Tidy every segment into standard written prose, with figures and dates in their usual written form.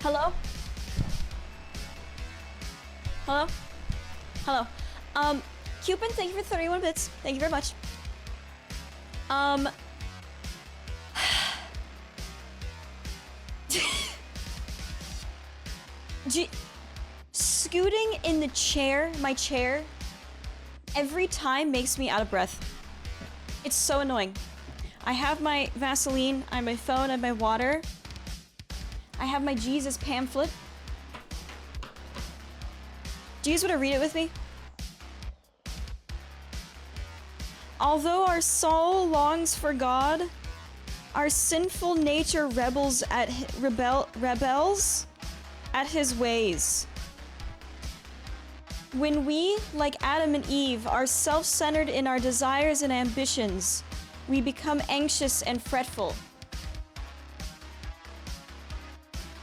Hello? Hello? Hello. Cupid, thank you for 31 bits. Thank you very much. Scooting in the chair, my chair, every time makes me out of breath. It's so annoying. I have my Vaseline, I have my phone, I have my water. I have my Jesus pamphlet. Do you guys want to read it with me? Although our soul longs for God, our sinful nature rebels at his ways. When we, like Adam and Eve, are self-centered in our desires and ambitions, we become anxious and fretful.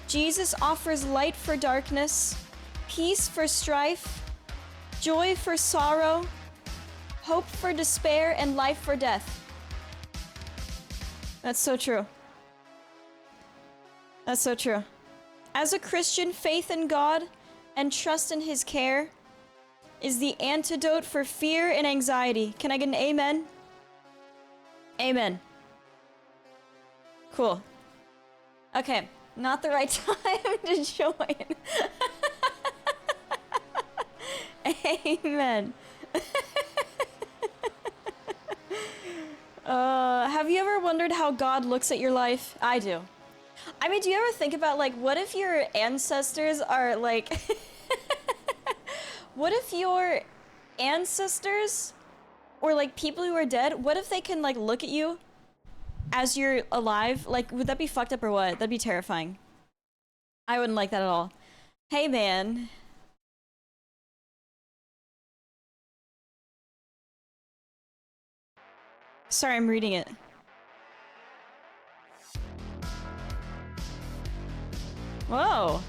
Jesus offers light for darkness, peace for strife, joy for sorrow, hope for despair, and life for death. That's so true. That's so true. As a Christian, faith in God and trust in His care is the antidote for fear and anxiety. Can I get an amen? Amen. Cool. Okay, not the right time to join. Amen. Have you ever wondered how God looks at your life? I do. I mean, do you ever think about, like, what if your ancestors are, like... What if your ancestors, or, like, people who are dead, what if they can, like, look at you as you're alive? Like, would that be fucked up or what? That'd be terrifying. I wouldn't like that at all. Hey, man. Sorry, I'm reading it. Whoa.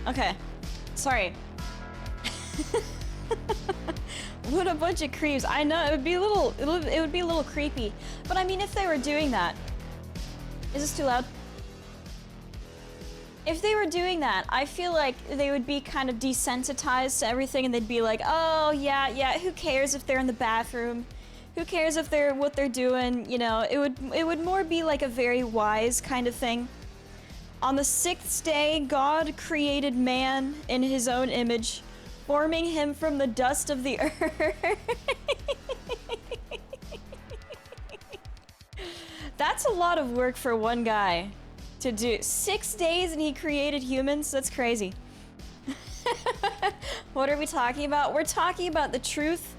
Okay. Sorry. What a bunch of creeps. I know, it would be a little creepy. But I mean, if they were doing that... Is this too loud? If they were doing that, I feel like they would be kind of desensitized to everything, and they'd be like, oh, yeah, who cares if they're in the bathroom? Who cares if they're what they're doing? You know, it would more be like a very wise kind of thing. On the 6th day, God created man in His own image, forming him from the dust of the earth. That's a lot of work for one guy to do. 6 days and he created humans? That's crazy. What are we talking about? We're talking about the truth.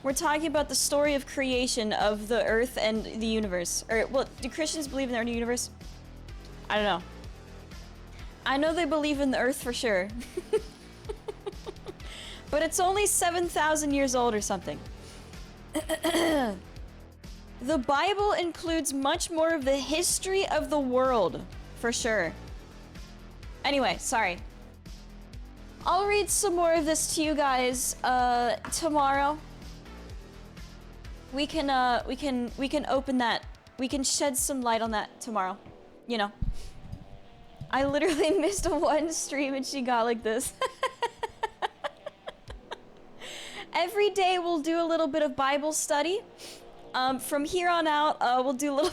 We're talking about the story of creation of the earth and the universe. Or, well, do Christians believe in their own universe? I don't know. I know they believe in the earth for sure. But it's only 7,000 years old or something. The Bible includes much more of the history of the world, for sure. Anyway, sorry. I'll read some more of this to you guys tomorrow. We can open that. We can shed some light on that tomorrow. You know. I literally missed one stream and she got like this. Every day we'll do a little bit of Bible study. From here on out, we'll do a little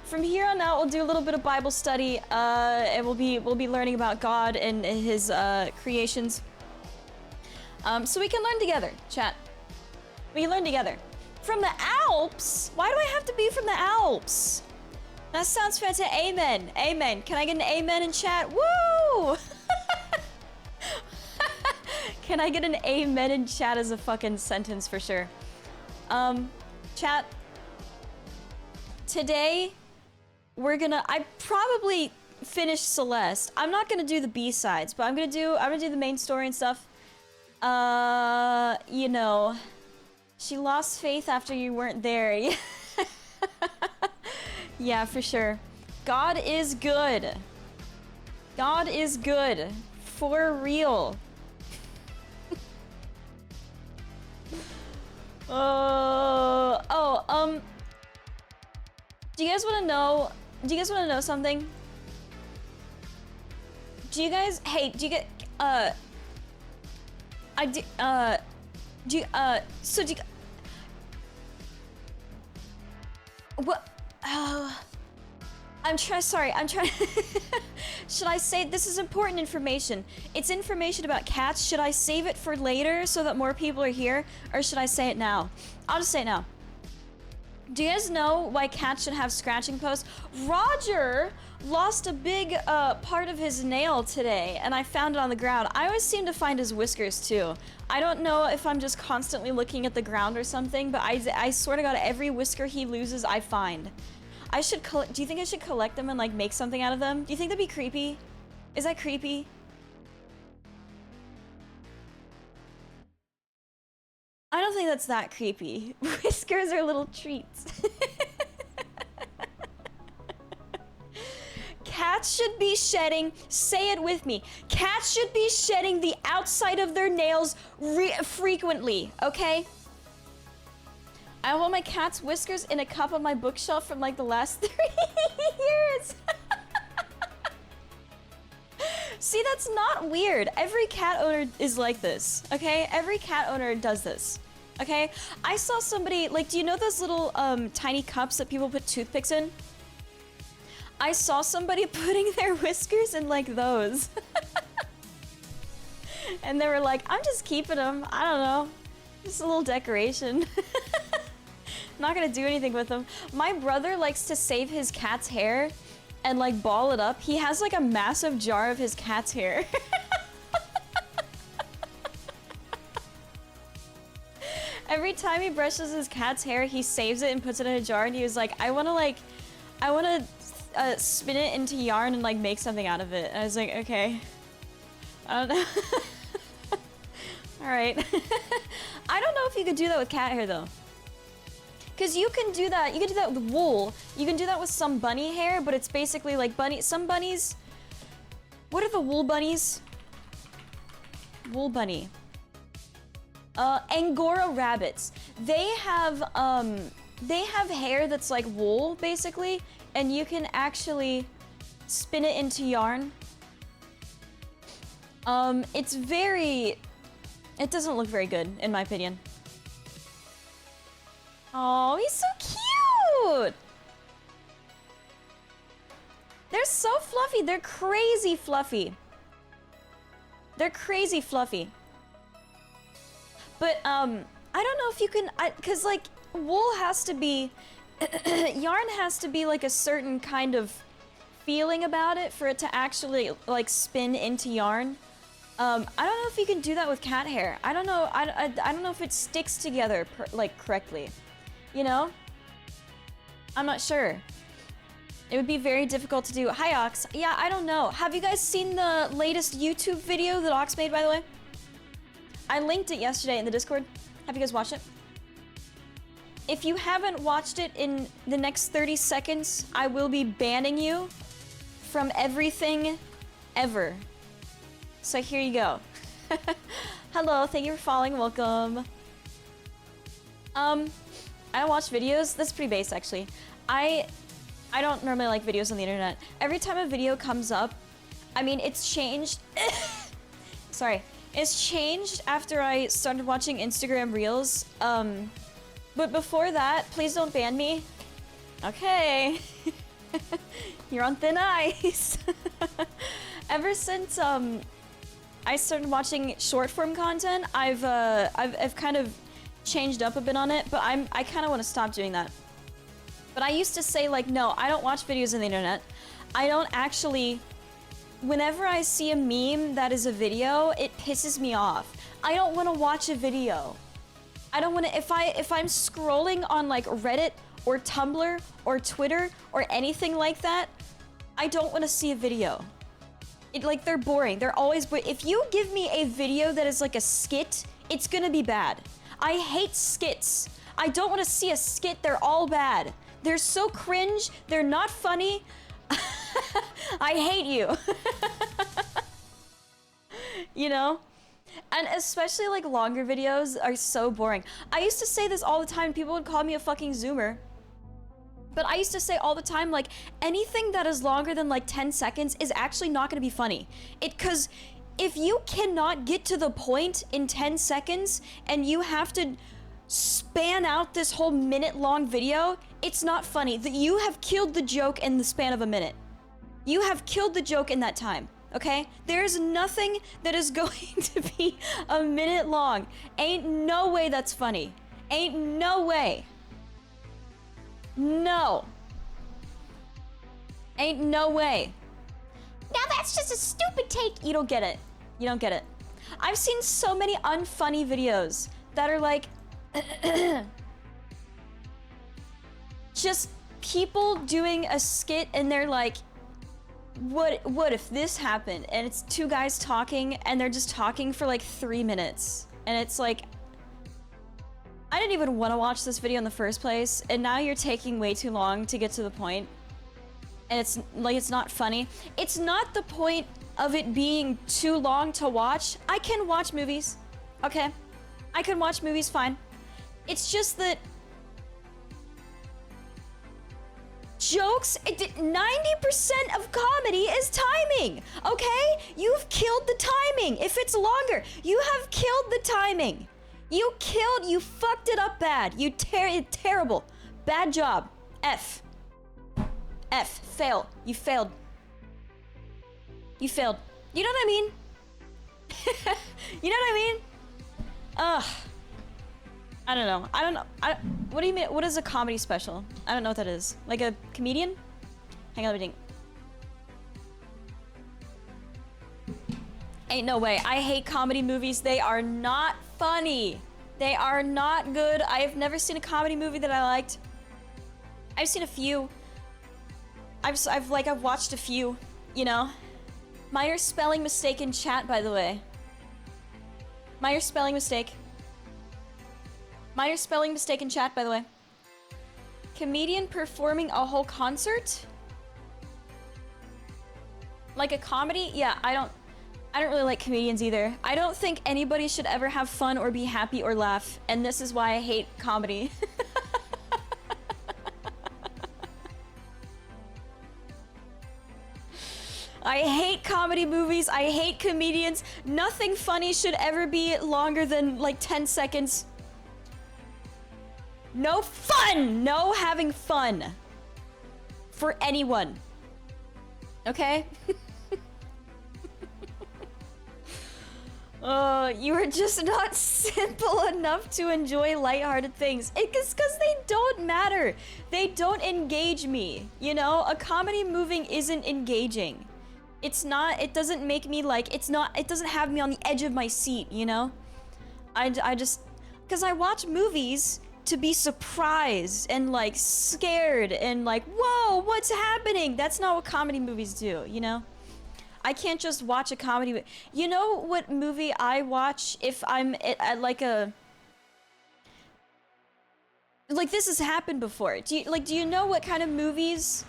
From here on out, we'll do a little bit of Bible study, and we'll be learning about God and His creations. So we can learn together, chat. We can learn together. From the Alps? Why do I have to be from the Alps? That sounds fantastic. Amen. Amen. Can I get an amen in chat? Woo! Can I get an amen in chat as a fucking sentence for sure? Chat. Today, I probably finished Celeste. I'm not gonna do the B-sides, but I'm gonna do the main story and stuff. You know, she lost faith after you weren't there. Yeah, for sure. God is good. God is good. For real. Do you guys want to know? Do you guys want to know something? Do you guys? Hey, do you get? I do. Do you? So do you? What? I'm trying. Sorry, I'm trying. Should I say this is important information? It's information about cats. Should I save it for later so that more people are here, or should I say it now? I'll just say it now. Do you guys know why cats should have scratching posts? Roger lost a big part of his nail today, and I found it on the ground. I always seem to find his whiskers too. I don't know if I'm just constantly looking at the ground or something, but I swear to God, every whisker he loses, I find. I should do you think I should collect them and like make something out of them? Do you think that'd be creepy? Is that creepy? I don't think that's that creepy. Whiskers are little treats. Cats should be shedding, say it with me, cats should be shedding the outside of their nails frequently, okay? I want my cat's whiskers in a cup on my bookshelf from like the last 3 years. See, that's not weird. Every cat owner is like this, okay? Every cat owner does this, okay? I saw somebody, like, do you know those little tiny cups that people put toothpicks in? I saw somebody putting their whiskers in like those. And they were like, I'm just keeping them. I don't know. Just a little decoration. Not gonna do anything with them. My brother likes to save his cat's hair and like ball it up. He has like a massive jar of his cat's hair. Every time he brushes his cat's hair, he saves it and puts it in a jar, and he was like, I wanna spin it into yarn and like make something out of it. And I was like, okay. I don't know. All right. I don't know if you could do that with cat hair though. Cause you can do that with wool. You can do that with some bunny hair, but it's basically like some bunnies. What are the wool bunnies? Wool bunny. Angora rabbits. They have hair that's like wool basically, and you can actually spin it into yarn. It doesn't look very good in my opinion. Oh, he's so cute! They're so fluffy. They're crazy fluffy. They're crazy fluffy. But, I don't know if you can, cause like, wool has to be, yarn has to be like a certain kind of feeling about it for it to actually like spin into yarn. I don't know if you can do that with cat hair. I don't know, I don't know if it sticks together like correctly. You know? I'm not sure. It would be very difficult to do. Hi, Ox. Yeah, I don't know. Have you guys seen the latest YouTube video that Ox made, by the way? I linked it yesterday in the Discord. Have you guys watched it? If you haven't watched it in the next 30 seconds, I will be banning you from everything ever. So here you go. Hello, thank you for following. Welcome. I don't watch videos. That's pretty base, actually. I don't normally like videos on the internet. Every time a video comes up, I mean, it's changed. Sorry. It's changed after I started watching Instagram Reels. But before that, please don't ban me. Okay. You're on thin ice. Ever since I started watching short form content, I've kind of changed up a bit on it, but I kind of want to stop doing that. But I used to say like, no, I don't watch videos on the internet. I don't actually, whenever I see a meme that is a video, it pisses me off. I don't want to watch a video. I don't want to, if I'm scrolling on like Reddit or Tumblr or Twitter or anything like that, I don't want to see a video. Like, they're boring. They're always, if you give me a video that is like a skit, it's gonna be bad. I hate skits. I don't want to see a skit. They're all bad. They're so cringe. They're not funny. I hate you. You know? And especially like longer videos are so boring. I used to say this all the time. People would call me a fucking zoomer. But I used to say all the time, like, anything that is longer than like 10 seconds is actually not gonna be funny. Cause if you cannot get to the point in 10 seconds and you have to span out this whole minute-long video, it's not funny. You have killed the joke in the span of a minute. You have killed the joke in that time, okay? There's nothing that is going to be a minute long. Ain't no way that's funny. Ain't no way. No. Ain't no way. Now that's just a stupid take. You don't get it. You don't get it. I've seen so many unfunny videos that are like, just people doing a skit and they're like, what if this happened? And it's two guys talking and they're just talking for like 3 minutes. And it's like, I didn't even want to watch this video in the first place, and now you're taking way too long to get to the point. And it's like, it's not funny. It's not the point of it being too long to watch. I can watch movies, okay? I can watch movies fine. It's just that jokes, 90% of comedy is timing, okay? You've killed the timing. If it's longer, you have killed the timing. You fucked it up bad. Terrible. Bad job. F. Fail. You failed. You failed. You know what I mean? You know what I mean? Ugh. I don't know. What do you mean? What is a comedy special? I don't know what that is. Like a comedian? Hang on, let me think. Ain't no way. I hate comedy movies. They are not funny. They are not good. I have never seen a comedy movie that I liked. I've seen a few. I've watched a few, you know. Minor spelling mistake in chat, by the way. Minor spelling mistake. Minor spelling mistake in chat, by the way. Comedian performing a whole concert? Like a comedy? Yeah, I don't really like comedians either. I don't think anybody should ever have fun or be happy or laugh, and this is why I hate comedy. I hate comedy movies. I hate comedians. Nothing funny should ever be longer than like 10 seconds. No fun! No having fun. For anyone. Okay? You are just not simple enough to enjoy lighthearted things. It's because they don't matter. They don't engage me. You know, a comedy movie isn't engaging. It's not, it doesn't make me like, it doesn't have me on the edge of my seat, you know? I just, because I watch movies to be surprised and like scared and like, whoa, what's happening? That's not what comedy movies do, you know? I can't just watch a comedy. You know what movie I watch if I'm at like a... Like, this has happened before. Do you know what kind of movies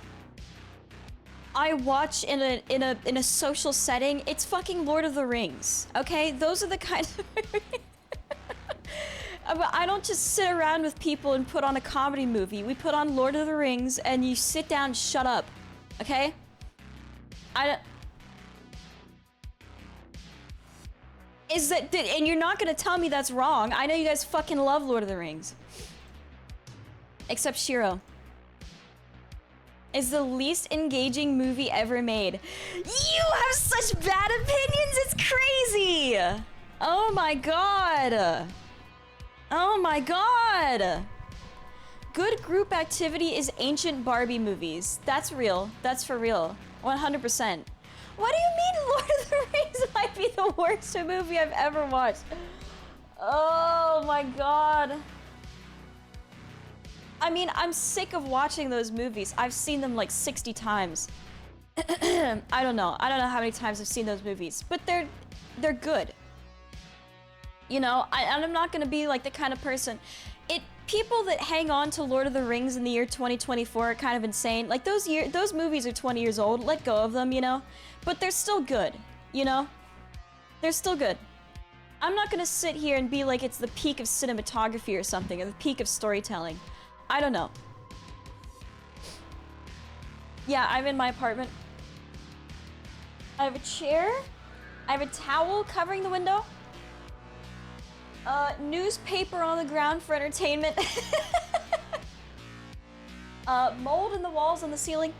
I watch in a social setting? It's fucking Lord of the Rings, okay? Those are the kind of... I don't just sit around with people and put on a comedy movie. We put on Lord of the Rings and you sit down and shut up, okay? And you're not gonna tell me that's wrong. I know you guys fucking love Lord of the Rings. Except Shiro. Is the least engaging movie ever made. You have such bad opinions, it's crazy! Oh my god! Oh my god! Good group activity is ancient Barbie movies. That's real. That's for real. 100%. What do you mean Lord of the Rings might be the worst movie I've ever watched? Oh my god. I mean, I'm sick of watching those movies. I've seen them like 60 times. I don't know how many times I've seen those movies, but they're good. You know, I'm not gonna be like the kind of person. People that hang on to Lord of the Rings in the year 2024 are kind of insane. Like those movies are 20 years old. Let go of them, you know? But they're still good, you know? They're still good. I'm not gonna sit here and be like it's the peak of cinematography or something, or the peak of storytelling. I don't know. Yeah, I'm in my apartment. I have a chair. I have a towel covering the window. Newspaper on the ground for entertainment. Mold in the walls and the ceiling.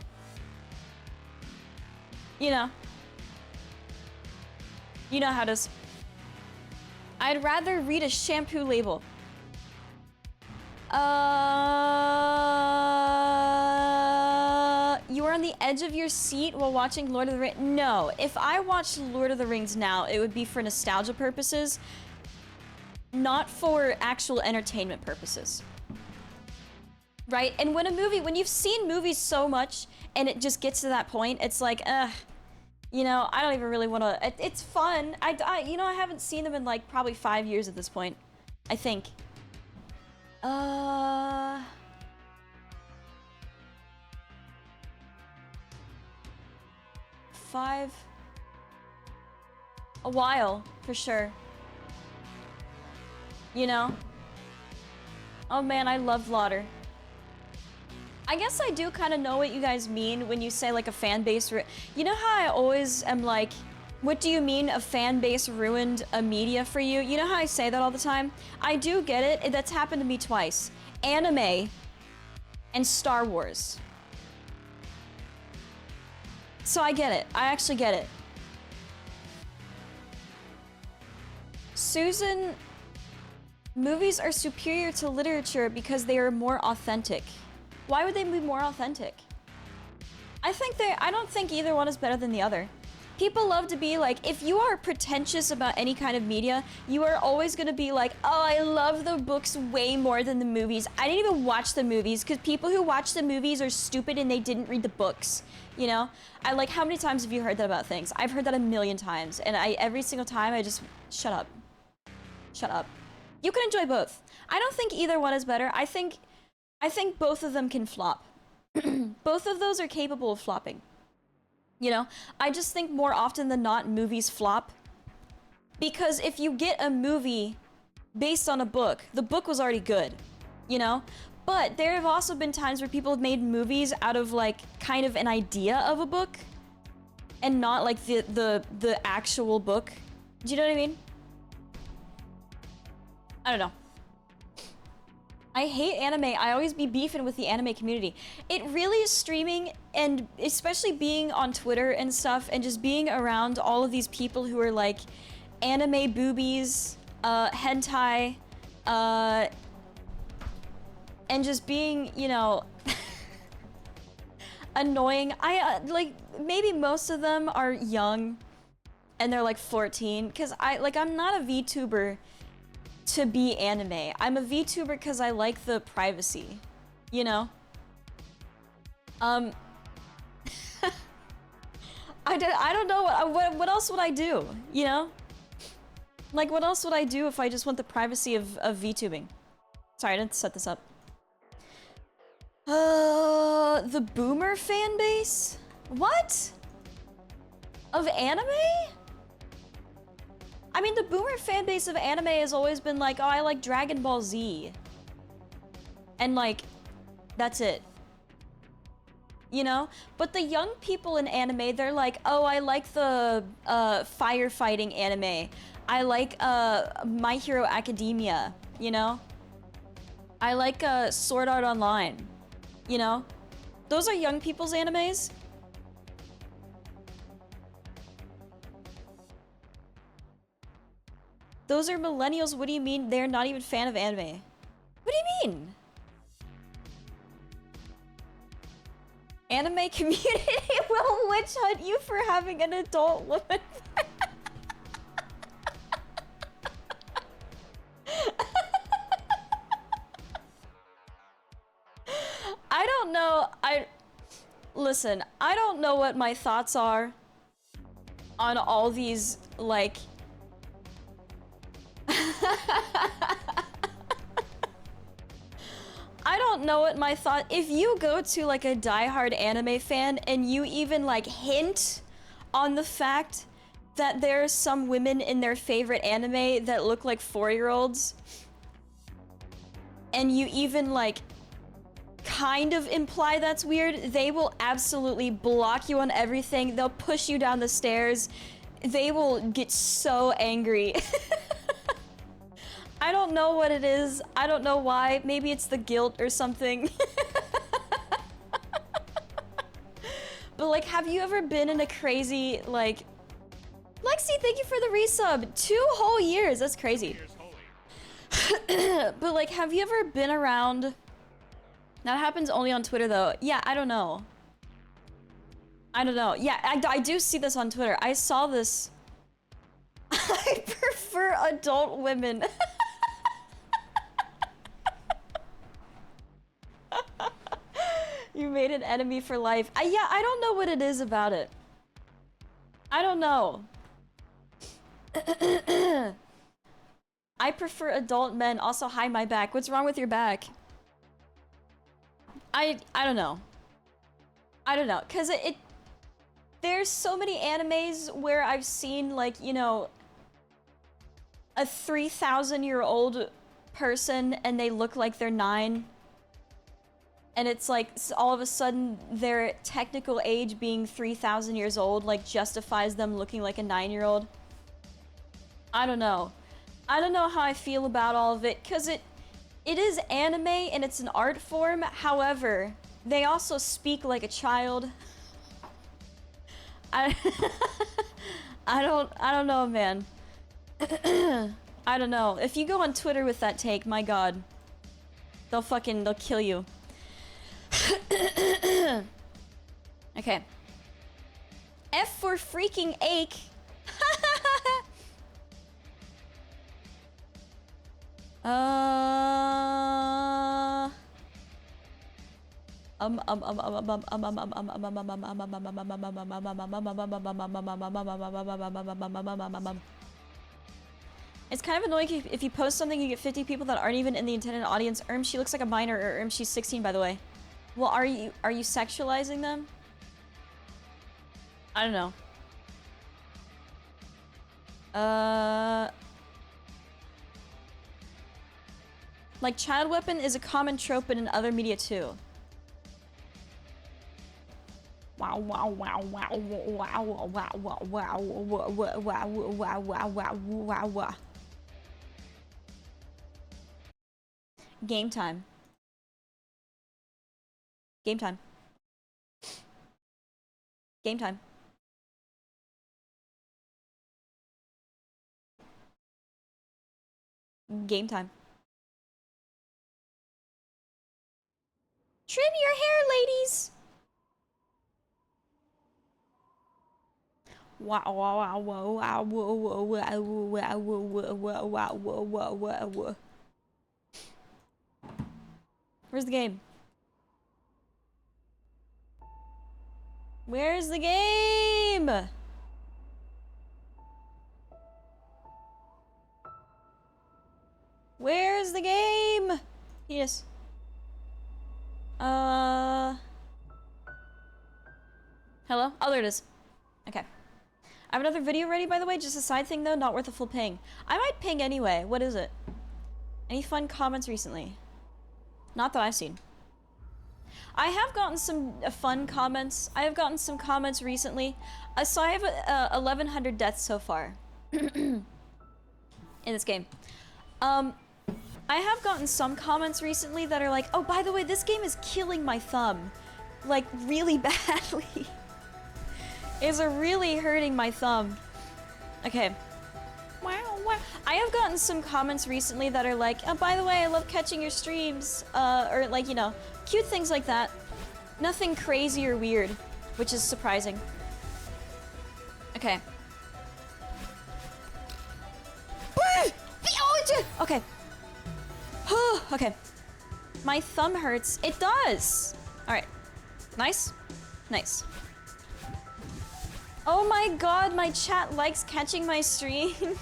You know. You know how it is. I'd rather read a shampoo label. You were on the edge of your seat while watching Lord of the Rings? No, if I watched Lord of the Rings now, it would be for nostalgia purposes, not for actual entertainment purposes. Right? And when you've seen movies so much and it just gets to that point, it's like, you know, I don't even really want to. It's fun. You know, I haven't seen them in like probably 5 years at this point, I think. 5. A while, for sure. You know? Oh man, I loved Lauder. I guess I do kind of know what you guys mean when you say like a fan base. You know how I always am like, what do you mean a fan base ruined a media for you? You know how I say that all the time? I do get it. That's happened to me twice. Anime and Star Wars. So I get it. I actually get it. Susan, movies are superior to literature because they are more authentic. Why would they be more authentic? I don't think either one is better than the other. People love to be like, if you are pretentious about any kind of media, you are always gonna be like, oh, I love the books way more than the movies. I didn't even watch the movies because people who watch the movies are stupid and they didn't read the books. You know? How many times have you heard that about things? I've heard that a million times, and every single time I just, shut up. Shut up. You can enjoy both. I don't think either one is better. I think both of them can flop. Both of those are capable of flopping. You know? I just think more often than not, movies flop. Because if you get a movie based on a book, the book was already good. You know? But there have also been times where people have made movies out of, like, kind of an idea of a book. And not, like, the actual book. Do you know what I mean? I don't know. I hate anime. I always be beefing with the anime community. It really is streaming, and especially being on Twitter and stuff, and just being around all of these people who are like anime boobies, hentai, and just being, you know, annoying. Like, maybe most of them are young and they're like 14, because I'm not a VTuber to be anime. I'm a VTuber because I like the privacy, you know? I don't know, what else would I do, you know? Like, what else would I do if I just want the privacy of VTubing? Sorry, I didn't set this up. The boomer fan base? What? Of anime? I mean, the boomer fan base of anime has always been like, oh, I like Dragon Ball Z. And like, that's it. You know? But the young people in anime, they're like, oh, I like the firefighting anime. I like My Hero Academia, you know? I like Sword Art Online, you know? Those are young people's animes. Those are millennials. What do you mean they're not even a fan of anime? What do you mean? Anime community will witch hunt you for having an adult woman. I don't know. Listen, I don't know what my thoughts are on all these, like, I don't know what my thought. If you go to like a diehard anime fan and you even like hint on the fact that there's some women in their favorite anime that look like 4-year-olds, and you even like kind of imply that's weird, they will absolutely block you on everything. They'll push you down the stairs. They will get so angry. I don't know what it is. I don't know why. Maybe it's the guilt or something. But like, have you ever been in a crazy, like... Lexi, thank you for the resub. 2 whole years, that's crazy. But like, have you ever been around... That happens only on Twitter though. Yeah, I don't know. I don't know. Yeah, I do see this on Twitter. I saw this. I prefer adult women. You made an enemy for life. Yeah, I don't know what it is about it. I don't know. I prefer adult men. Also, hi, my back. What's wrong with your back? I don't know. I don't know, cause there's so many animes where I've seen, like, you know, a 3,000-year-old person and they look like they're 9. And it's like, all of a sudden, their technical age being 3,000 years old, like, justifies them looking like a 9-year-old. I don't know. I don't know how I feel about all of it, cause it is anime and it's an art form. However, they also speak like a child. I don't know, man. I don't know. If you go on Twitter with that take, my god. They'll kill you. Okay. F for freaking ache. It's kind of annoying if you post something you get 50 people that aren't even in the intended audience. She looks like a minor, or she's 16, by the way. Well, are you sexualizing them? I don't know. Like, child weapon is a common trope in other media too. Wow, wow, wow, wow, wow, wow, wow, wow, wow, wow, wow, wow, wow, wow. Game time. Game time. Game time. Game time. Trim your hair, ladies! Wow, wow, wow, wow, wow, wow, wow, wow, wow, wow, wow, wow, wow. Where's the game? Where's the game? Where's the game? Yes. Hello? Oh, there it is. Okay. I have another video ready, by the way. Just a side thing, though. Not worth a full ping. I might ping anyway. What is it? Any fun comments recently? Not that I've seen. I have gotten some fun comments. I have gotten some comments recently. So I have 1,100 deaths so far. In this game. I have gotten some comments recently that are like, oh, by the way, this game is killing my thumb. Like, really badly. It's really hurting my thumb. Okay. Wow, wow. I have gotten some comments recently that are like, oh, by the way, I love catching your streams. Or like, you know, cute things like that. Nothing crazy or weird, which is surprising. Okay. Okay. Okay. My thumb hurts. It does! Alright. Nice. Nice. Oh my god, my chat likes catching my streams.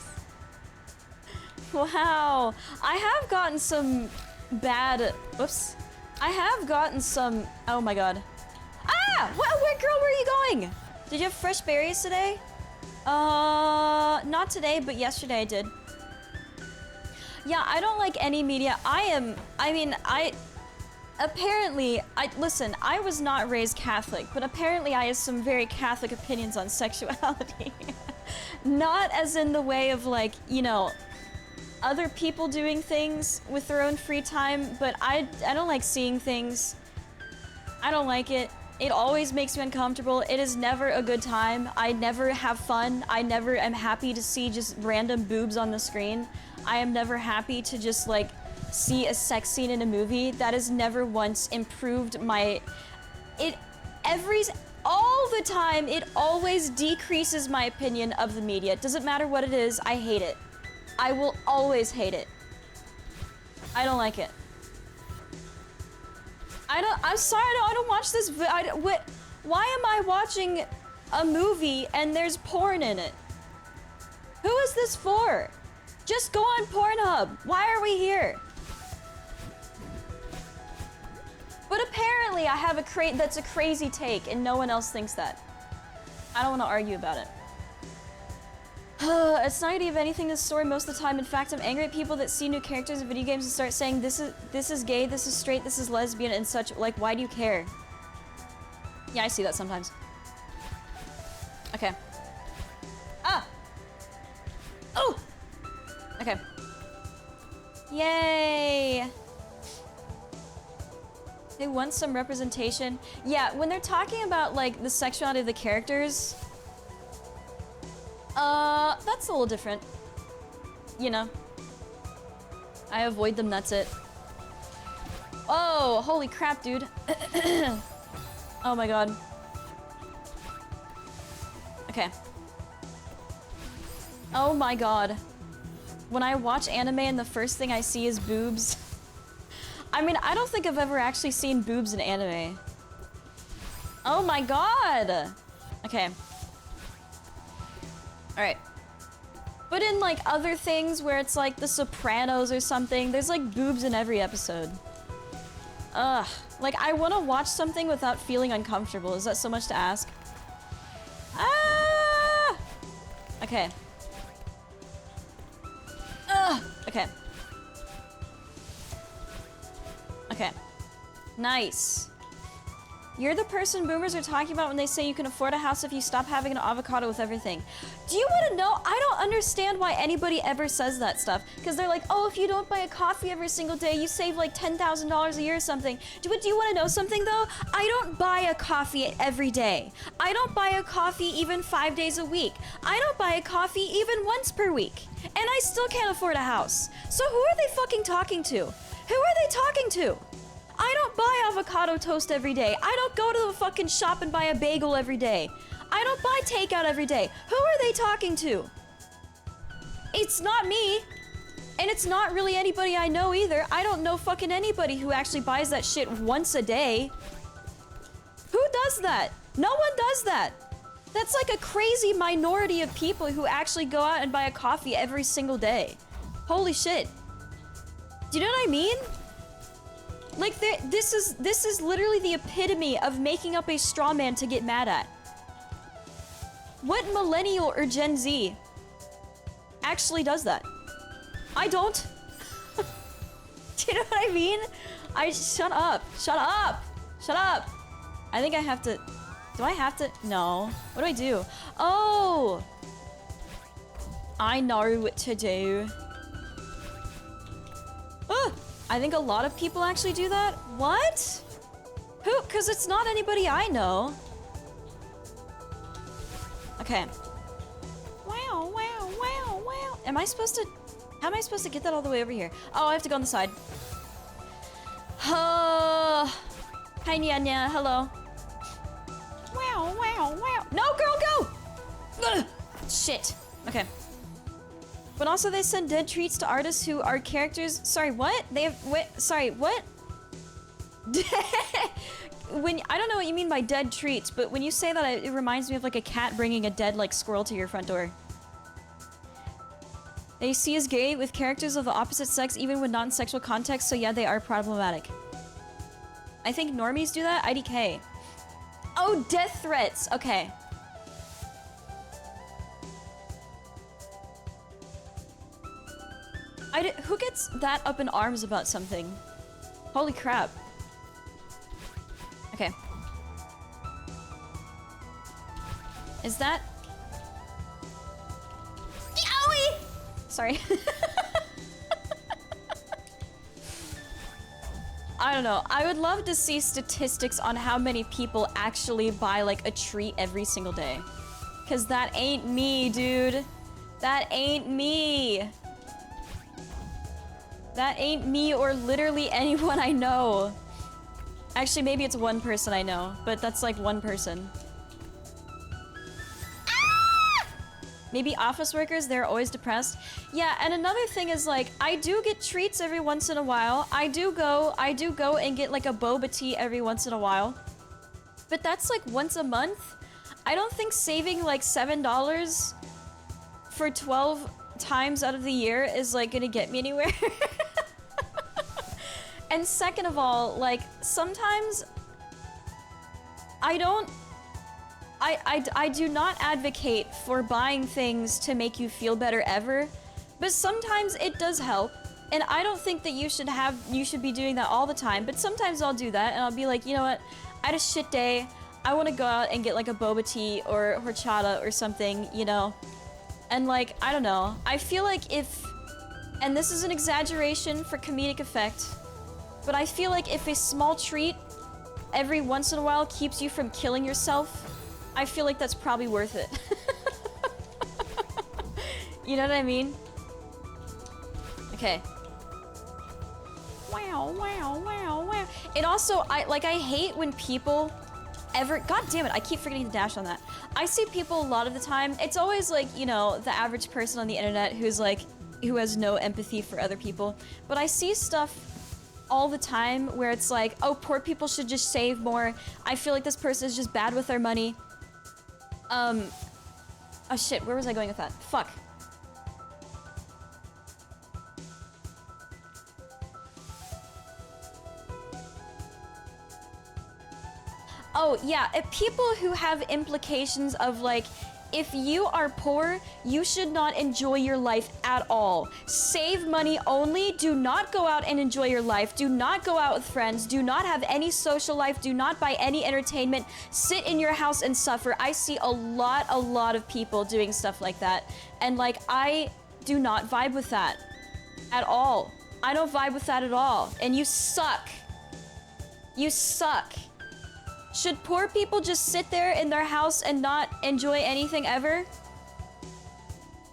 Wow. I have gotten some bad... Whoops. I have gotten some... Oh my god. Ah! Where, girl, where are you going? Did you have fresh berries today? Not today, but yesterday I did. Yeah, I don't like any media. I Apparently, listen, I was not raised Catholic, but apparently I have some very Catholic opinions on sexuality. Not as in the way of like, you know, other people doing things with their own free time, but I don't like seeing things. I don't like it. It always makes me uncomfortable. It is never a good time. I never have fun. I never am happy to see just random boobs on the screen. I am never happy to just like see a sex scene in a movie. That has never once improved my... all the time, it always decreases my opinion of the media. It doesn't matter what it is, I hate it. I will always hate it. I don't like it. I'm sorry, I don't watch this. Why am I watching a movie and there's porn in it? Who is this for? Just go on Pornhub. Why are we here? But apparently I have that's a crazy take and no one else thinks that. I don't want to argue about it. It's not gonna give anything to the story most of the time. In fact, I'm angry at people that see new characters in video games and start saying this is gay, this is straight, this is lesbian and such. Like, why do you care? Yeah, I see that sometimes. Okay. Ah! Oh! Okay. Yay! They want some representation. Yeah, when they're talking about like the sexuality of the characters, that's a little different. You know. I avoid them, that's it. Oh, holy crap, dude. Oh my god. Okay. Oh my god. When I watch anime and the first thing I see is boobs. I mean, I don't think I've ever actually seen boobs in anime. Oh my god! Okay. Alright. But in like other things where it's like The Sopranos or something, there's like boobs in every episode. Ugh. Like, I want to watch something without feeling uncomfortable. Is that so much to ask? Ah! Okay. Ugh. Okay. Okay. Nice. You're the person boomers are talking about when they say you can afford a house if you stop having an avocado with everything. Do you want to know? I don't understand why anybody ever says that stuff. Because they're like, oh, if you don't buy a coffee every single day, you save like $10,000 a year or something. Do you want to know something though? I don't buy a coffee every day. I don't buy a coffee even 5 days a week. I don't buy a coffee even once per week. And I still can't afford a house. So who are they fucking talking to? Who are they talking to? I don't buy avocado toast every day. I don't go to the fucking shop and buy a bagel every day. I don't buy takeout every day. Who are they talking to? It's not me. And it's not really anybody I know either. I don't know fucking anybody who actually buys that shit once a day. Who does that? No one does that. That's like a crazy minority of people who actually go out and buy a coffee every single day. Holy shit. Do you know what I mean? Like, this is literally the epitome of making up a straw man to get mad at. What millennial or Gen Z actually does that? I don't. Do you know what I mean? Shut up. Shut up. Shut up. I think I have to... Do I have to? No. What do I do? Oh! I know what to do. Ah! I think a lot of people actually do that. What? Who? Because it's not anybody I know. Okay. Wow, wow, wow, wow. Am I supposed to... How am I supposed to get that all the way over here? Oh, I have to go on the side. Hi, Nya. Hello. Wow, wow, wow. No, girl, go! Ugh. Shit. Okay. But also they send dead treats to artists who are characters. Sorry, what? They have, wait, sorry, what? I don't know what you mean by dead treats, but when you say that, it reminds me of like a cat bringing a dead like squirrel to your front door. They see as gay with characters of the opposite sex even when not in sexual context, so yeah, they are problematic. I think normies do that. IDK. Oh, death threats. Okay. Who gets that up in arms about something? Holy crap. Is that... Owie! Sorry. I don't know. I would love to see statistics on how many people actually buy like a treat every single day. Cause that ain't me, dude. That ain't me. That ain't me or literally anyone I know. Actually, maybe it's one person I know, but that's like one person. Ah! Maybe office workers, they're always depressed. Yeah, and another thing is like, I do get treats every once in a while. I do go and get like a boba tea every once in a while. But that's like once a month. I don't think saving like $7 for 12 times out of the year is like gonna get me anywhere. And second of all, like sometimes I do not advocate for buying things to make you feel better ever, but sometimes it does help. And I don't think that you should be doing that all the time, but sometimes I'll do that and I'll be like, you know what? I had a shit day. I want to go out and get like a boba tea or horchata or something, you know? And like, I don't know. I feel like and this is an exaggeration for comedic effect, but I feel like if a small treat every once in a while keeps you from killing yourself, I feel like that's probably worth it. You know what I mean? Okay. Wow, wow, wow, wow. It also, I hate when people God damn it, I keep forgetting to dash on that. I see people a lot of the time, it's always like, you know, the average person on the internet who has no empathy for other people. But I see stuff all the time where it's like, oh, poor people should just save more. I feel like this person is just bad with their money. Oh shit, where was I going with that? Fuck. Oh, yeah, people who have implications of like, if you are poor, you should not enjoy your life at all. Save money only. Do not go out and enjoy your life. Do not go out with friends. Do not have any social life. Do not buy any entertainment. Sit in your house and suffer. I see a lot of people doing stuff like that. And like, I do not vibe with that at all. I don't vibe with that at all. And you suck. You suck. Should poor people just sit there in their house and not enjoy anything ever?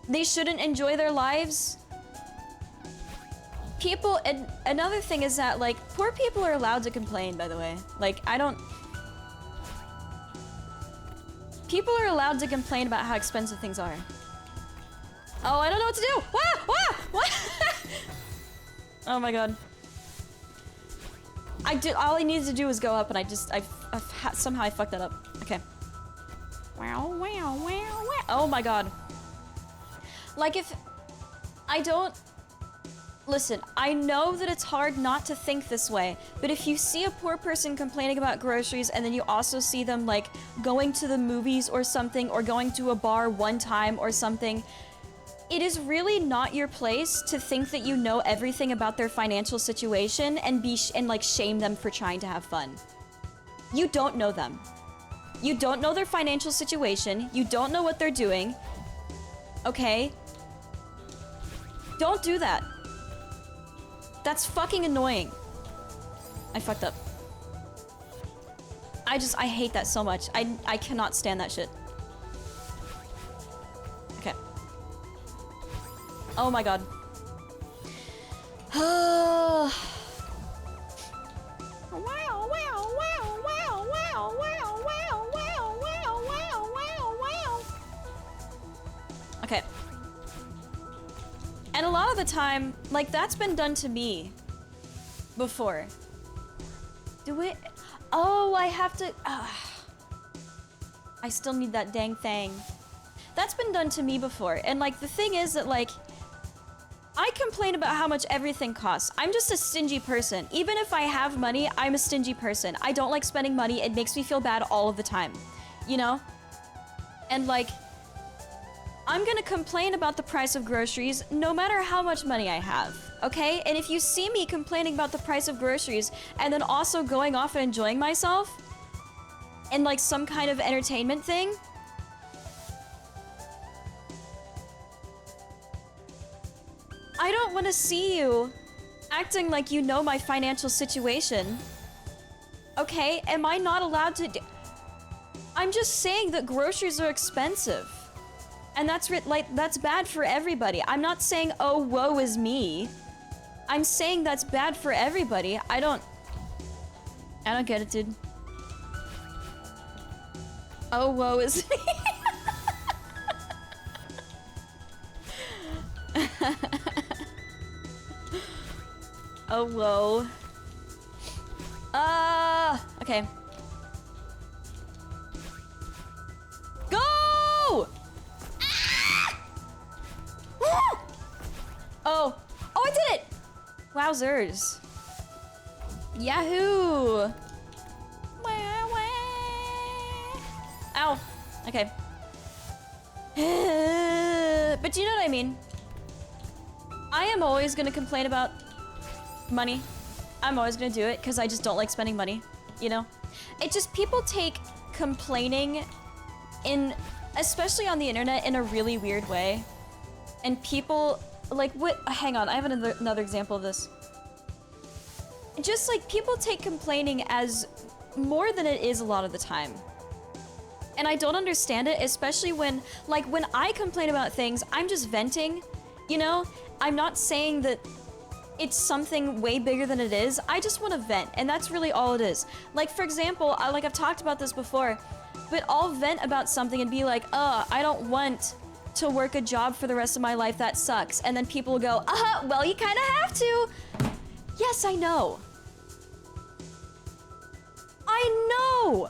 They shouldn't enjoy their lives? People, and another thing is that, like, poor people are allowed to complain, by the way. Like, people are allowed to complain about how expensive things are. Oh, I don't know what to do! Wah! Wah! What? Oh my god. All I needed to do was go up, and somehow I fucked that up. Okay. Wow, wow, wow, wow. Oh my god. Like listen, I know that it's hard not to think this way, but if you see a poor person complaining about groceries and then you also see them like going to the movies or something or going to a bar one time or something, it is really not your place to think that you know everything about their financial situation and like shame them for trying to have fun. You don't know them. You don't know their financial situation. You don't know what they're doing. Okay? Don't do that. That's fucking annoying. I fucked up. I hate that so much. I cannot stand that shit. Okay. Oh my god. Okay. And a lot of the time, like, that's been done to me before. Do it? Oh, I have to... I still need that dang thing. That's been done to me before. And, like, the thing is that, like, I complain about how much everything costs. I'm just a stingy person. Even if I have money, I'm a stingy person. I don't like spending money. It makes me feel bad all of the time. You know? And, like... I'm gonna complain about the price of groceries no matter how much money I have, okay? And if you see me complaining about the price of groceries and then also going off and enjoying myself in like some kind of entertainment thing, don't want to see you acting like you know my financial situation. Okay, am I not allowed to I'm just saying that groceries are expensive. And that's that's bad for everybody. I'm not saying, oh, woe is me. I'm saying that's bad for everybody. I don't get it, dude. Oh, woe is me. Oh, whoa. Okay. Go! Ah! Oh. Oh, I did it! Wowzers. Yahoo! Ow. Okay. But you know what I mean? I am always gonna complain about money. I'm always gonna do it because I just don't like spending money, you know? It just, people take complaining especially on the internet, in a really weird way. And people, like, hang on, I have another example of this. Just like, people take complaining as more than it is a lot of the time. And I don't understand it, especially when I complain about things, I'm just venting, you know? I'm not saying that it's something way bigger than it is. I just want to vent, and that's really all it is. Like, for example, I've talked about this before, but I'll vent about something and be like, I don't want to work a job for the rest of my life, that sucks. And then people will go, well, you kind of have to. Yes, I know. I know.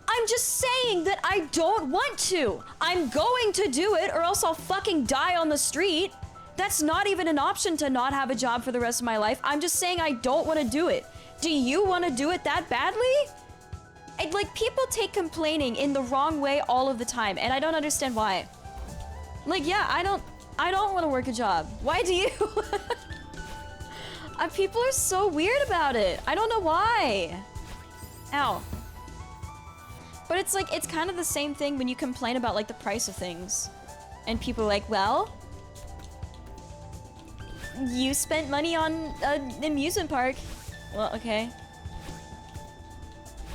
I'm just saying that I don't want to. I'm going to do it, or else I'll fucking die on the street. That's not even an option, to not have a job for the rest of my life. I'm just saying I don't want to do it. Do you want to do it that badly? Like, people take complaining in the wrong way all of the time, and I don't understand why. Like, yeah, I don't want to work a job. Why do you? People are so weird about it. I don't know why. Ow. But it's like, it's kind of the same thing when you complain about, like, the price of things. And people are like, well, you spent money on an amusement park. Well, okay.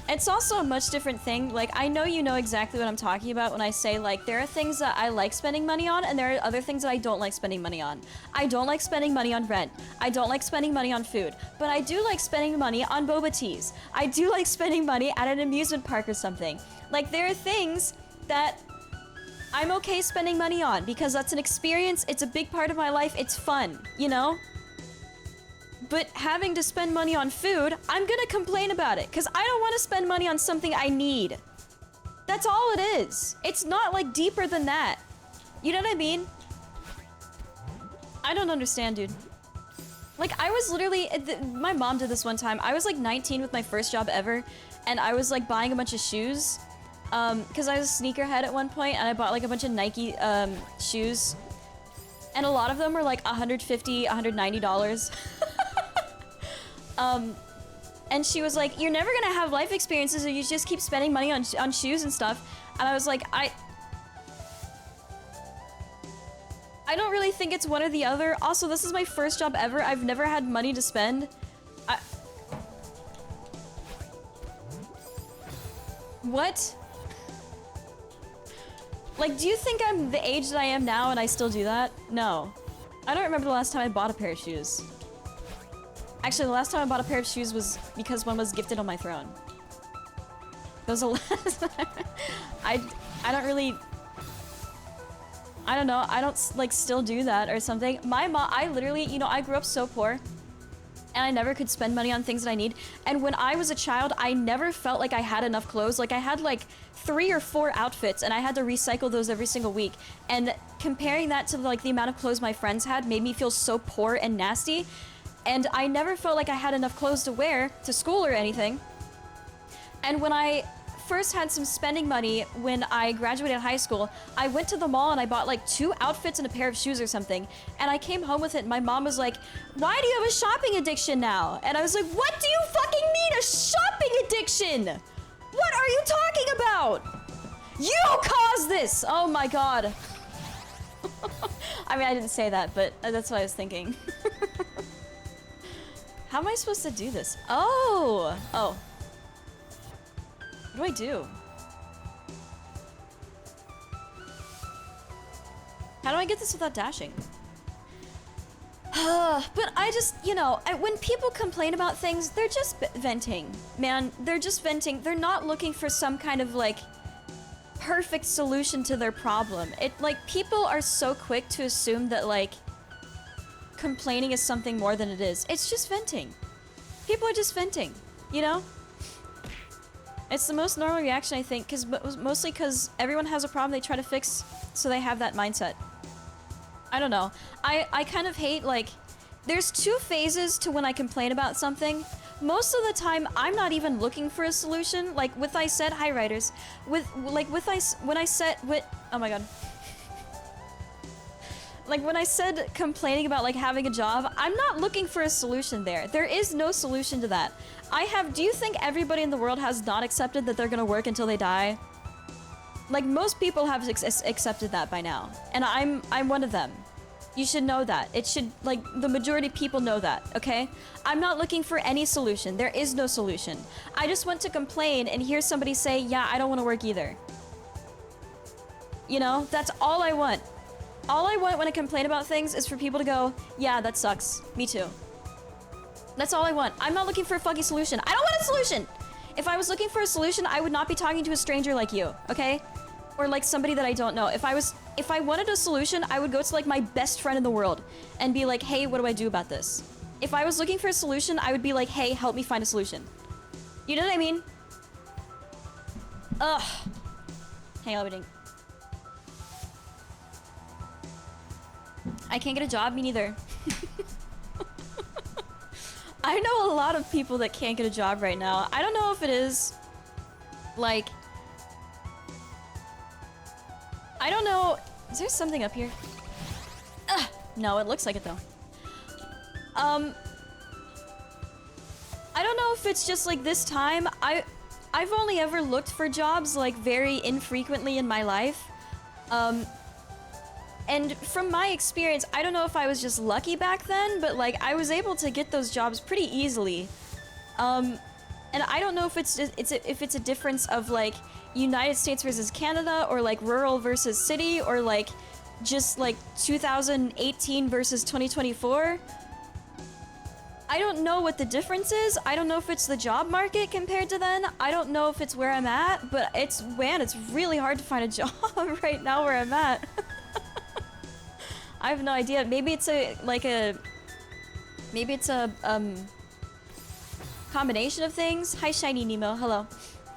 It's also a much different thing. Like, I know you know exactly what I'm talking about when I say, like, there are things that I like spending money on, and there are other things that I don't like spending money on. I don't like spending money on rent. I don't like spending money on food. But I do like spending money on boba teas. I do like spending money at an amusement park or something. Like, there are things that I'm okay spending money on because that's an experience, it's a big part of my life, it's fun, you know? But having to spend money on food, I'm gonna complain about it because I don't want to spend money on something I need. That's all it is. It's not, like, deeper than that. You know what I mean? I don't understand, dude. Like, I was literally, my mom did this one time. I was like 19 with my first job ever, and I was like buying a bunch of shoes. Because I was a sneakerhead at one point, and I bought like a bunch of Nike shoes, and a lot of them were like $150, $190. And she was like, "You're never gonna have life experiences if you just keep spending money on shoes and stuff." And I was like, I don't really think it's one or the other. Also, this is my first job ever. I've never had money to spend. What? Like, do you think I'm the age that I am now and I still do that? No. I don't remember the last time I bought a pair of shoes. Actually, the last time I bought a pair of shoes was because one was gifted on my throne. That was the last time. I don't really... I don't know. I don't, like, still do that or something. My mom... I literally... You know, I grew up so poor. And I never could spend money on things that I need. And when I was a child, I never felt like I had enough clothes. Like, I had like 3 or 4 outfits, and I had to recycle those every single week. And comparing that to like the amount of clothes my friends had made me feel so poor and nasty. And I never felt like I had enough clothes to wear to school or anything. And when I first had some spending money when I graduated high school, I went to the mall and I bought like 2 outfits and a pair of shoes or something. And I came home with it and my mom was like, "Why do you have a shopping addiction now?" And I was like, "What do you fucking mean, a shopping addiction? What are you talking about? You caused this!" Oh my god. I mean, I didn't say that, but that's what I was thinking. How am I supposed to do this? Oh! Oh. What do I do? How do I get this without dashing? But I just, you know, when people complain about things, they're just venting. Man, they're just venting. They're not looking for some kind of, like, perfect solution to their problem. Like, people are so quick to assume that, like, complaining is something more than it is. It's just venting. People are just venting, you know? It's the most normal reaction, I think, mostly because everyone has a problem they try to fix, so they have that mindset. I don't know. I kind of hate, like, there's two phases to when I complain about something. Most of the time, I'm not even looking for a solution. Like, with I said, hi, writers. Oh my god. Like, when I said complaining about, like, having a job, I'm not looking for a solution there. There is no solution to that. Do you think everybody in the world has not accepted that they're gonna work until they die? Like, most people have accepted that by now. And I'm one of them. You should know that. It should, like, the majority of people know that, okay? I'm not looking for any solution. There is no solution. I just want to complain and hear somebody say, yeah, I don't want to work either. You know, that's all I want. All I want when I complain about things is for people to go, yeah, that sucks. Me too. That's all I want. I'm not looking for a fucking solution. I don't want a solution! If I was looking for a solution, I would not be talking to a stranger like you, okay? Or like somebody that I don't know. If I wanted a solution, I would go to like my best friend in the world and be like, hey, what do I do about this? If I was looking for a solution, I would be like, hey, help me find a solution. You know what I mean? Ugh. Hang on, let me think. I can't get a job, me neither. I know a lot of people that can't get a job right now. I don't know if it is, like... I don't know... Is there something up here? Ugh! No, it looks like it though. I don't know if it's just like this time. I've only ever looked for jobs like very infrequently in my life. And from my experience, I don't know if I was just lucky back then, but like I was able to get those jobs pretty easily. And I don't know if it's a difference of like United States versus Canada, or like rural versus city, or like just like 2018 versus 2024. I don't know what the difference is. I don't know if it's the job market compared to then. I don't know if it's where I'm at, but it's really hard to find a job right now where I'm at. I have no idea. Maybe it's a combination of things. Hi, Shiny Nemo. Hello.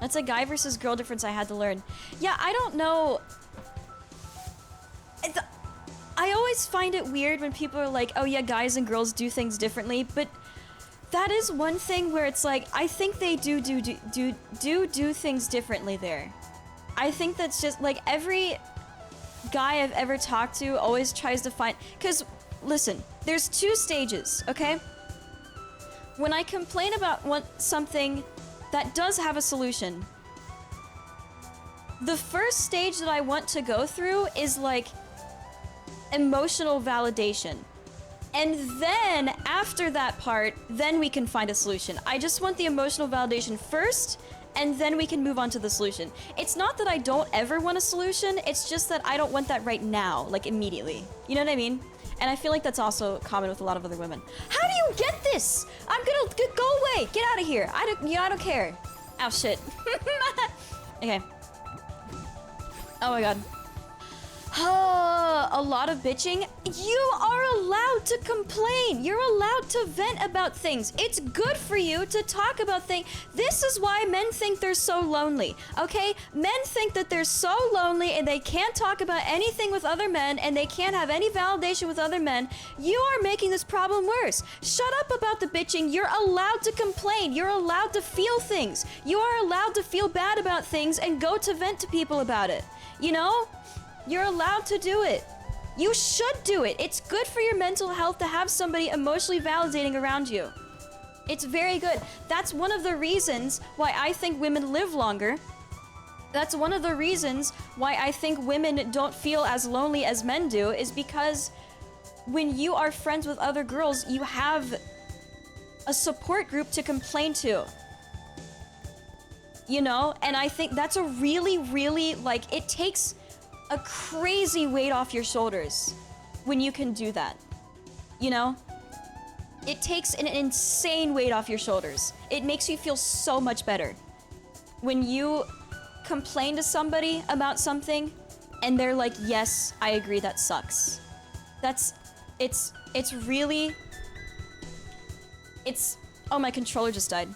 That's a guy versus girl difference I had to learn. Yeah, I don't know. I always find it weird when people are like, oh yeah, guys and girls do things differently, but that is one thing where it's like, I think they do things differently there. I think that's just like every guy I've ever talked to always tries to find, because listen, there's two stages, okay? When I complain about something that does have a solution, the first stage that I want to go through is like emotional validation. And then after that part, then we can find a solution. I just want the emotional validation first, and then we can move on to the solution. It's not that I don't ever want a solution, it's just that I don't want that right now, like immediately. You know what I mean? And I feel like that's also common with a lot of other women. How do you get this? I'm gonna go away. Get out of here. I don't care. Ow, shit. Okay. Oh my god. A lot of bitching. You are allowed to complain. You're allowed to vent about things. It's good for you to talk about things. This is why men think they're so lonely, okay? Men think that they're so lonely and they can't talk about anything with other men and they can't have any validation with other men. You are making this problem worse. Shut up about the bitching. You're allowed to complain. You're allowed to feel things. You are allowed to feel bad about things and go to vent to people about it. You know? You're allowed to do it. You should do it. It's good for your mental health to have somebody emotionally validating around you. It's very good. That's one of the reasons why I think women live longer. That's one of the reasons why I think women don't feel as lonely as men do, is because when you are friends with other girls, you have a support group to complain to. You know? And I think that's a really, really, like, it takes a crazy weight off your shoulders when you can do that. You know? It takes an insane weight off your shoulders. It makes you feel so much better. When you complain to somebody about something and they're like, yes, I agree, that sucks. It's really, oh, my controller just died.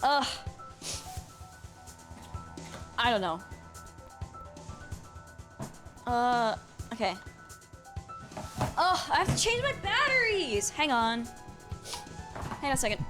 Ugh. I don't know. Okay. Oh, I have to change my batteries! Hang on. Hang on a second.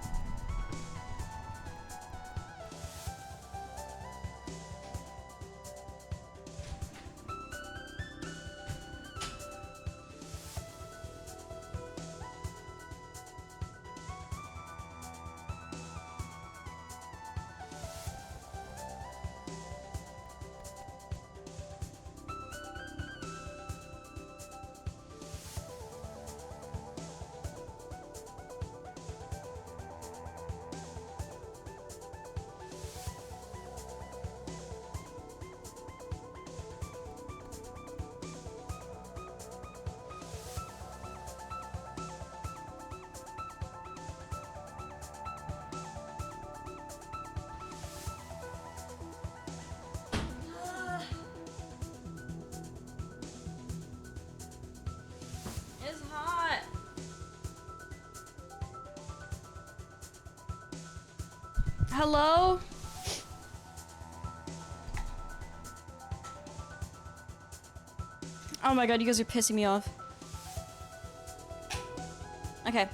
It's hot. Hello? Oh my god, you guys are pissing me off. Okay.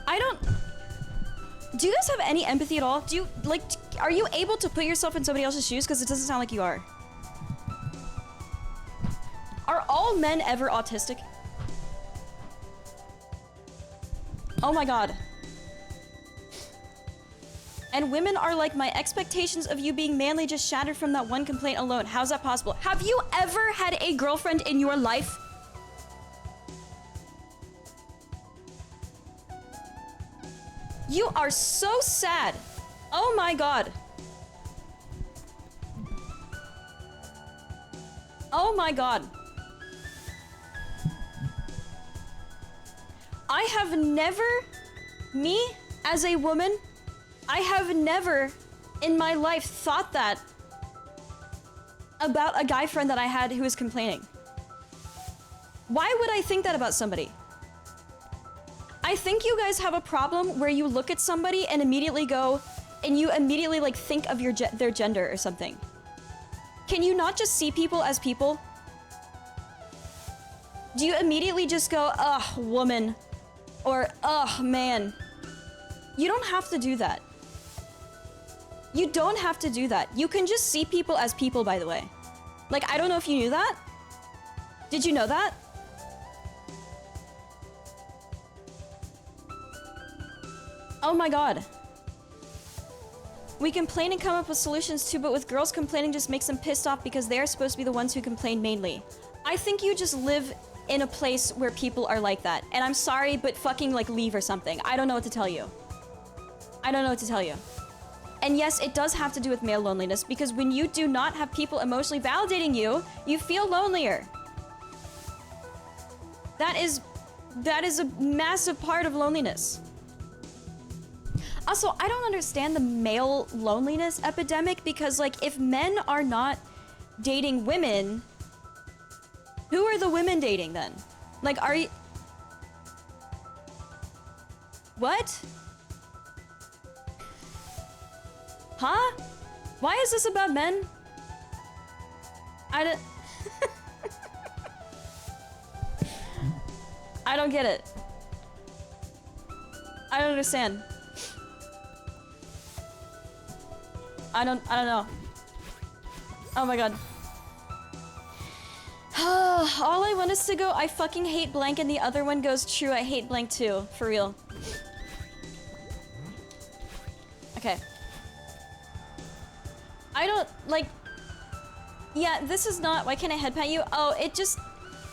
I don't... Do you guys have any empathy at all? Do you, like, are you able to put yourself in somebody else's shoes? Because it doesn't sound like you are. Are all men ever autistic? Oh my god. And women are like, my expectations of you being manly just shattered from that one complaint alone. How's that possible? Have you ever had a girlfriend in your life? You are so sad. Oh my god. Oh my god. I have never, me as a woman, I have never in my life thought that about a guy friend that I had who was complaining. Why would I think that about somebody? I think you guys have a problem where you look at somebody and immediately go, and you immediately like think of their gender or something. Can you not just see people as people? Do you immediately just go, ugh, woman, or ugh, man? You don't have to do that. You don't have to do that. You can just see people as people, by the way. Like, I don't know if you knew that. Did you know that? Oh my god. We complain and come up with solutions too, but with girls complaining just makes them pissed off because they are supposed to be the ones who complain mainly. I think you just live in a place where people are like that. And I'm sorry, but fucking like leave or something. I don't know what to tell you. I don't know what to tell you. And yes, it does have to do with male loneliness, because when you do not have people emotionally validating you, you feel lonelier. That is a massive part of loneliness. Also, I don't understand the male loneliness epidemic, because like if men are not dating women, who are the women dating then? Like, are you... What? Huh? Why is this about men? I don't... I don't get it. I don't understand. I don't know. Oh my god. All I want is to go, I fucking hate blank, and the other one goes, true, I hate blank too. For real. Okay. I don't, like... Yeah, this is not... Why can't I headpat you? Oh, it just...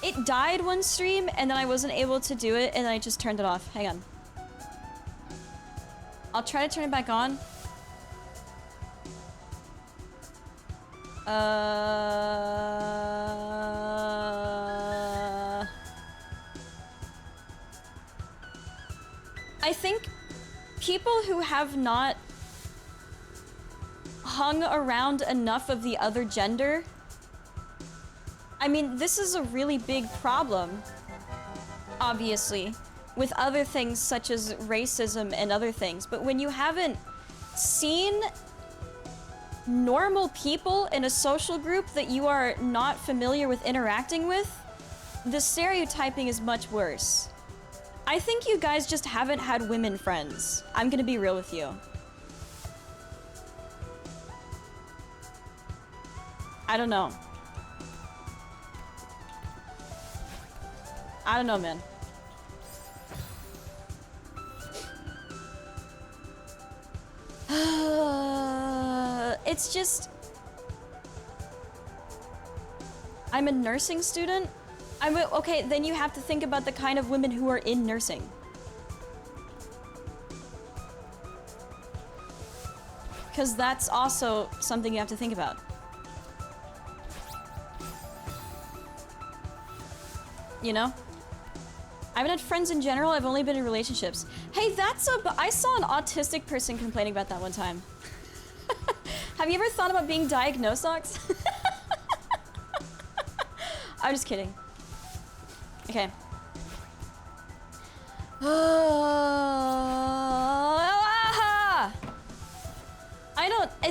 It died one stream, and then I wasn't able to do it, and then I just turned it off. Hang on. I'll try to turn it back on. I think people who have not hung around enough of the other gender... I mean, this is a really big problem, obviously, with other things such as racism and other things. But when you haven't seen normal people in a social group that you are not familiar with interacting with, the stereotyping is much worse. I think you guys just haven't had women friends. I'm gonna be real with you. I don't know. I don't know, man. It's just... I'm a nursing student? Okay, then you have to think about the kind of women who are in nursing. Because that's also something you have to think about. You know? I haven't had friends in general, I've only been in relationships. Hey, I saw an autistic person complaining about that one time. Have you ever thought about being diagnosed, Ox? I'm just kidding. Okay.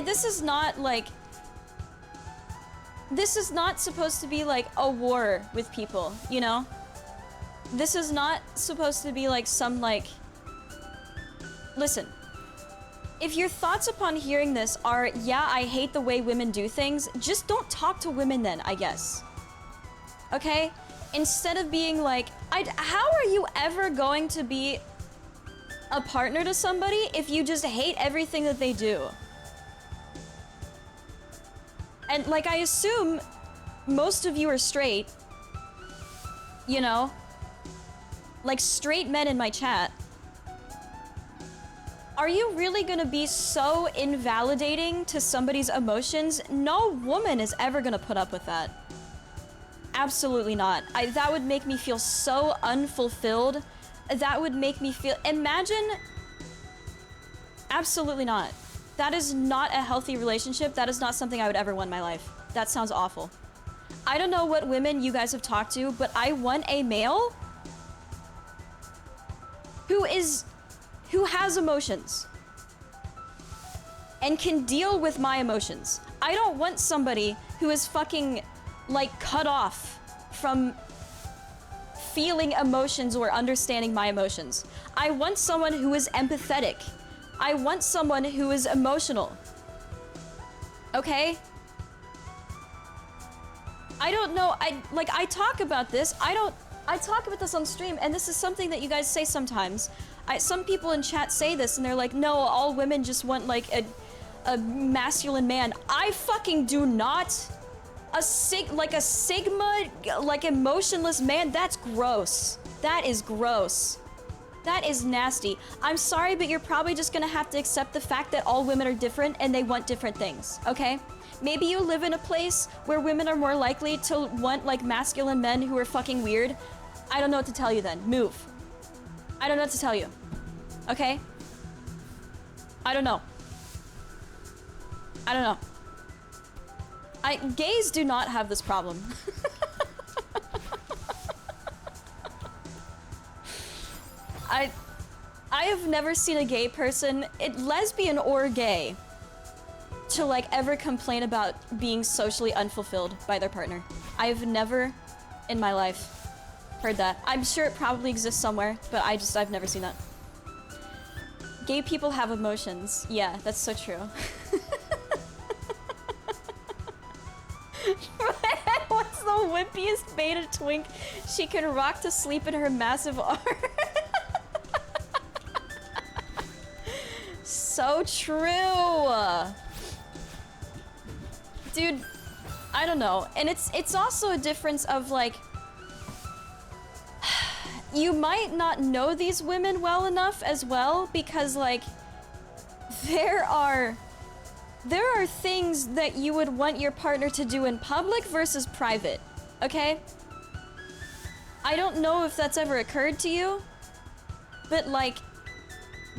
This is not like... This is not supposed to be like a war with people, you know? This is not supposed to be like some like... Listen. If your thoughts upon hearing this are, yeah, I hate the way women do things, just don't talk to women then, I guess. Okay? Instead of being like, how are you ever going to be a partner to somebody if you just hate everything that they do? And like, I assume most of you are straight, you know? Like straight men in my chat. Are you really gonna be so invalidating to somebody's emotions? No woman is ever gonna put up with that. Absolutely not. That would make me feel so unfulfilled. That would make me feel... Imagine... Absolutely not. That is not a healthy relationship. That is not something I would ever want in my life. That sounds awful. I don't know what women you guys have talked to, but I want a male who has emotions and can deal with my emotions. I don't want somebody who is fucking like cut off from feeling emotions or understanding my emotions. I want someone who is empathetic. I want someone who is emotional. Okay? I don't know, I talk about this, I talk about this on stream, and this is something that you guys say sometimes. Some people in chat say this, and they're like, no, all women just want, like, a masculine man. I fucking do not. A Sigma, like, emotionless man, that's gross. That is gross. That is nasty. I'm sorry, but you're probably just gonna have to accept the fact that all women are different, and they want different things, okay? Maybe you live in a place where women are more likely to want, like, masculine men who are fucking weird. I don't know what to tell you then. Move. I don't know what to tell you. Okay? I don't know. I don't know. Gays do not have this problem. I have never seen a gay person, lesbian or gay, to like ever complain about being socially unfulfilled by their partner. I've never in my life heard that. I'm sure it probably exists somewhere, but I've never seen that. Gay people have emotions. Yeah, that's so true. What's the wimpiest beta twink she can rock to sleep in her massive arm? So true. Dude, I don't know. And it's also a difference of like, you might not know these women well enough as well, because like there are things that you would want your partner to do in public versus private, okay? I don't know if that's ever occurred to you, but like,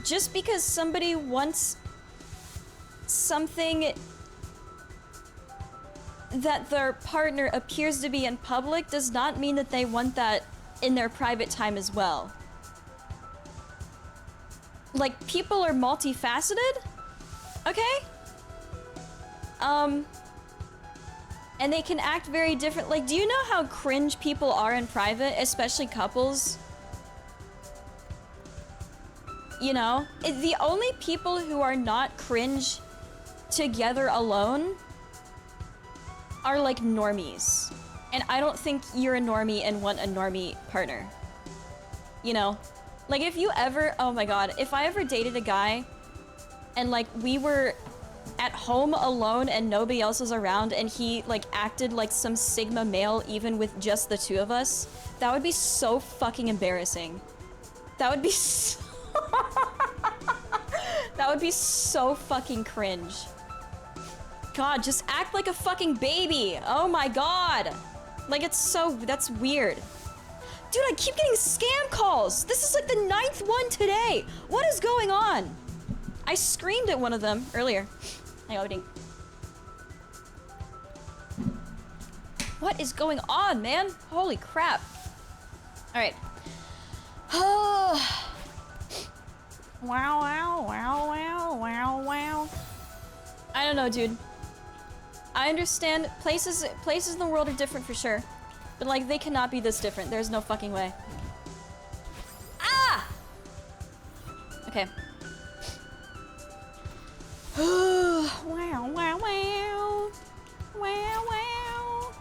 just because somebody wants something that their partner appears to be in public does not mean that they want that in their private time as well. Like, people are multifaceted, okay? And they can act very different. Like, do you know how cringe people are in private, especially couples? You know? The only people who are not cringe together alone are like normies. And I don't think you're a normie and want a normie partner. You know? Like, if you ever, oh my god, if I ever dated a guy and like we were at home alone and nobody else was around and he like acted like some Sigma male even with just the two of us, that would be so fucking embarrassing. That would be so that would be so fucking cringe. God, just act like a fucking baby. Oh my god. Like, it's so, that's weird. Dude, I keep getting scam calls. This is like the 9th one today. What is going on? I screamed at one of them earlier. Hang on, waiting. What is going on, man? Holy crap. All right. Wow, wow, wow, wow, wow, wow. I don't know, dude. I understand places in the world are different for sure. But like, they cannot be this different. There's no fucking way. Ah! Okay. Wow, wow, wow. Wow, wow.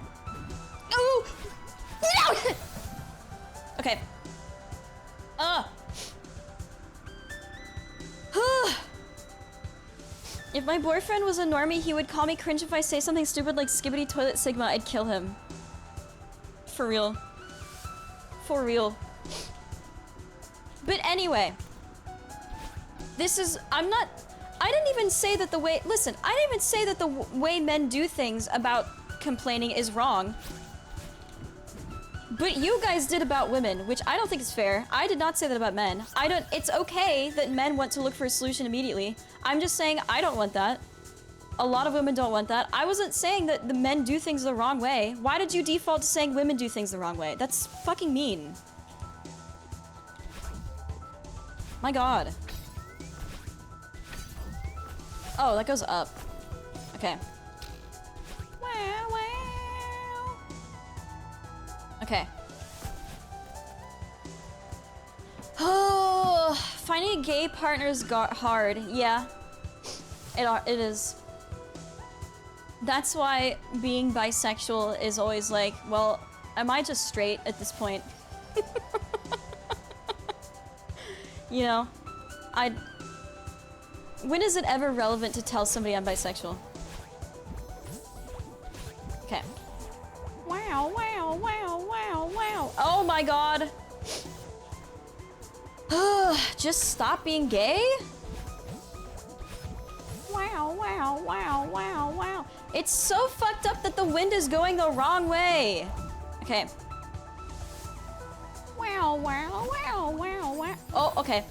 Oh! No! Okay. If my boyfriend was a normie, he would call me cringe if I say something stupid like skibbity toilet sigma. I'd kill him. For real. For real. But anyway. This is, I didn't even say that the way, listen, I didn't even say that the way men do things about complaining is wrong. But you guys did about women, which I don't think is fair. I did not say that about men. It's okay that men want to look for a solution immediately. I'm just saying I don't want that. A lot of women don't want that. I wasn't saying that the men do things the wrong way. Why did you default to saying women do things the wrong way? That's fucking mean. My god. Oh, that goes up. Okay. Wow, wow. Okay. Oh, finding a gay partner is hard. Yeah, it is. That's why being bisexual is always like, well, am I just straight at this point? You know, when is it ever relevant to tell somebody I'm bisexual? Okay. Wow, wow, wow, wow, wow. Oh my god. Just stop being gay? Wow, wow, wow, wow, wow. It's so fucked up that the wind is going the wrong way. Okay. Wow, wow, wow, wow, wow. Oh, okay.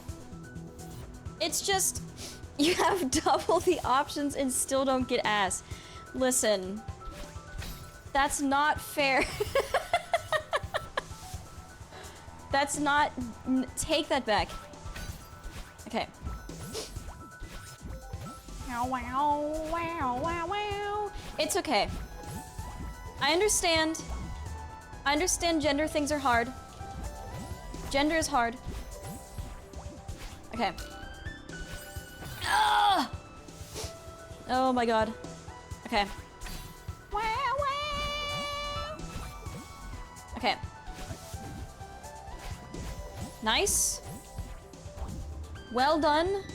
It's just, you have double the options and still don't get ass. Listen. That's not fair. That's not... Take that back. Okay. Wow, wow, wow, wow, wow. It's okay. I understand. I understand gender things are hard. Gender is hard. Okay. Ah! Oh my god. Okay. Wow, wow. Okay. Nice. Well done.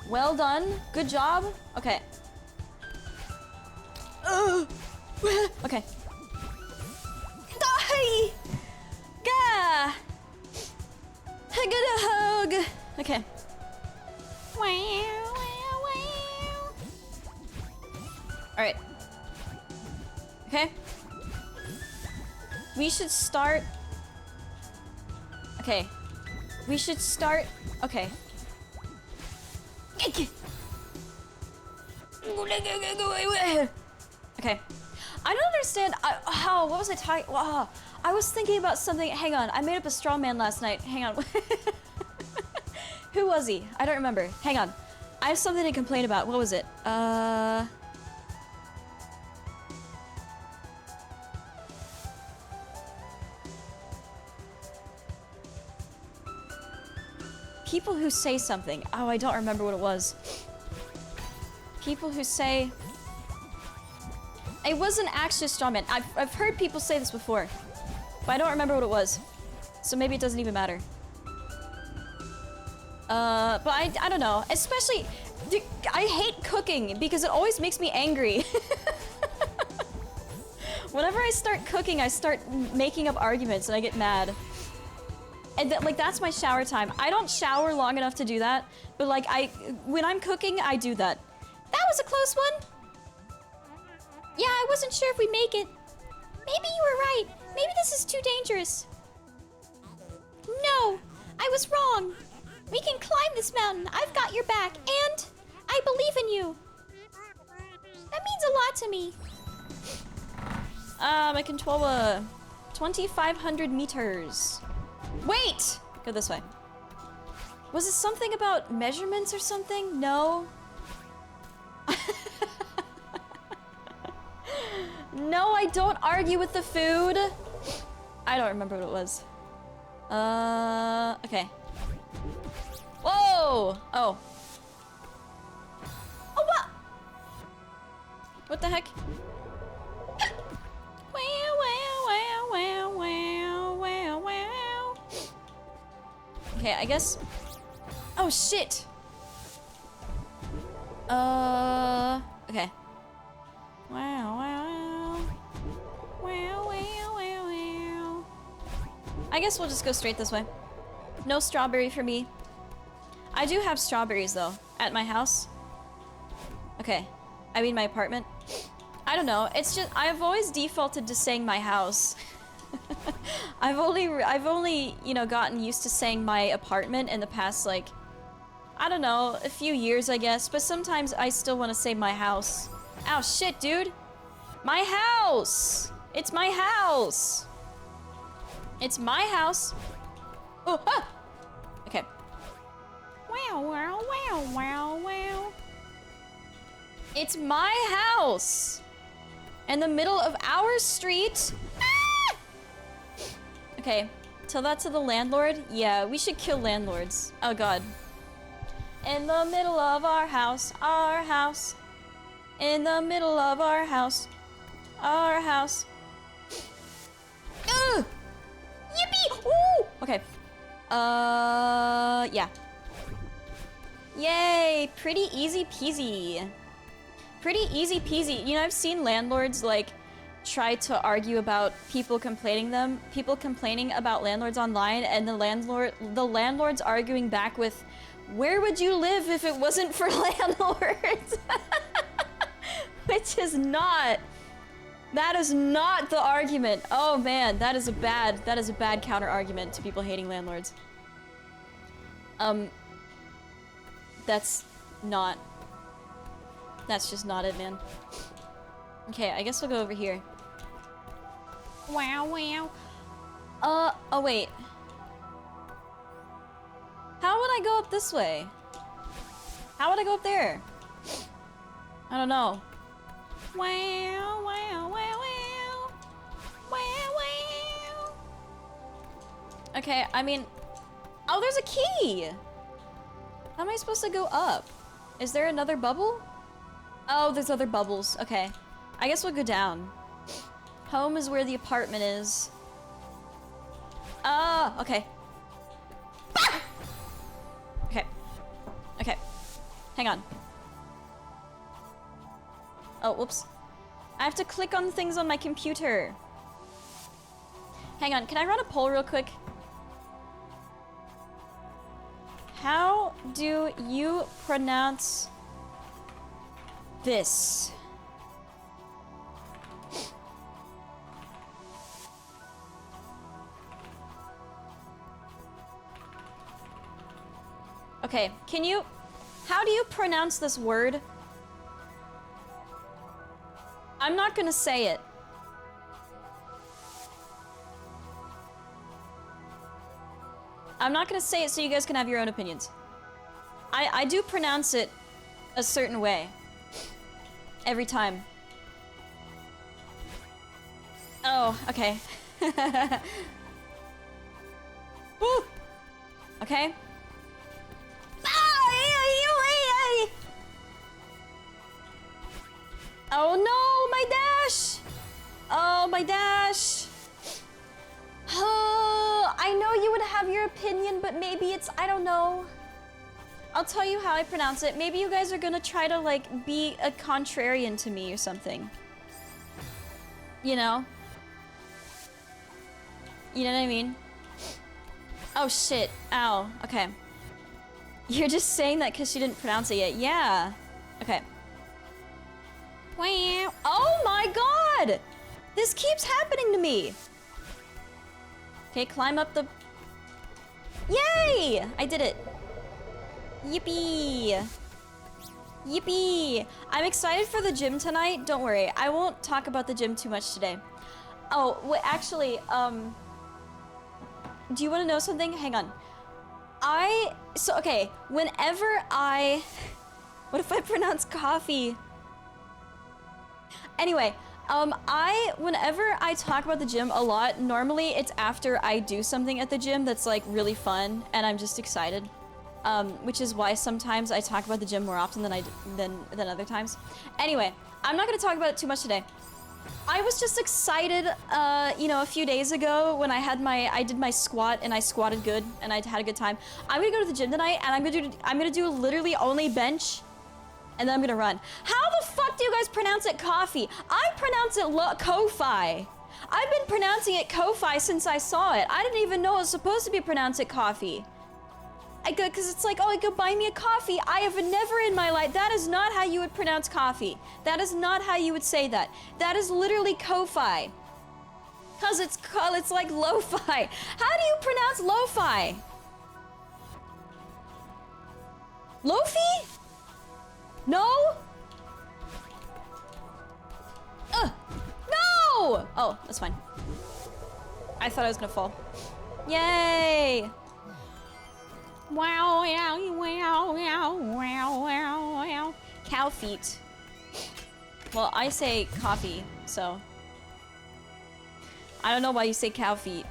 Well done. Good job. Okay. Okay. Die! Gah! I got a hug. Okay. Wow, wow, wow. All right. Okay. We should start. Okay. We should start. Okay. Okay. I don't understand how. What was I talking? I was thinking about something. Hang on. I made up a straw man last night. Hang on. Who was he? I don't remember. Hang on. I have something to complain about. What was it? People who say something. Oh, I don't remember what it was. People who say... It wasn't actually a straw man. I've heard people say this before, but I don't remember what it was. So maybe it doesn't even matter. But I don't know. Especially, dude, I hate cooking because it always makes me angry. Whenever I start cooking, I start making up arguments and I get mad. And like, that's my shower time. I don't shower long enough to do that, but like, when I'm cooking, I do that. That was a close one. Yeah, I wasn't sure if we make it. Maybe you were right. Maybe this is too dangerous. No, I was wrong. We can climb this mountain. I've got your back, and I believe in you. That means a lot to me. I control 2,500 meters. Wait! Go this way. Was it something about measurements or something? No. No, I don't argue with the food. I don't remember what it was. Okay. Whoa! Oh. Oh, what? What the heck? Wow, wow, wow, wow, wow, wow, wow. Okay, I guess... Oh, shit! Okay. Wow, wow, wow. Wow, wow, wow, wow. I guess we'll just go straight this way. No strawberry for me. I do have strawberries, though, at my house. Okay. I mean my apartment. I don't know. It's just... I've always defaulted to saying my house. I've only, you know, gotten used to saying my apartment in the past, like... I don't know, a few years, I guess. But sometimes I still want to say my house. Ow, shit, dude! My house! It's my house! It's my house! Oh, ah! Okay. Wow, wow, wow, wow, wow. It's my house! In the middle of our street! Ah! Okay, tell that to the landlord? Yeah, we should kill landlords. Oh god. In the middle of our house. In the middle of our house. Ugh! Yippee! Woo! Okay. Yeah. Yay! Pretty easy peasy. Pretty easy peasy. You know, I've seen landlords, like, try to argue about people complaining about landlords online, and the landlord's arguing back with, where would you live if it wasn't for landlords? Which is not... That is not the argument. Oh man, that is a bad counter argument to people hating landlords. That's just not it, man. Okay, I guess we'll go over here. Wow, wow. Oh wait. How would I go up this way? How would I go up there? I don't know. Wow, wow, wow, wow. Wow, wow. Okay, I mean... Oh, there's a key! How am I supposed to go up? Is there another bubble? Oh, there's other bubbles. Okay. I guess we'll go down. Home is where the apartment is. Okay. Ah! Okay. Okay. Hang on. Oh, whoops. I have to click on things on my computer. Hang on, can I run a poll real quick? How do you pronounce this? Okay, how do you pronounce this word? I'm not gonna say it. I'm not gonna say it so you guys can have your own opinions. I do pronounce it a certain way. Every time. Oh, okay. Woo! Okay. Oh no, my dash! Oh, my dash! Oh, I know you would have your opinion, but maybe it's, I don't know. I'll tell you how I pronounce it. Maybe you guys are gonna try to, like, be a contrarian to me or something. You know? You know what I mean? Oh shit, ow, okay. You're just saying that because she didn't pronounce it yet. Yeah. Okay. Wow. Oh my god! This keeps happening to me! Okay, climb up the... Yay! I did it. Yippee! Yippee! I'm excited for the gym tonight. Don't worry, I won't talk about the gym too much today. Oh, wait, actually, do you want to know something? Hang on. Okay, whenever I... What if I pronounce coffee? Anyway, whenever I talk about the gym a lot, normally it's after I do something at the gym that's like really fun and I'm just excited. Which is why sometimes I talk about the gym more often than other times. Anyway, I'm not gonna talk about it too much today. I was just excited, you know, a few days ago when I did my squat and I squatted good and I had a good time. I'm gonna go to the gym tonight and I'm gonna do literally only bench and then I'm gonna run. How the fuck do you guys pronounce it coffee? I pronounce it Ko-Fi. I've been pronouncing it Ko-Fi since I saw it. I didn't even know it was supposed to be pronounced it coffee. Cause it's like, oh, go buy me a coffee. I have never in my life, that is not how you would pronounce coffee. That is not how you would say that. That is literally Ko-Fi. Cause it's like lo-fi. How do you pronounce lo-fi? Lofi? No? No! Oh, that's fine. I thought I was gonna fall. Yay! Wow, wow, wow, wow, wow, wow, wow. Cow feet. Well, I say coffee, so. I don't know why you say cow feet.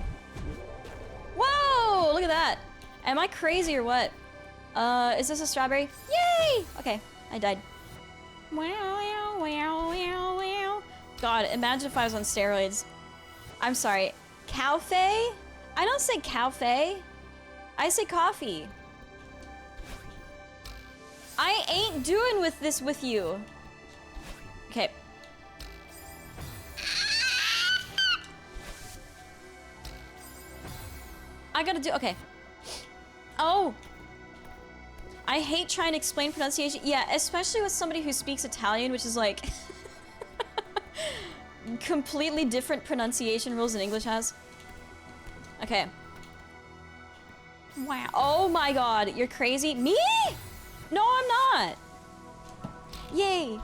Whoa! Look at that. Am I crazy or what? Is this a strawberry? Yay! Okay, I died. Wow, wow, wow, wow, wow. God, imagine if I was on steroids. I'm sorry. Cowfay? I don't say cowfay. I say coffee. I ain't doing with this with you. Okay. I gotta do, okay. Oh. I hate trying to explain pronunciation. Yeah, especially with somebody who speaks Italian, which is like completely different pronunciation rules than English has. Okay. Wow. Oh my god, you're crazy. Me? No, I'm not. Yay.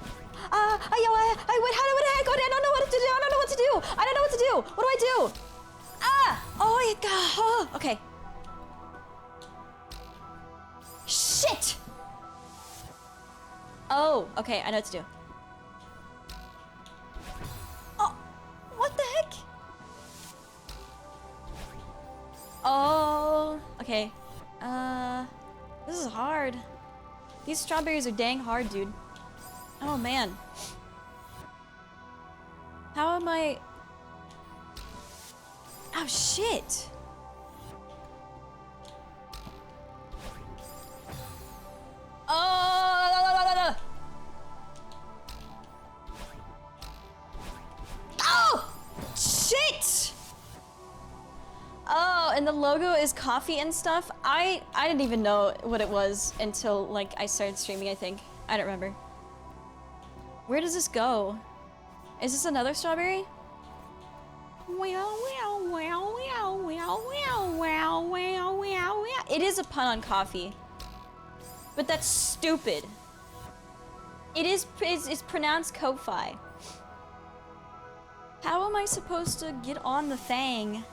How do I go down? I don't know what to do. I don't know what to do. I don't know what to do. What do I do? Oh, okay. Shit. Oh, okay, I know what to do. Oh, what the heck? Oh, okay. This is hard. These strawberries are dang hard, dude. Oh, man. How am I... Oh, shit. Oh! Oh! Shit! Oh, and the logo is coffee and stuff. I didn't even know what it was until, like, I started streaming, I think. I don't remember. Where does this go? Is this another strawberry? It is a pun on coffee. But that's stupid. It's pronounced Ko-Fi. How am I supposed to get on the thing?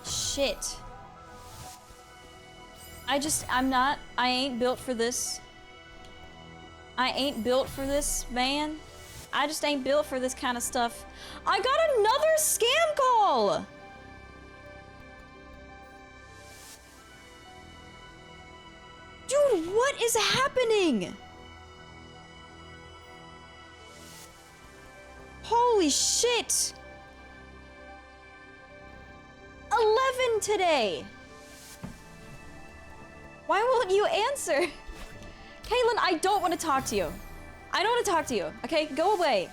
Shit. I ain't built for this. I ain't built for this, man. I just ain't built for this kind of stuff. I got another scam call! Dude, what is happening? Holy shit! 11 today! Why won't you answer? Caitlin, I don't want to talk to you. I don't want to talk to you, okay? Go away.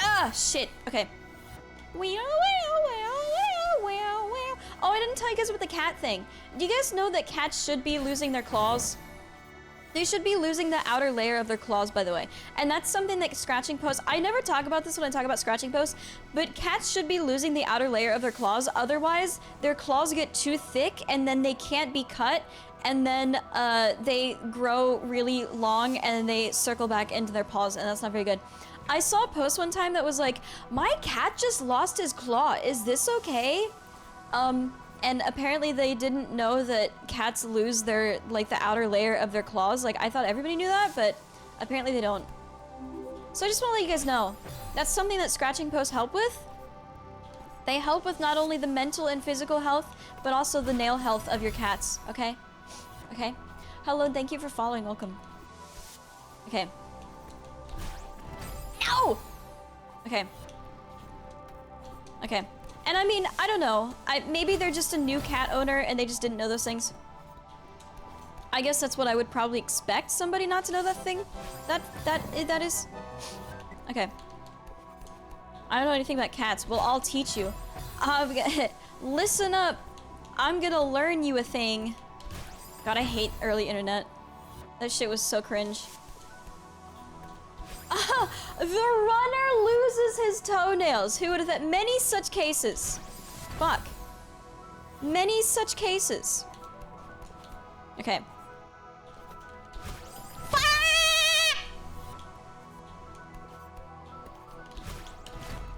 Ah, shit. Okay. Oh, I didn't tell you guys about the cat thing. Do you guys know that cats should be losing their claws? They should be losing the outer layer of their claws, by the way. And that's something that scratching posts... I never talk about this when I talk about scratching posts, but cats should be losing the outer layer of their claws. Otherwise, their claws get too thick, and then they can't be cut, and then they grow really long, and they circle back into their paws, and that's not very good. I saw a post one time that was like, my cat just lost his claw. Is this okay? And apparently they didn't know that cats lose their, like, the outer layer of their claws. Like, I thought everybody knew that, but apparently they don't. So I just want to let you guys know, that's something that scratching posts help with. They help with not only the mental and physical health, but also the nail health of your cats, okay? Okay? Hello, and thank you for following, welcome. Okay. No! Okay. Okay. And I mean, I don't know. Maybe they're just a new cat owner and they just didn't know those things. I guess that's what I would probably expect somebody not to know that thing. That is. Okay. I don't know anything about cats. Well, I'll teach you. Listen up. I'm gonna learn you a thing. God, I hate early internet. That shit was so cringe. The runner loses his toenails. Who would have thought? Many such cases. Fuck. Many such cases. Okay.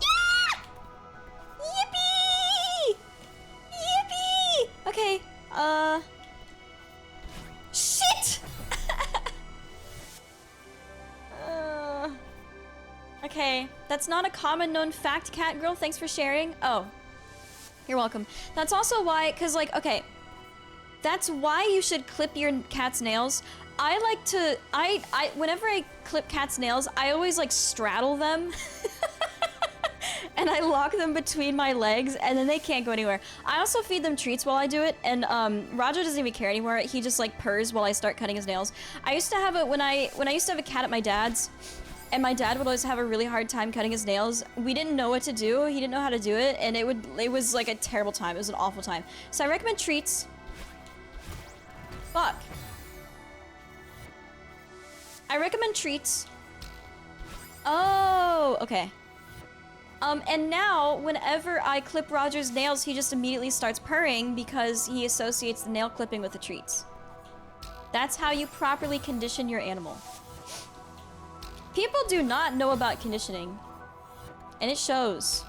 Yeah! Yippee! Yippee! Okay. Shit! Okay, that's not a common known fact, Cat Girl. Thanks for sharing. Oh, you're welcome. That's also why, cause like, okay, that's why you should clip your cat's nails. I like to, whenever I clip cat's nails, I always like straddle them. And I lock them between my legs, and then they can't go anywhere. I also feed them treats while I do it, and Roger doesn't even care anymore. He just like purrs while I start cutting his nails. I used to have it when I used to have a cat at my dad's, and my dad would always have a really hard time cutting his nails. We didn't know what to do. He didn't know how to do it, and it was like a terrible time. It was an awful time. So I recommend treats. Fuck. I recommend treats. Oh, okay. And now, whenever I clip Roger's nails, he just immediately starts purring because he associates the nail clipping with the treats. That's how you properly condition your animal. People do not know about conditioning, and it shows.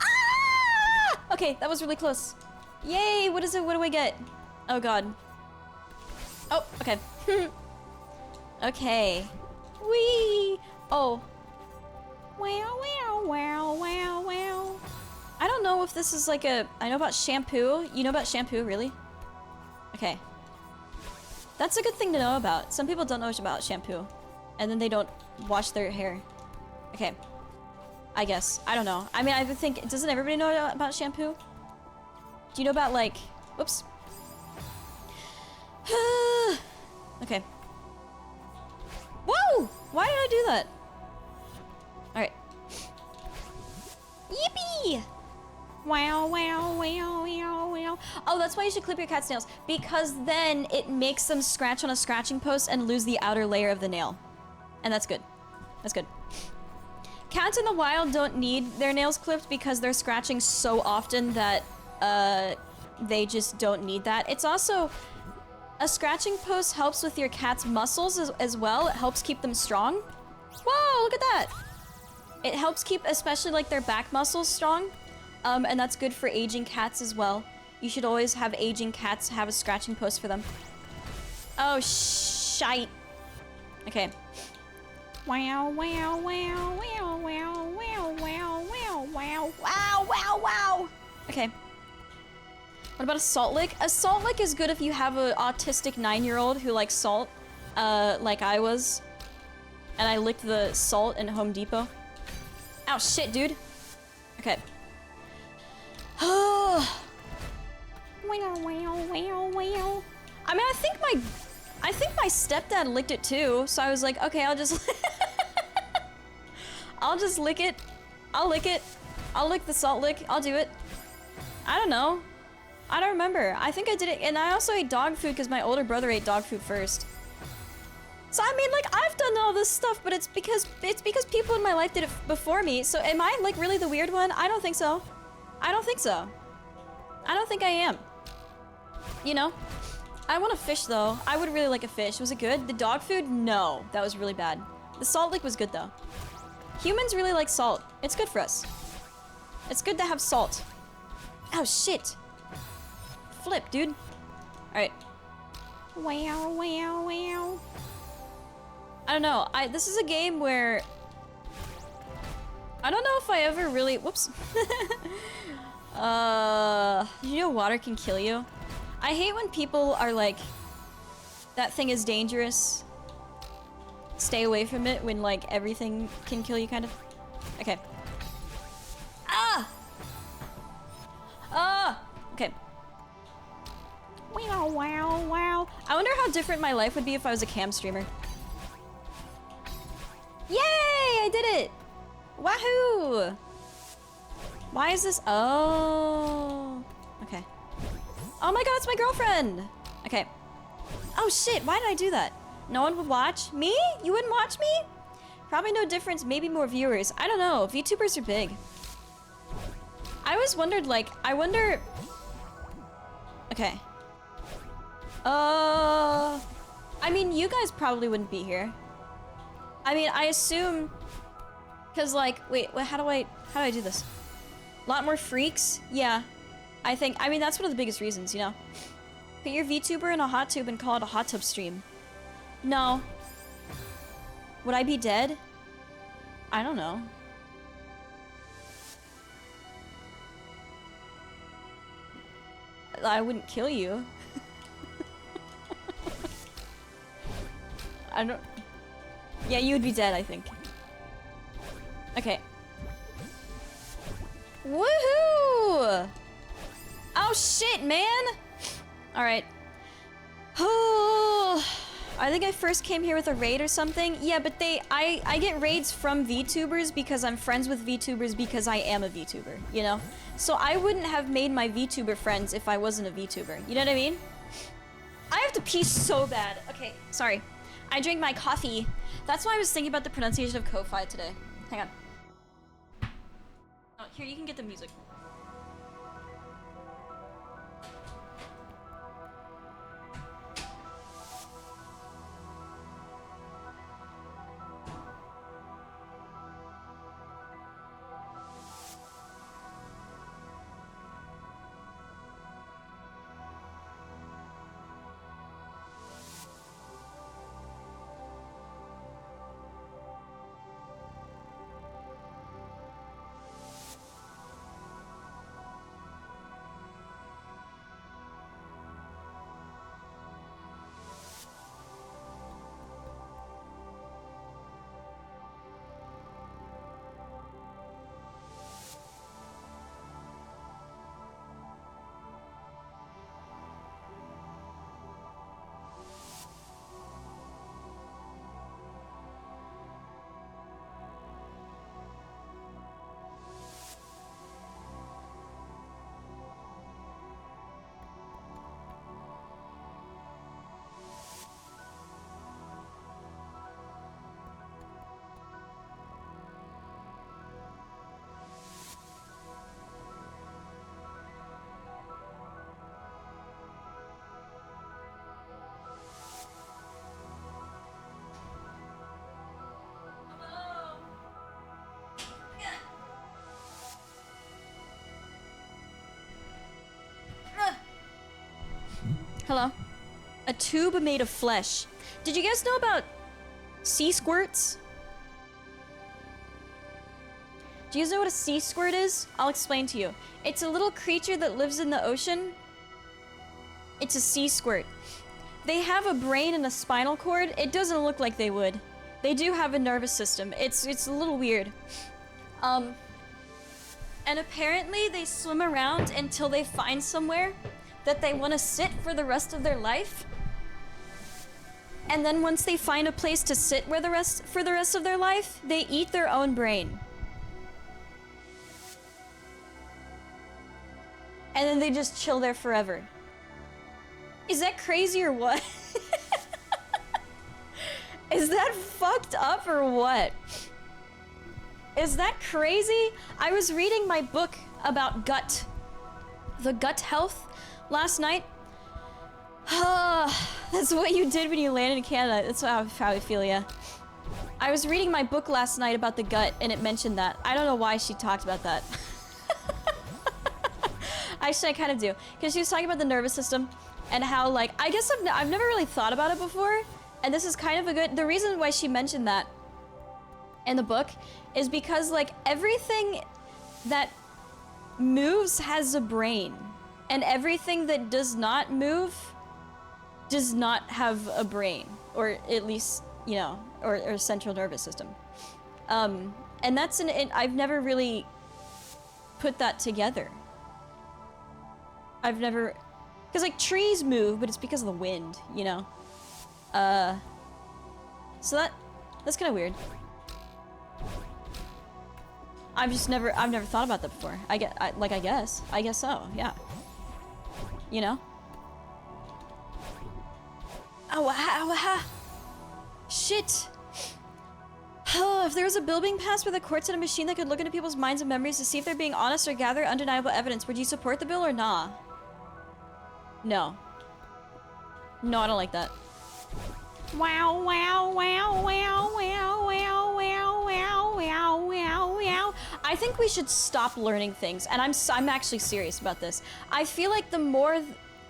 Ah! Okay, that was really close. Yay, what is it? What do I get? Oh god. Oh, okay. Okay. Whee! Oh. Wow, wow, wow, wow, wow. I don't know if this is like a... I know about shampoo. You know about shampoo, really? Okay. That's a good thing to know about. Some people don't know about shampoo. And then they don't wash their hair. Okay. I guess. I don't know. I mean, I think... Doesn't everybody know about shampoo? Do you know about, like... Whoops. Okay. Whoa! Why did I do that? Alright. Yippee! Wow, wow, wow, wow, wow. Oh, that's why you should clip your cat's nails. Because then it makes them scratch on a scratching post and lose the outer layer of the nail. And that's good. That's good. Cats in the wild don't need their nails clipped because they're scratching so often that they just don't need that. It's also... A scratching post helps with your cat's muscles as well. It helps keep them strong. Whoa, look at that! It helps keep especially like their back muscles strong. And that's good for aging cats as well. You should always have aging cats have a scratching post for them. Oh, shite. Okay. Wow, wow, wow, wow, wow, wow, wow, wow, wow, wow, wow, wow. Okay. What about a salt lick? A salt lick is good if you have an autistic 9-year-old who likes salt, like I was. And I licked the salt in Home Depot. Ow, shit, dude. Okay. Oh. Wow, wow, wow, wow. I mean, I think my stepdad licked it too, so I was like, okay, I'll just... I'll just lick it. I'll lick it. I'll lick the salt lick. I'll do it. I don't know. I don't remember. I think I did it, and I also ate dog food because my older brother ate dog food first. So I mean, like, I've done all this stuff, but it's because people in my life did it before me. So am I like really the weird one? I don't think so. I don't think so. I don't think I am. You know? I want a fish though. I would really like a fish. Was it good? The dog food? No, that was really bad. The salt lick was good though. Humans really like salt. It's good for us. It's good to have salt. Oh shit. Flip, dude. Alright. Wow, wow, wow. I don't know. This is a game where... I don't know if I ever really... Whoops. You know water can kill you? I hate when people are like... That thing is dangerous. Stay away from it when, like, everything can kill you, kind of. Okay. Ah! Ah! Okay. Wow, wow, wow. I wonder how different my life would be if I was a cam streamer. Yay! I did it! Wahoo! Why is this? Oh. Okay. Oh my god, it's my girlfriend! Okay. Oh shit, why did I do that? No one would watch? Me? You wouldn't watch me? Probably no difference, maybe more viewers. I don't know, VTubers are big. I always wondered, like, I wonder... Okay. I mean, you guys probably wouldn't be here. I mean, I assume... Cause like, wait, how do I do this? A lot more freaks? Yeah. I mean, that's one of the biggest reasons, you know? Put your VTuber in a hot tube and call it a hot tub stream. No. Would I be dead? I don't know. I wouldn't kill you. I don't... Yeah, you would be dead, I think. Okay. Woohoo! Oh shit, man! Alright. Oh, I think I first came here with a raid or something. Yeah, but I get raids from VTubers because I'm friends with VTubers because I am a VTuber, you know? So I wouldn't have made my VTuber friends if I wasn't a VTuber. You know what I mean? I have to pee so bad. Okay, sorry. I drank my coffee. That's why I was thinking about the pronunciation of Ko-Fi today. Hang on. Oh, here, you can get the music. Hello? A tube made of flesh. Did you guys know about sea squirts? Do you guys know what a sea squirt is? I'll explain to you. It's a little creature that lives in the ocean. It's a sea squirt. They have a brain and a spinal cord. It doesn't look like they would. They do have a nervous system. It's a little weird. And apparently they swim around until they find somewhere that they want to sit for the rest of their life. And then once they find a place to sit for the rest of their life, they eat their own brain. And then they just chill there forever. Is that crazy or what? Is that fucked up or what? Is that crazy? I was reading my book about the gut health last night. That's what you did when you landed in Canada. That's how I feel, yeah. I was reading my book last night about the gut and it mentioned that. I don't know why she talked about that. Actually, I kind of do. Because she was talking about the nervous system and how, like, I guess I've never really thought about it before. And this is kind of a good... The reason why she mentioned that in the book is because, like, everything that moves has a brain. And everything that does not move does not have a brain. Or at least, you know, or a central nervous system. And that's I've never really put that together. I've never... Because, like, trees move, but it's because of the wind, you know? So that's kind of weird. I've never thought about that before. I guess so, yeah. You know? Oh, shit. Oh, if there was a building passed with a quartz and a machine that could look into people's minds and memories to see if they're being honest or gather undeniable evidence, would you support the bill or nah? No. No, I don't like that. Wow, wow, wow, wow, wow, wow, wow, wow, wow, wow, wow. I think we should stop learning things, and I'm actually serious about this. I feel like the more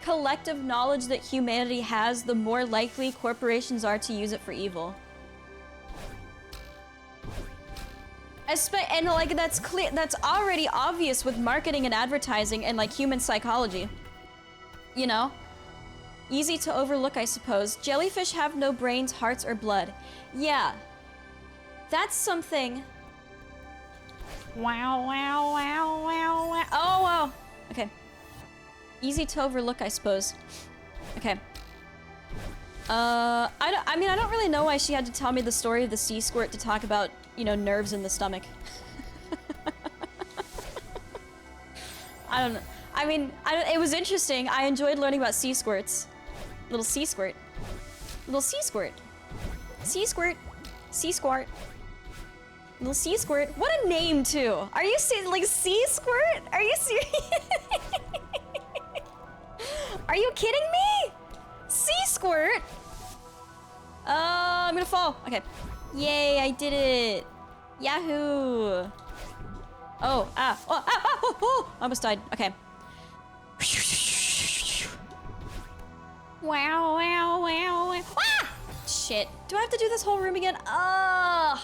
collective knowledge that humanity has, the more likely corporations are to use it for evil. And like that's clear, that's already obvious with marketing and advertising and like human psychology. You know? Easy to overlook, I suppose. Jellyfish have no brains, hearts, or blood. Yeah. That's something. Wow, wow, wow, wow, wow. Oh, wow. Okay. Easy to overlook, I suppose. Okay. I don't really know why she had to tell me the story of the sea squirt to talk about, you know, nerves in the stomach. I don't know. I mean, it was interesting. I enjoyed learning about sea squirts. Little sea squirt. Little sea squirt. Sea squirt. Sea squirt. Little sea squirt. What a name, too. Are you serious? Like, sea squirt? Are you serious? Are you kidding me? Sea squirt? I'm gonna fall. Okay. Yay, I did it. Yahoo. Oh, oh, I almost died. Okay. Wow, wow, wow, wow. Ah! Shit. Do I have to do this whole room again? Ugh.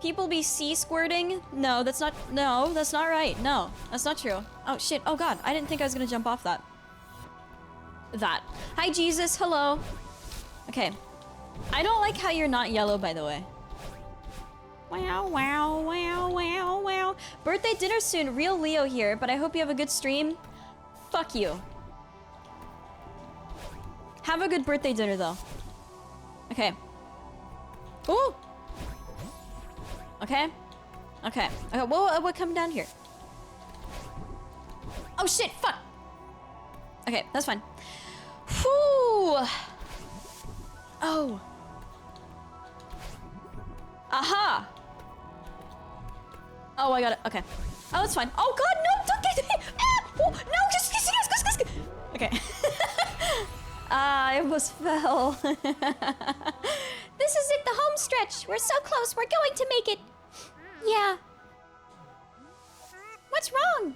People be sea squirting? No, that's not right. No, that's not true. Oh, shit. Oh, God. I didn't think I was gonna jump off that. Hi, Jesus. Hello. Okay. I don't like how you're not yellow, by the way. Wow, wow, wow, wow, wow. Birthday dinner soon. Real Leo here, but I hope you have a good stream. Fuck you. Have a good birthday dinner, though. Okay. Ooh! Okay. Okay. Okay, what come down here? Oh, shit! Fuck! Okay, that's fine. Whew! Oh. Aha! Oh, I got it. Okay. Oh, that's fine. Oh, God, no! Don't get me! Ah! Oh, no! Just. Okay. I almost fell. This is it, the home stretch. We're so close. We're going to make it. Yeah. What's wrong?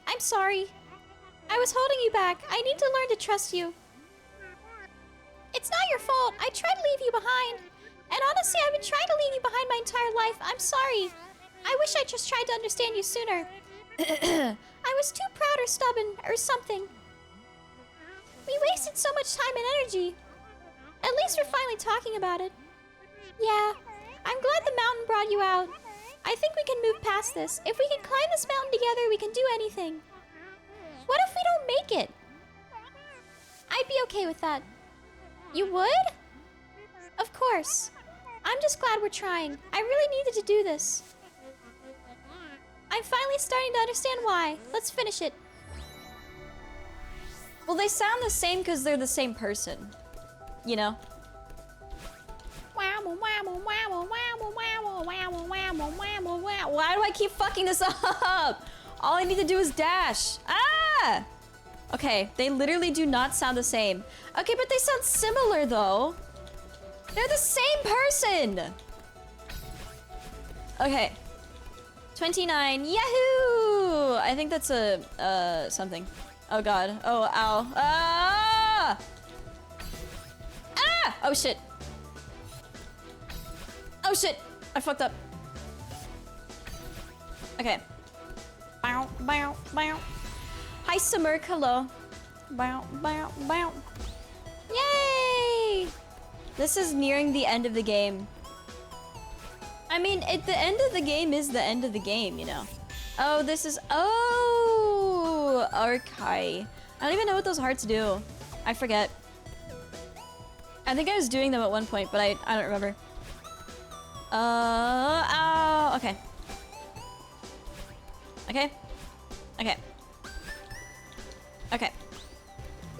I'm sorry. I was holding you back. I need to learn to trust you. It's not your fault. I tried to leave you behind. And honestly, I've been trying to leave you behind my entire life. I'm sorry. I wish I just tried to understand you sooner. I was too proud or stubborn or something. We wasted so much time and energy. At least we're finally talking about it. Yeah, I'm glad the mountain brought you out. I think we can move past this. If we can climb this mountain together, we can do anything. What if we don't make it? I'd be okay with that. You would? Of course. I'm just glad we're trying. I really needed to do this. I'm finally starting to understand why. Let's finish it. Well, they sound the same because they're the same person. You know? Why do I keep fucking this up? All I need to do is dash. Ah! Okay, they literally do not sound the same. Okay, but they sound similar though. They're the same person! Okay. 29. Yahoo! I think that's a, something. Oh god. Oh, ow. Ah! Ah! Oh shit. Oh shit! I fucked up. Okay. Bow, bow, bow. Hi, Smirk. Hello. Bow, bow, bow. Yay! This is nearing the end of the game. I mean, the end of the game is the end of the game, you know. Oh, this is... Oh! Okay. I don't even know what those hearts do. I forget. I think I was doing them at one point, but I don't remember. Oh, okay. Okay. Okay. Okay.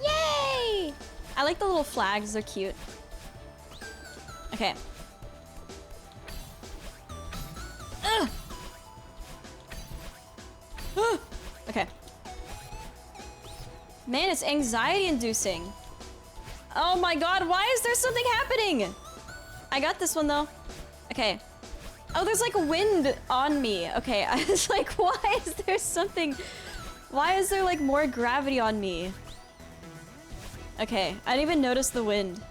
Yay! I like the little flags, they're cute. Okay. Ugh. Okay. Man, it's anxiety-inducing. Oh my god, why is there something happening? I got this one though. Okay. Oh, there's like wind on me. Okay, I was like, why is there something... Why is there like more gravity on me? Okay, I didn't even notice the wind.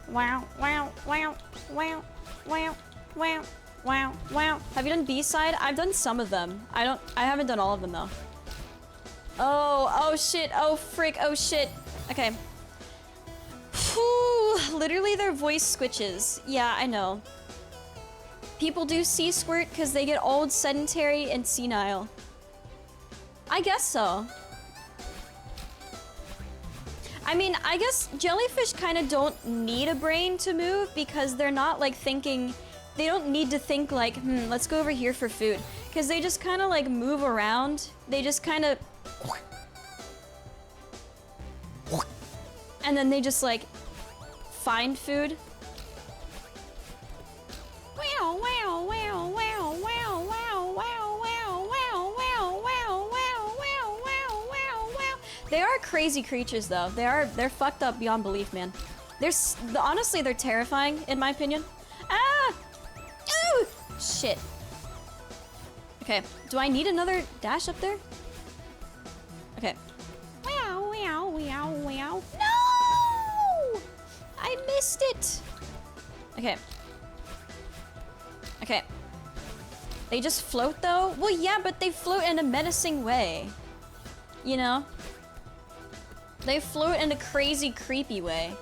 Wow, wow, wow, wow, wow, wow, wow, wow. Have you done B-side? I've done some of them. I haven't done all of them though. Oh shit, oh frick, oh shit. Okay. Whew, literally their voice switches. Yeah, I know. People do C-squirt because they get old, sedentary, and senile. I guess so. I mean, I guess jellyfish kind of don't need a brain to move because they're not like thinking, they don't need to think like, let's go over here for food. Because they just kind of like move around. They just kind of... And then they just like find food. Wow, wow, wow, wow, wow, wow, wow, wow, wow, wow, wow, wow, wow, wow, wow. They are crazy creatures though. They're fucked up beyond belief, man. Honestly, they're terrifying in my opinion. Ah! Ooh! Shit. Okay, do I need another dash up there? Okay. Wow, wow, wow, wow. No! I missed it. Okay. Okay. They just float though? Well, yeah, but they float in a menacing way. You know? They float in a crazy, creepy way.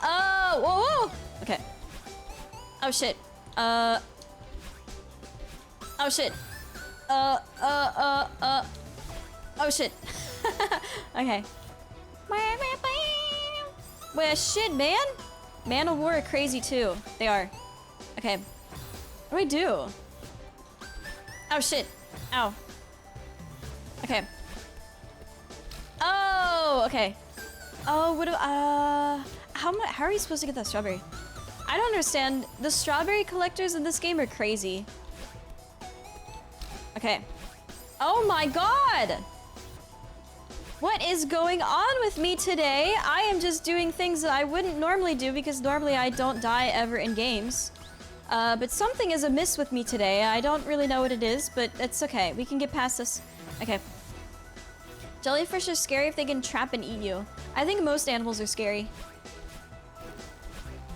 Oh, whoa, whoa! Okay. Oh shit. Oh shit. Oh shit. Okay. Well, shit, man. Man of War are crazy too. They are. Okay. What do I do? Oh shit. Ow. Okay. Oh, okay. Oh, what do how are you supposed to get that strawberry? I don't understand. The strawberry collectors in this game are crazy. Okay. Oh my god! What is going on with me today? I am just doing things that I wouldn't normally do because normally I don't die ever in games. But something is amiss with me today. I don't really know what it is, but it's okay. We can get past this. Okay. Jellyfish are scary if they can trap and eat you. I think most animals are scary.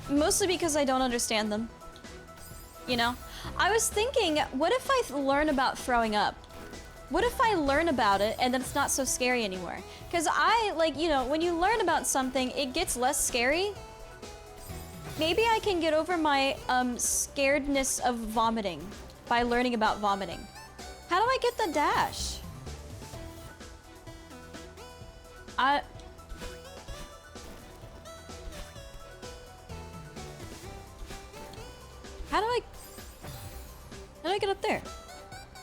Mostly because I don't understand them. You know? I was thinking, what if I learn about throwing up? What if I learn about it and then it's not so scary anymore? Because like, you know, when you learn about something, it gets less scary. Maybe I can get over my scaredness of vomiting by learning about vomiting. How do I get the dash? How do I get up there?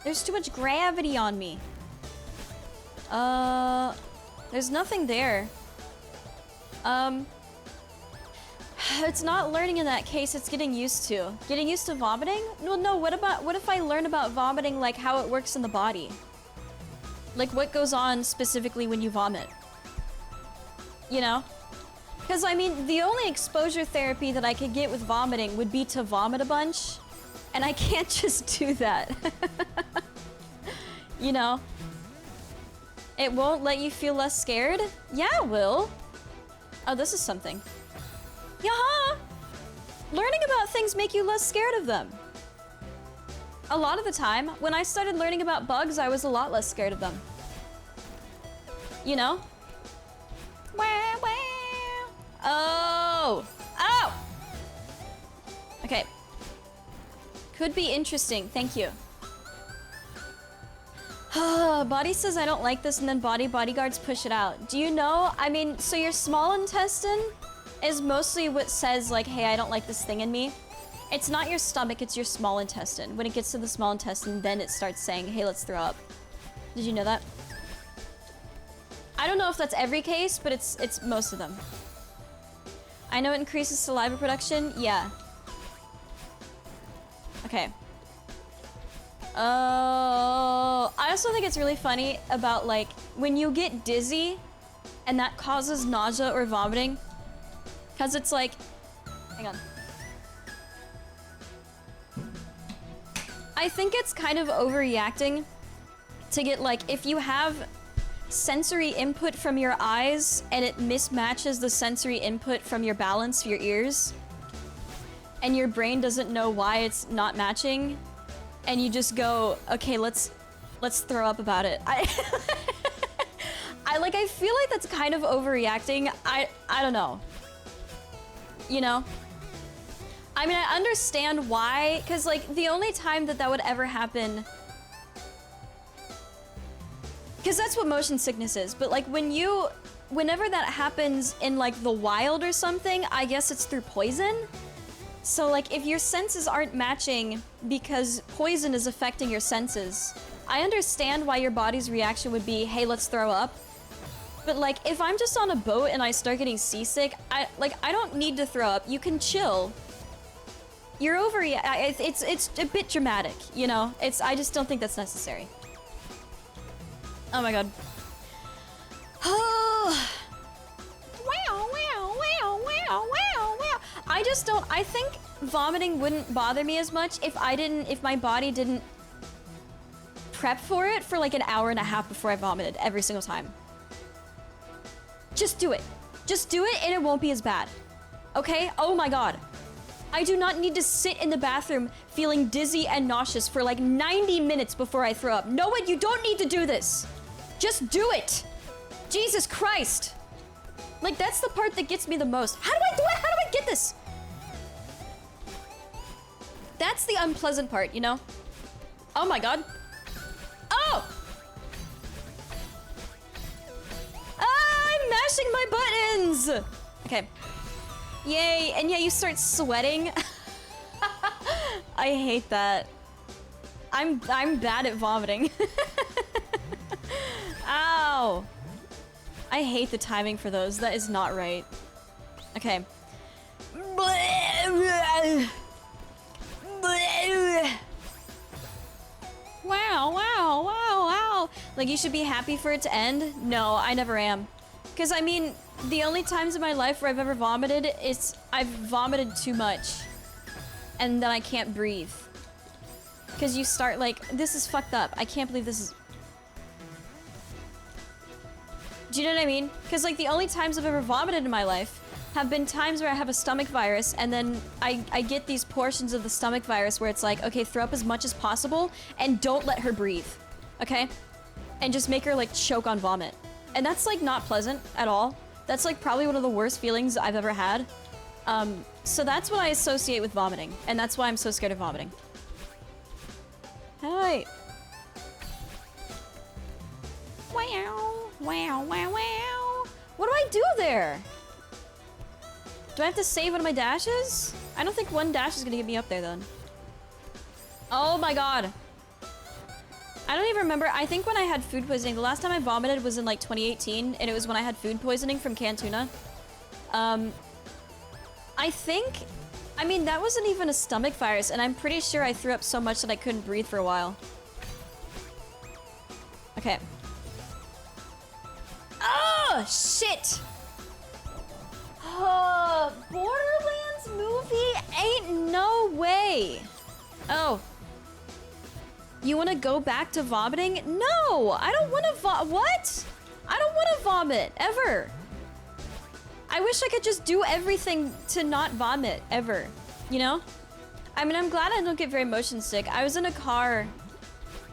There's too much gravity on me. There's nothing there. It's not learning in that case, it's getting used to. Getting used to vomiting? No, what if I learn about vomiting, like how it works in the body? Like what goes on specifically when you vomit? You know? Because I mean, the only exposure therapy that I could get with vomiting would be to vomit a bunch. And I can't just do that. You know? It won't let you feel less scared? Yeah, it will. Oh, this is something. Yaha! Learning about things make you less scared of them. A lot of the time, when I started learning about bugs, I was a lot less scared of them. You know? Wah, wah. Oh! Oh! Okay. Could be interesting, thank you. Body says I don't like this and then bodyguards push it out. Do you know? I mean, so your small intestine is mostly what says like, hey, I don't like this thing in me. It's not your stomach, it's your small intestine. When it gets to the small intestine, then it starts saying, hey, let's throw up. Did you know that? I don't know if that's every case, but it's most of them. I know it increases saliva production, yeah. Okay. Oh, I also think it's really funny about like when you get dizzy and that causes nausea or vomiting, because it's like, hang on. I think it's kind of overreacting to get like, if you have sensory input from your eyes and it mismatches the sensory input from your balance for your ears, and your brain doesn't know why it's not matching, and you just go, okay, let's throw up about it. I feel like that's kind of overreacting. I don't know. You know? I mean, I understand why, because like the only time that would ever happen, because that's what motion sickness is, but like whenever that happens in like the wild or something, I guess it's through poison. So like if your senses aren't matching because poison is affecting your senses, I understand why your body's reaction would be, hey, let's throw up. But like if I'm just on a boat and I start getting seasick, I don't need to throw up. You can chill. You're it's a bit dramatic, you know? I just don't think that's necessary. Oh my god. Oh. Wow, wow, wow, wow, wow, wow. I think vomiting wouldn't bother me as much if my body didn't prep for it for like an hour and a half before I vomited every single time. Just do it. Just do it and it won't be as bad. Okay? Oh my god. I do not need to sit in the bathroom feeling dizzy and nauseous for like 90 minutes before I throw up. No, you don't need to do this. Just do it. Jesus Christ. Like, that's the part that gets me the most. How do I do it? How do I get this? That's the unpleasant part, you know? Oh my god. Oh! I'm mashing my buttons! Okay. Yay, and yeah, you start sweating. I hate that. I'm bad at vomiting. Ow! I hate the timing for those. That is not right. Okay. Wow, wow, wow, wow. Like, you should be happy for it to end? No, I never am. Because, I mean, the only times in my life where I've ever vomited, I've vomited too much. and then I can't breathe. Because you start like, this is fucked up. I can't believe this is... Do you know what I mean? Because like the only times I've ever vomited in my life have been times where I have a stomach virus and then I get these portions of the stomach virus where it's like, okay, throw up as much as possible and don't let her breathe, okay? And just make her like choke on vomit. And that's like not pleasant at all. That's like probably one of the worst feelings I've ever had. So that's what I associate with vomiting, and that's why I'm so scared of vomiting. How do I... Wow, wow, wow, wow. What do I do there? Do I have to save one of my dashes? I don't think one dash is gonna get me up there then. Oh my god. I don't even remember. I think when I had food poisoning, the last time I vomited was in like 2018, and it was when I had food poisoning from canned tuna. I think, I mean, that wasn't even a stomach virus, and I'm pretty sure I threw up so much that I couldn't breathe for a while. Okay. Oh, shit! Oh, Borderlands movie? Ain't no way. Oh. You want to go back to vomiting? No! I don't want to what? I don't want to vomit, ever. I wish I could just do everything to not vomit, ever. You know? I mean, I'm glad I don't get very motion sick. I was in a car.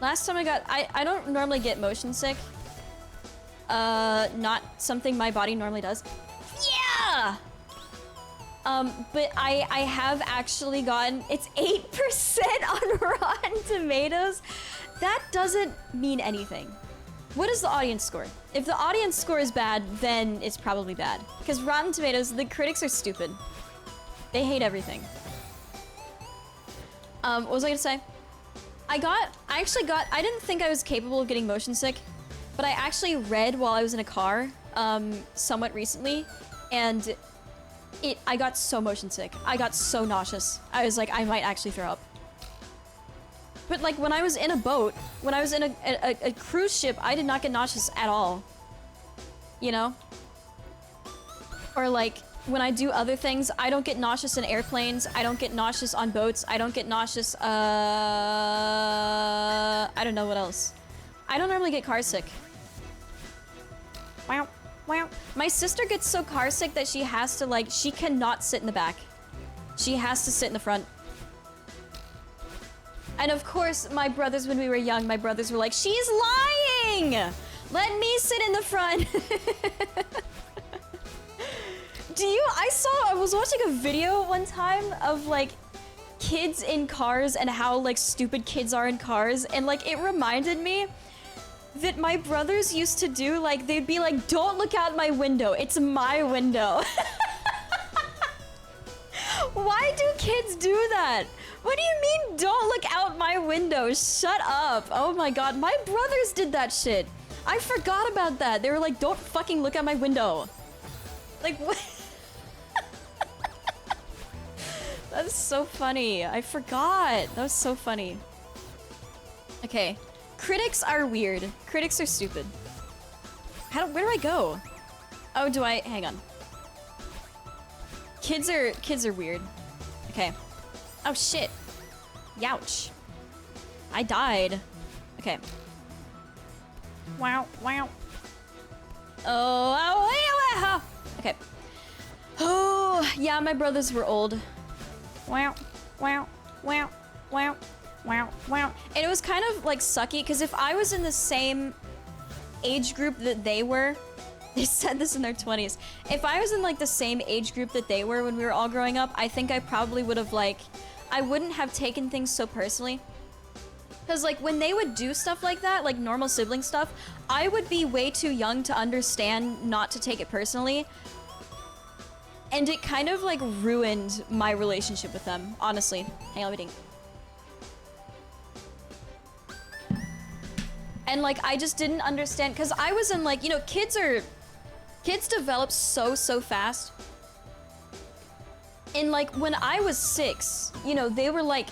Last time I don't normally get motion sick. Not something my body normally does. Yeah! But I have actually gotten, it's 8% on Rotten Tomatoes. That doesn't mean anything. What is the audience score? If the audience score is bad, then it's probably bad. Because Rotten Tomatoes, the critics are stupid. They hate everything. What was I gonna say? I didn't think I was capable of getting motion sick, but I actually read while I was in a car, somewhat recently, and I got so motion sick. I got so nauseous. I was like, I might actually throw up. But like when I was in a boat, when I was in a cruise ship, I did not get nauseous at all. You know? Or like when I do other things, I don't get nauseous in airplanes. I don't get nauseous on boats. I don't get nauseous, I don't know what else. I don't normally get car sick. Wow, wow. My sister gets so car sick that she has to like, she cannot sit in the back. She has to sit in the front. And of course, my brothers, when we were young, my brothers were like, she's lying! Let me sit in the front. I was watching a video one time of like kids in cars and how like stupid kids are in cars. And like, it reminded me that my brothers used to do, like, they'd be like, don't look out my window. It's my window. Why do kids do that? What do you mean, don't look out my window? Shut up. Oh my god, my brothers did that shit. I forgot about that. They were like, don't fucking look out my window. Like, what? That is so funny. I forgot. That was so funny. Okay. Critics are weird. Critics are stupid. Where do I go? Oh, hang on. Kids are weird. Okay. Oh shit. Youch. I died. Okay. Wow, wow. Oh, okay. Oh, yeah, my brothers were old. Wow, wow, wow, wow, wow, wow. And it was kind of like sucky, because if I was in the same age group that they were, they said this in their 20s. If I was in like the same age group that they were when we were all growing up, I think I probably would have like, I wouldn't have taken things so personally. Because like when they would do stuff like that, like normal sibling stuff, I would be way too young to understand not to take it personally. And it kind of like ruined my relationship with them, honestly. Hang on, waiting. And like, I just didn't understand, because I was in like, you know, kids develop so fast. And like, when I was 6, you know, they were like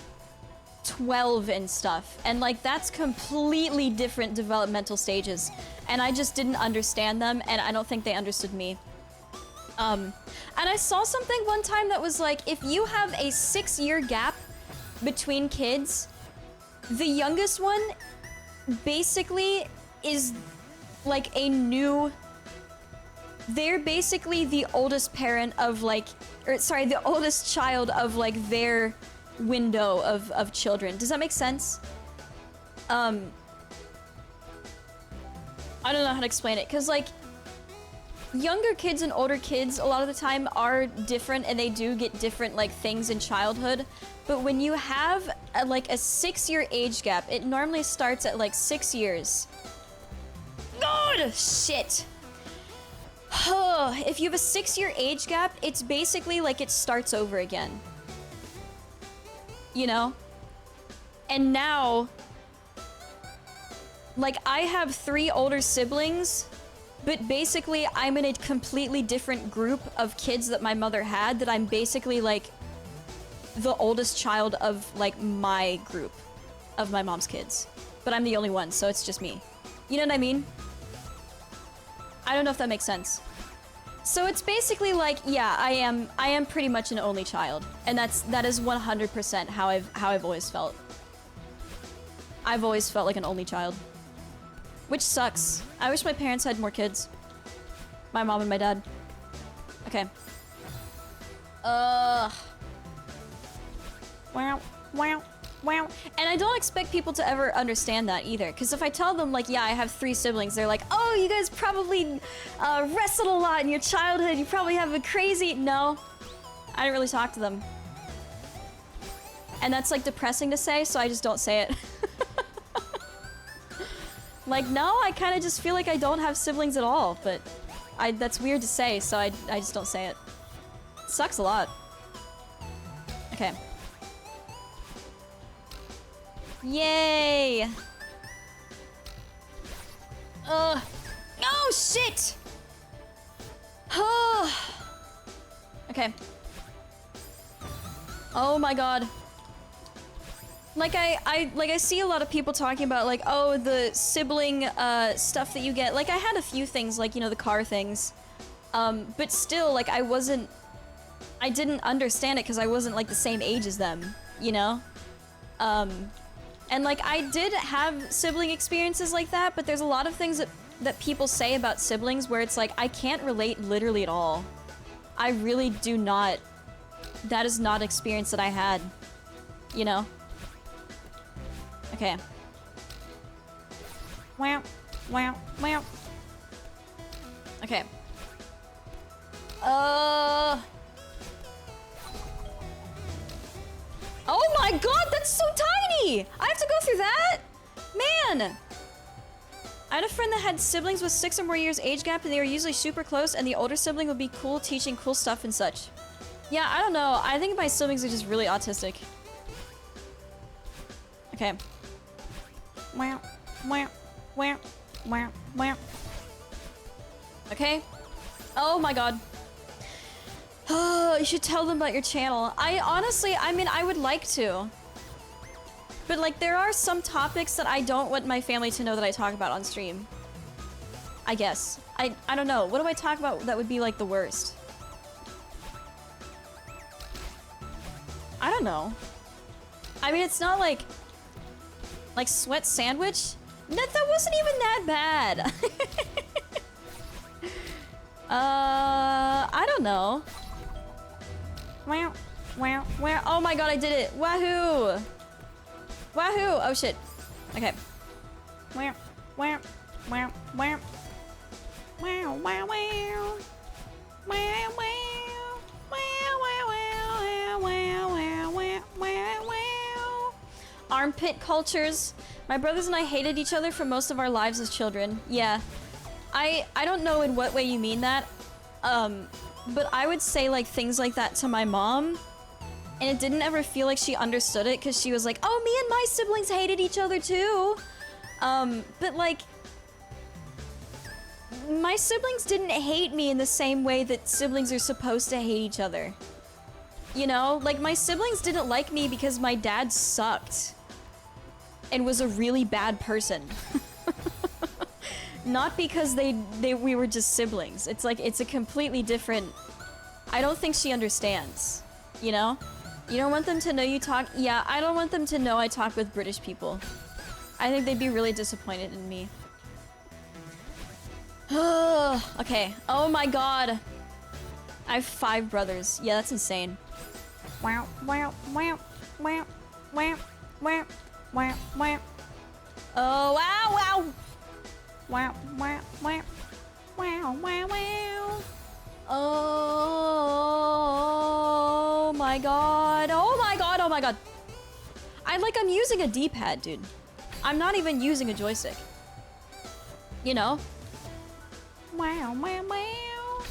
12 and stuff. And like, that's completely different developmental stages. And I just didn't understand them, and I don't think they understood me. And I saw something one time that was like, if you have a 6-year gap between kids, the youngest one basically is like a new... They're basically the oldest parent of like... Or sorry, the oldest child of like their window of children. Does that make sense? I don't know how to explain it, because like younger kids and older kids a lot of the time are different, and they do get different like things in childhood. But when you have like a 6-year age gap, it normally starts at like 6 years. God, shit. If you have a 6-year age gap, it's basically like it starts over again. You know? And now, like, I have 3 older siblings, but basically I'm in a completely different group of kids that my mother had, that I'm basically like the oldest child of like my group of my mom's kids. But I'm the only one, so it's just me. You know what I mean? I don't know if that makes sense. So it's basically like, yeah, I am pretty much an only child, and that is 100% how I've always felt. I've always felt like an only child, which sucks. I wish my parents had more kids. My mom and my dad. Okay. Wow, wow, wow. And I don't expect people to ever understand that either, because if I tell them, like, yeah, I have 3 siblings, they're like, oh, you guys probably wrestled a lot in your childhood, you probably have a crazy... No, I didn't really talk to them. And that's, like, depressing to say, so I just don't say it. Like, no, I kind of just feel like I don't have siblings at all, but that's weird to say, so I just don't say it. It sucks a lot. Okay. Yay! Oh, shit! Okay. Oh my god. Like I see a lot of people talking about like, oh, the sibling stuff that you get. Like, I had a few things, like, you know, the car things. But still, like, I didn't understand it because I wasn't like the same age as them, you know? And like, I did have sibling experiences like that, but there's a lot of things that people say about siblings where it's like, I can't relate literally at all. I really do not. That is not an experience that I had, you know? Okay. Wow, wow, wow. Okay. Oh my god, that's so tiny! I have to go through that? Man! I had a friend that had siblings with 6 or more years age gap, and they were usually super close, and the older sibling would be cool, teaching cool stuff and such. Yeah, I don't know. I think my siblings are just really autistic. Okay. Wow, wow, wow, wow, wow. Okay. Oh my god. Oh, you should tell them about your channel. I mean, I would like to. But like, there are some topics that I don't want my family to know that I talk about on stream. I guess. I don't know. What do I talk about that would be like the worst? I don't know. I mean, it's not like sweat sandwich? That wasn't even that bad. I don't know. Wow, wow, wow. Oh my god, I did it. Wahoo! Wahoo! Oh shit. Okay. Wow, wow, wow, wow. Wow, wow, wow. Wow, wow. Wow, wow, wow, wow, wow, wow, wow, wow. Armpit cultures. My brothers and I hated each other for most of our lives as children. Yeah. I don't know in what way you mean that. But I would say like things like that to my mom, and it didn't ever feel like she understood it, because she was like, oh, me and my siblings hated each other too. But like, my siblings didn't hate me in the same way that siblings are supposed to hate each other. You know, like my siblings didn't like me because my dad sucked and was a really bad person. Not because we were just siblings. It's like, it's a completely different... I don't think she understands, you know? You don't want them to know you talk? Yeah, I don't want them to know I talk with British people. I think they'd be really disappointed in me. Okay. Oh my god. I have 5 brothers. Yeah, that's insane. Wow, wow, wow, wow, wow, wow, wow, wow. Oh, wow, wow. Wow, wow, wow. Wow, wow, wow. Oh my god. Oh my god, oh my god. I'm using a D-pad, dude. I'm not even using a joystick. You know? Wow, wow, wow.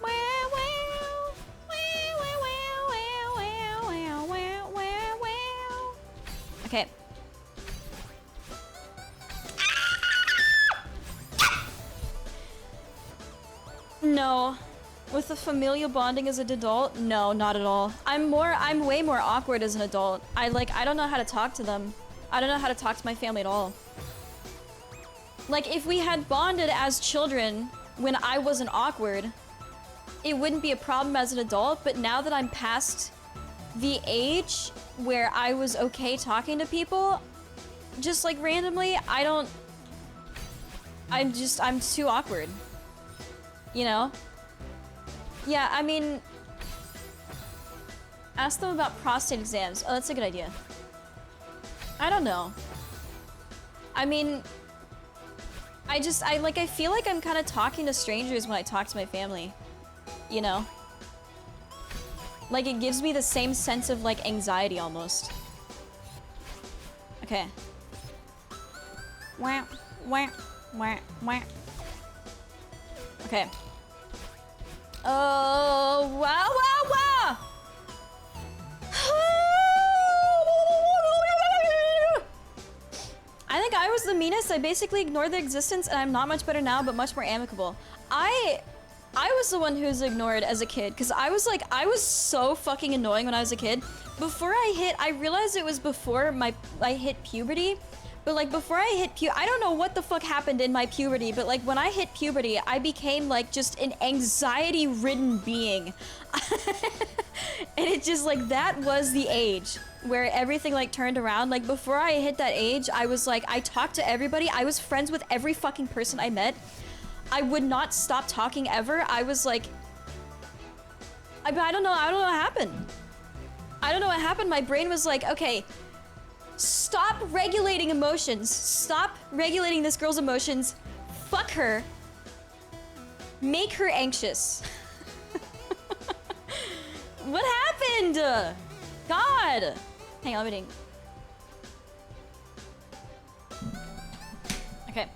Wow, wow. Wow, wow, wow, wow, wow, wow, wow, wow. Okay. No. With the familial bonding as an adult? No, not at all. I'm way more awkward as an adult. I don't know how to talk to them. I don't know how to talk to my family at all. Like, if we had bonded as children when I wasn't awkward, it wouldn't be a problem as an adult, but now that I'm past the age where I was okay talking to people, just like randomly, I'm too awkward. You know? Yeah, I mean, ask them about prostate exams. Oh, that's a good idea. I don't know. I mean, I feel like I'm kind of talking to strangers when I talk to my family. You know? Like, it gives me the same sense of, like, anxiety almost. Okay. Wah, wah, wah, wah. Okay. Oh, wow, wow, wow! I think I was the meanest. I basically ignored their existence, and I'm not much better now, but much more amicable. I was the one who was ignored as a kid, because I was so fucking annoying when I was a kid. I realized it was before I hit puberty. But like before I hit I don't know what the fuck happened in my puberty, but like when I hit puberty, I became like just an anxiety-ridden being. And it just like, that was the age where everything like turned around. Like before I hit that age, I was like, I talked to everybody. I was friends with every fucking person I met. I would not stop talking ever. I was like, I don't know what happened. I don't know what happened. My brain was like, okay, stop regulating emotions. Stop regulating this girl's emotions. Fuck her. Make her anxious. What happened? God. Hang on, let me think. Okay.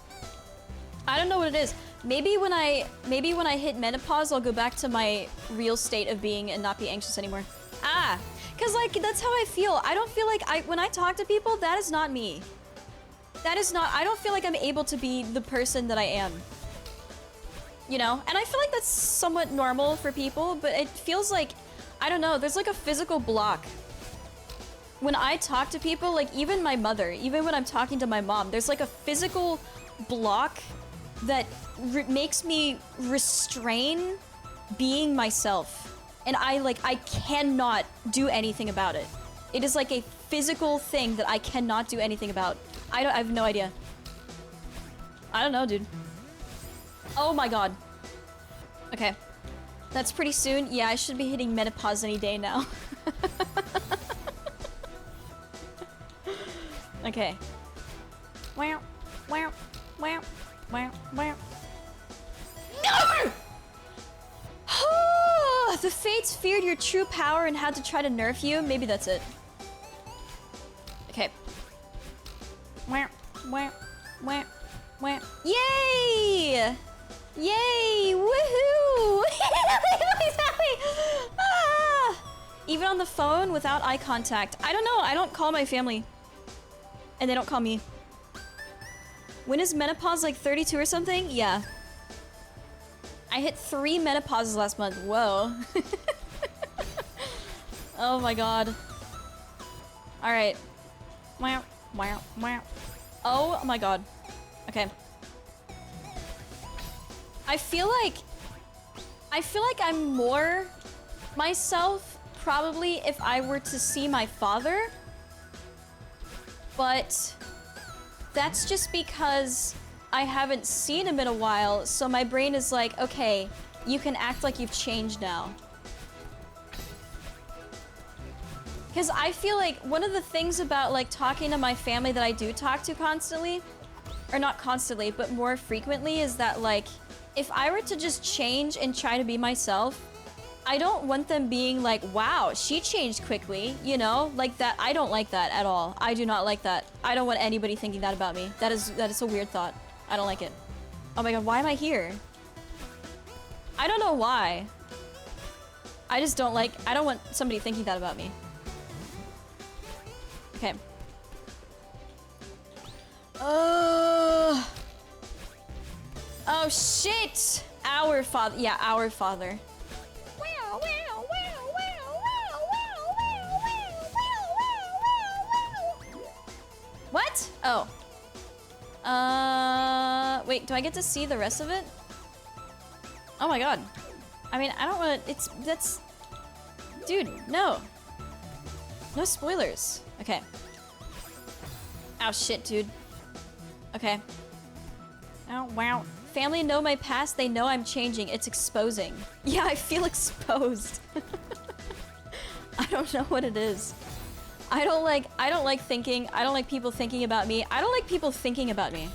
I don't know what it is. Maybe when I hit menopause, I'll go back to my real state of being and not be anxious anymore. Ah. Cause like, that's how I feel. I don't feel like when I talk to people, that is not me. I don't feel like I'm able to be the person that I am. You know? And I feel like that's somewhat normal for people, but it feels like, I don't know, there's like a physical block. When I talk to people, like even my mother, even when I'm talking to my mom, there's like a physical block that makes me restrain being myself. And I cannot do anything about it. It is like a physical thing that I cannot do anything about. I have no idea. I don't know, dude. Oh my god. Okay. That's pretty soon. Yeah, I should be hitting menopause any day now. Okay. Wow. Wow. Wow. Wow. Wow. No! The fates feared your true power and had to try to nerf you. Maybe that's it. Okay. Wah, wah, wah, wah. Yay! Yay! Woohoo! Ah! Even on the phone without eye contact. I don't know. I don't call my family. And they don't call me. When is menopause, like 32 or something? Yeah. I hit 3 menopauses last month. Whoa. Oh my god. Alright. Wow. Wow. Wow. Oh my god. Okay. I feel like I'm more myself probably if I were to see my father, but that's just because I haven't seen him in a while, so my brain is like, okay, you can act like you've changed now. Because I feel like one of the things about like talking to my family that I do talk to constantly, or not constantly, but more frequently, is that like, if I were to just change and try to be myself, I don't want them being like, wow, she changed quickly, you know? Like that, I don't like that at all. I do not like that. I don't want anybody thinking that about me. That is a weird thought. I don't like it. Oh my god, why am I here? I don't know why. I just don't like, I don't want somebody thinking that about me. Okay. Oh shit! Our father, yeah, our father. What? Oh. Wait, do I get to see the rest of it? Oh my god. I mean, I don't want to, that's... Dude, no. No spoilers. Okay. Oh shit, dude. Okay. Oh, wow. Family know my past, they know I'm changing. It's exposing. Yeah, I feel exposed. I don't know what it is. I don't like thinking, I don't like people thinking about me. I don't like people thinking about me.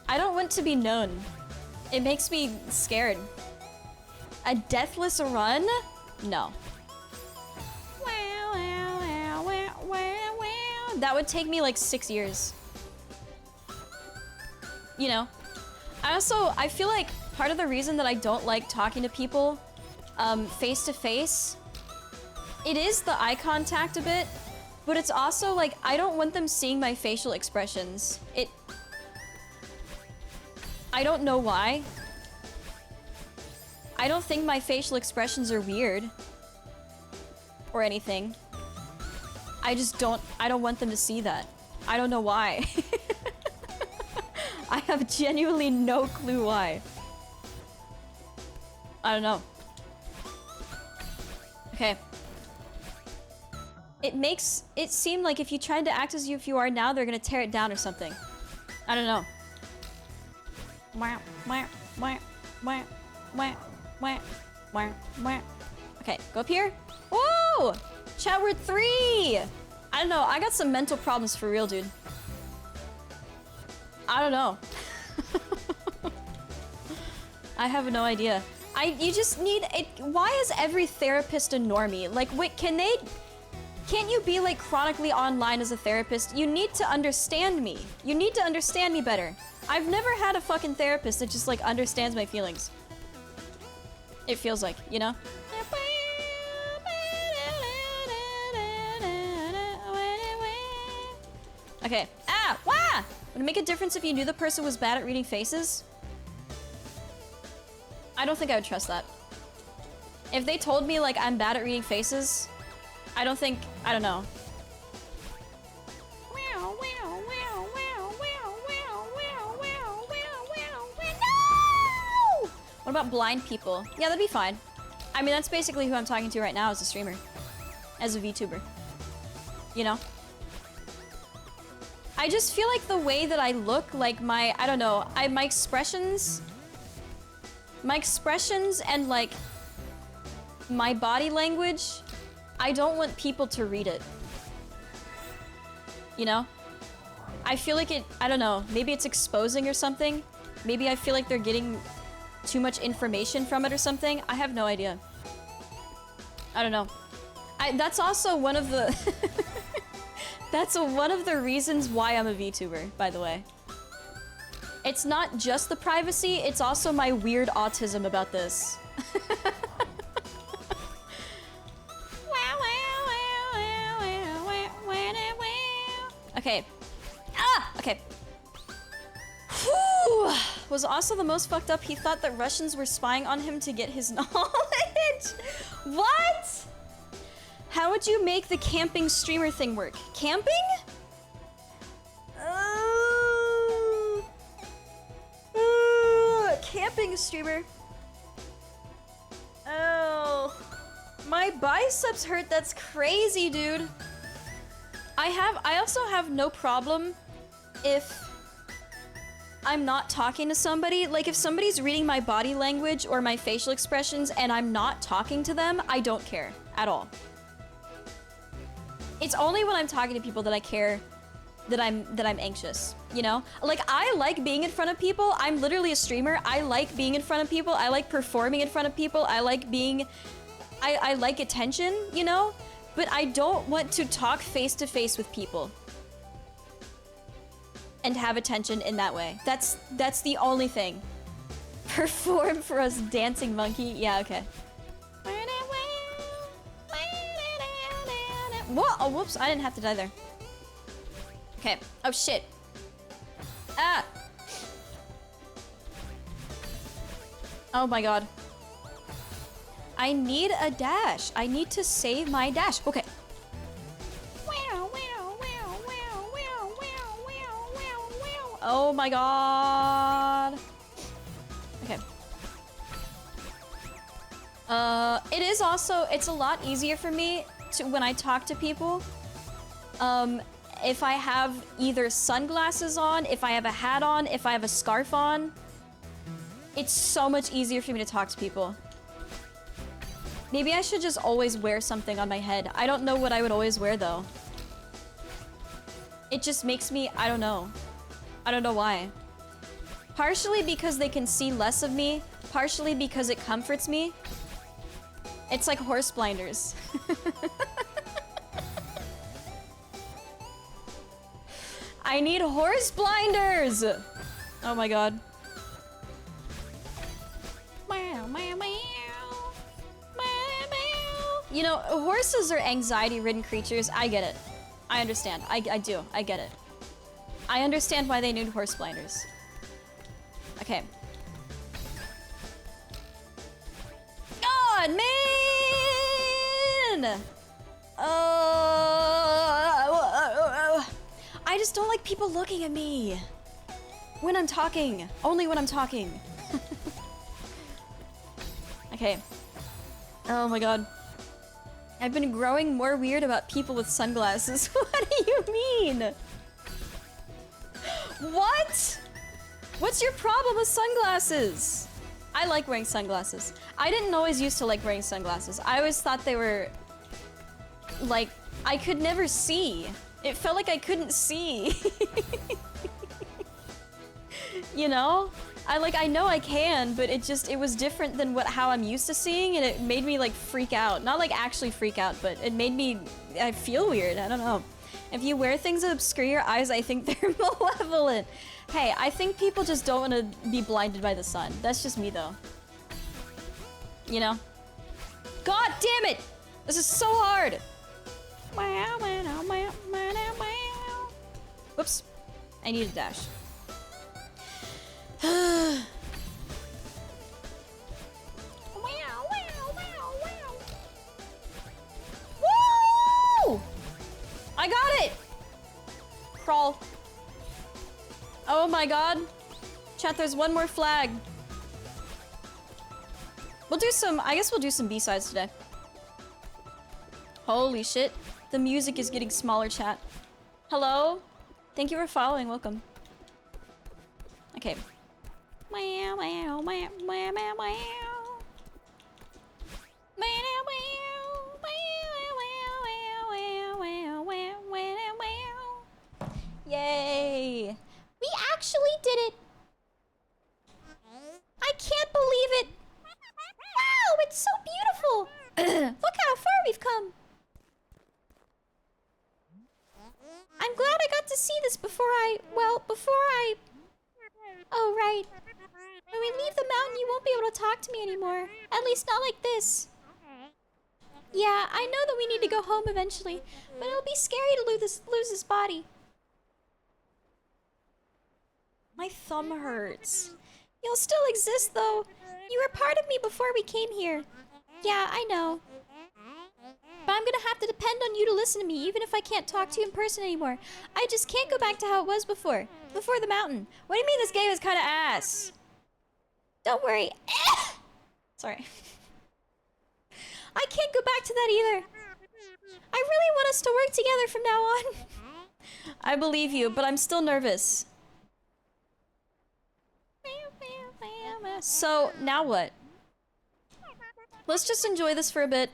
I don't want to be known. It makes me scared. A deathless run? No. That would take me like 6 years. You know? I feel like part of the reason that I don't like talking to people face to face, it is the eye contact a bit, but it's also like, I don't want them seeing my facial expressions. I don't know why. I don't think my facial expressions are weird or anything. I don't want them to see that. I don't know why. I have genuinely no clue why. I don't know. Okay. It makes it seem like if you tried to act as if you are now, they're gonna tear it down or something. I don't know. Okay, go up here. Whoa! Chat, we're 3! I don't know, I got some mental problems for real, dude. I don't know. I have no idea. You just need it. Why is every therapist a normie? Like, wait, can't you be like chronically online as a therapist? You need to understand me. You need to understand me better. I've never had a fucking therapist that just like understands my feelings. It feels like, you know? Okay. Ah! Wah! Would it make a difference if you knew the person was bad at reading faces? I don't think I would trust that. If they told me, like, I'm bad at reading faces, I don't know. No! What about blind people? Yeah, that'd be fine. I mean, that's basically who I'm talking to right now as a streamer. As a VTuber. You know? I just feel like the way that I look, like my expressions and like my body language, I don't want people to read it. You know? I feel like I don't know, maybe it's exposing or something. Maybe I feel like they're getting too much information from it or something. I have no idea. I don't know. That's also one of the... That's one of the reasons why I'm a VTuber, by the way. It's not just the privacy, it's also my weird autism about this. Okay. Ah! Okay. Whew! Was also the most fucked up. He thought that Russians were spying on him to get his knowledge. What? How would you make the camping streamer thing work? Camping? Camping streamer. Oh. My biceps hurt. That's crazy, dude. I also have no problem if I'm not talking to somebody. Like, if somebody's reading my body language or my facial expressions and I'm not talking to them, I don't care at all. It's only when I'm talking to people that I care that I'm anxious, you know? Like, I like being in front of people. I'm literally a streamer. I like being in front of people. I like performing in front of people. I like being... I like attention, you know? But I don't want to talk face to face with people and have attention in that way. That's the only thing. Perform for us, dancing monkey. Yeah, okay. Whoa! Oh, whoops! I didn't have to die there. Okay. Oh shit. Ah. Oh my god. I need a dash. I need to save my dash. Okay. Oh my god. Okay. It is also, it's a lot easier for me to, when I talk to people, if I have either sunglasses on, if I have a hat on, if I have a scarf on, it's so much easier for me to talk to people. Maybe I should just always wear something on my head. I don't know what I would always wear though. It just makes me, I don't know. I don't know why. Partially because they can see less of me, partially because it comforts me. It's like horse blinders. I need horse blinders! Oh my god. You know, horses are anxiety-ridden creatures. I get it. I understand. I do. I get it. I understand why they need horse blinders. Okay. God, man! I just don't like people looking at me. When I'm talking. Only when I'm talking. Okay. Oh my god. I've been growing more weird about people with sunglasses. What do you mean? What? What's your problem with sunglasses? I like wearing sunglasses. I didn't always used to like wearing sunglasses. I always thought they were... like, I could never see. It felt like I couldn't see. You know? I know I can, but it was different than how I'm used to seeing, and it made me like freak out. Not like actually freak out, but it made me, I feel weird, I don't know. If you wear things that obscure your eyes, I think they're malevolent. Hey, I think people just don't want to be blinded by the sun. That's just me though. You know? God damn it! This is so hard! Whoops. I need a dash. Woo! I got it! Crawl. Oh my god. Chat, there's one more flag. We'll do some, I guess we'll do some B-sides today. Holy shit. The music is getting smaller, chat. Hello? Thank you for following, welcome. Okay. Yay! We actually did it! I can't believe it! Wow, it's so beautiful! Look how far we've come! I'm glad I got to see this before I... Oh, right. When we leave the mountain, you won't be able to talk to me anymore. At least not like this. Yeah, I know that we need to go home eventually, but it'll be scary to lose this body. My thumb hurts. You'll still exist, though. You were part of me before we came here. Yeah, I know. But I'm gonna have to depend on you to listen to me, even if I can't talk to you in person anymore. I just can't go back to how it was before the mountain. What do you mean this game is kind of ass? Don't worry. Sorry. I can't go back to that either. I really want us to work together from now on. I believe you, but I'm still nervous. So, now what? Let's just enjoy this for a bit.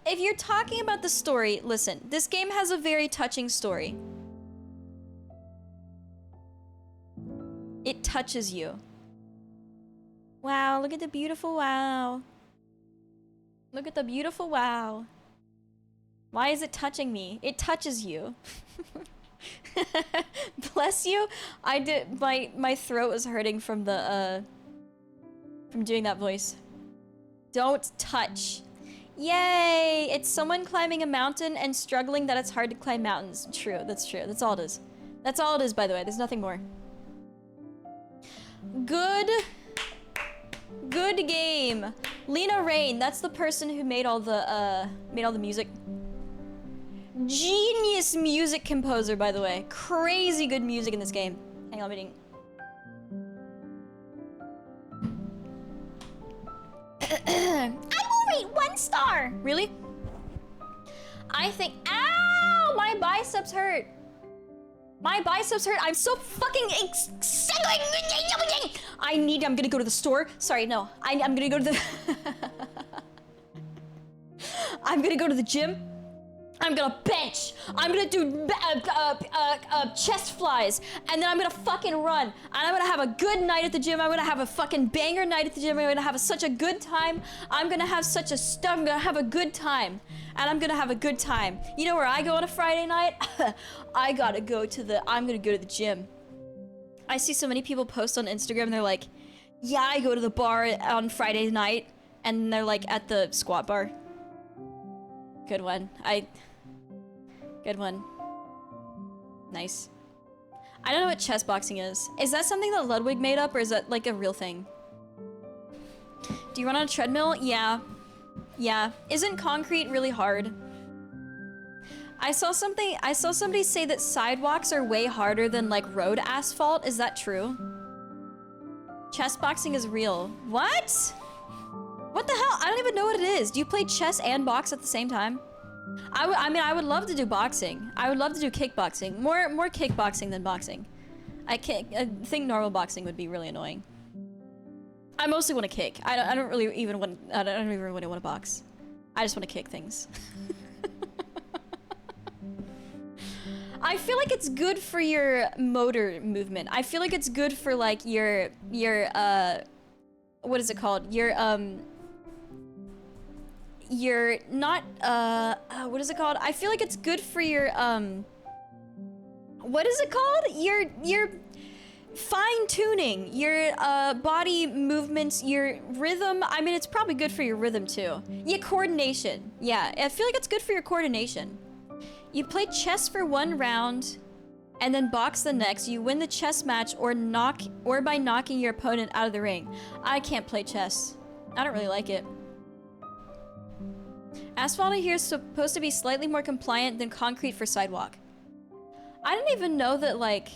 If you're talking about the story, listen, this game has a very touching story. It touches you. Wow, look at the beautiful wow. Look at the beautiful wow. Why is it touching me? It touches you. Bless you. I did my throat was hurting from the from doing that voice. Don't touch. Yay! It's someone climbing a mountain and struggling that it's hard to climb mountains. True, that's true. That's all it is. That's all it is, by the way. There's nothing more. Good game. Lena Rain, that's the person who made all the music. Genius music composer, by the way. Crazy good music in this game. Hang on, I'm eating. I will rate 1 star. Really? I think. Ow! My biceps hurt. My biceps hurt. I'm so fucking I'm gonna go to the store. Sorry, no. I'm gonna go to the I'm gonna go to the gym. I'm gonna bench. I'm gonna do chest flies, and then I'm gonna fucking run. And I'm gonna have a good night at the gym. I'm gonna have a fucking banger night at the gym. I'm gonna have such a good time. I'm gonna have a good time. And I'm gonna have a good time. You know where I go on a Friday night? I'm gonna go to the gym. I see so many people post on Instagram and they're like, yeah, I go to the bar on Friday night, and they're like at the squat bar. Good one. Good one. Nice. I don't know what chess boxing is. Is that something that Ludwig made up, or is that like a real thing? Do you run on a treadmill? Yeah. Yeah. Isn't concrete really hard? I saw somebody say that sidewalks are way harder than like road asphalt. Is that true? Chess boxing is real. What? What the hell? I don't even know what it is. Do you play chess and box at the same time? I mean, I would love to do boxing. I would love to do kickboxing. More kickboxing than boxing. I think normal boxing would be really annoying. I mostly want to kick. I don't even want to box. I just want to kick things. I feel like it's good for your motor movement. I feel like it's good for like your what is it called? You're not what is it called? I feel like it's good for your what is it called? Your fine-tuning, your body movements, your rhythm. I mean, it's probably good for your rhythm too. Yeah, coordination. Yeah, I feel like it's good for your coordination. You play chess for 1 round and then box the next. You win the chess match or by knocking your opponent out of the ring. I can't play chess. I don't really like it. Asphalt here is supposed to be slightly more compliant than concrete for sidewalk. I didn't even know that, like,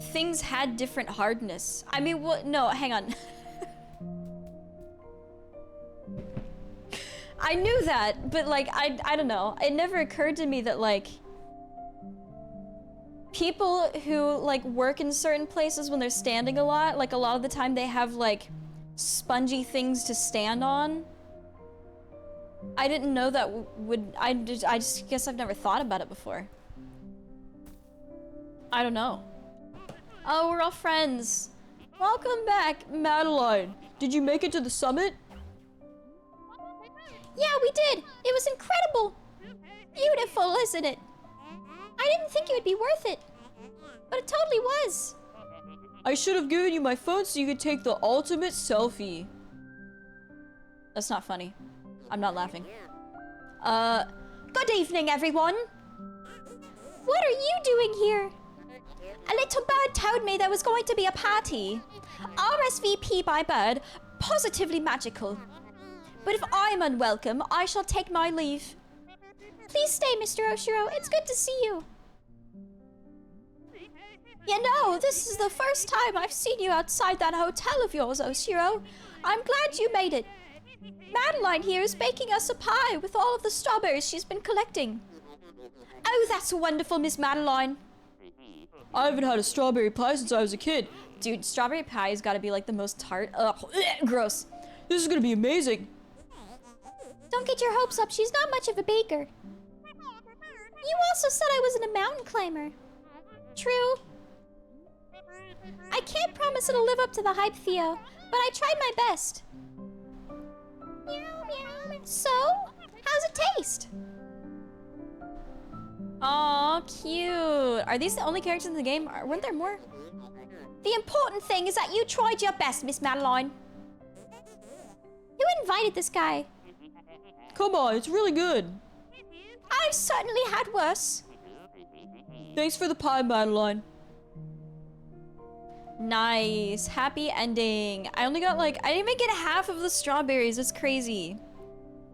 things had different hardness. I mean, what? No, hang on. I knew that, but, like, I don't know. It never occurred to me that, like, people who, like, work in certain places when they're standing a lot, like, a lot of the time they have, like, spongy things to stand on. I didn't know that I just guess I've never thought about it before. I don't know. Oh, we're all friends. Welcome back, Madeline. Did you make it to the summit? Yeah, we did. It was incredible. Beautiful, isn't it? I didn't think it would be worth it, but it totally was. I should have given you my phone so you could take the ultimate selfie. That's not funny. I'm not laughing. Good evening, everyone. What are you doing here? A little bird told me there was going to be a party. RSVP by bird, positively magical. But if I am unwelcome, I shall take my leave. Please stay, Mr. Oshiro. It's good to see you. You know, this is the first time I've seen you outside that hotel of yours, Oshiro. I'm glad you made it. Madeline here is baking us a pie with all of the strawberries she's been collecting. Oh, that's wonderful, Miss Madeline. I haven't had a strawberry pie since I was a kid. Dude, strawberry pie has got to be like the most tart. Ugh, gross. This is gonna be amazing. Don't get your hopes up. She's not much of a baker. You also said I wasn't a mountain climber. True. I can't promise it'll live up to the hype, Theo, but I tried my best. Meow, meow. So, how's it taste? Aw, cute. Are these the only characters in the game? Weren't there more? The important thing is that you tried your best, Miss Madeline. Who invited this guy? Come on, it's really good. I've certainly had worse. Thanks for the pie, Madeline. Nice. Happy ending. I only got like, I didn't even get half of the strawberries. It's crazy.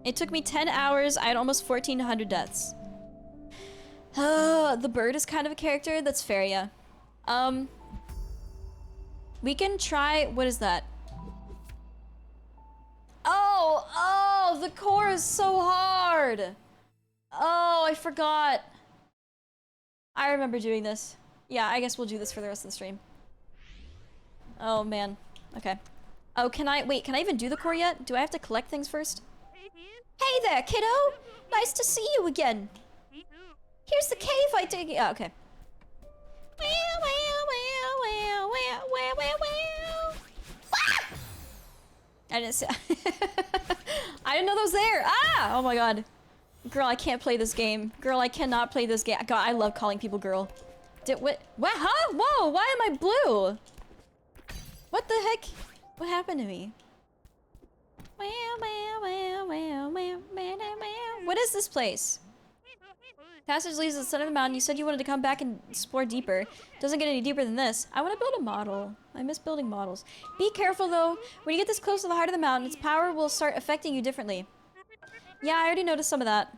It took me 10 hours. I had almost 1,400 deaths. The bird is kind of a character. That's fair, yeah. We can try, what is that? Oh, the core is so hard. Oh, I forgot. I remember doing this. Yeah, I guess we'll do this for the rest of the stream. Oh, man. Okay. Oh, can I even do the core yet? Do I have to collect things first? Hey there, kiddo. Nice to see you again. Here's the cave I dig. Oh, okay. I didn't see. I didn't know that was there. Ah! Oh my god. Girl, I can't play this game. Girl, I cannot play this game. God, I love calling people girl. What? Huh? Whoa, why am I blue? What the heck? What happened to me? What is this place? Passage leads to the center of the mountain. You said you wanted to come back and explore deeper. Doesn't get any deeper than this. I want to build a model. I miss building models. Be careful though. When you get this close to the heart of the mountain, its power will start affecting you differently. Yeah, I already noticed some of that.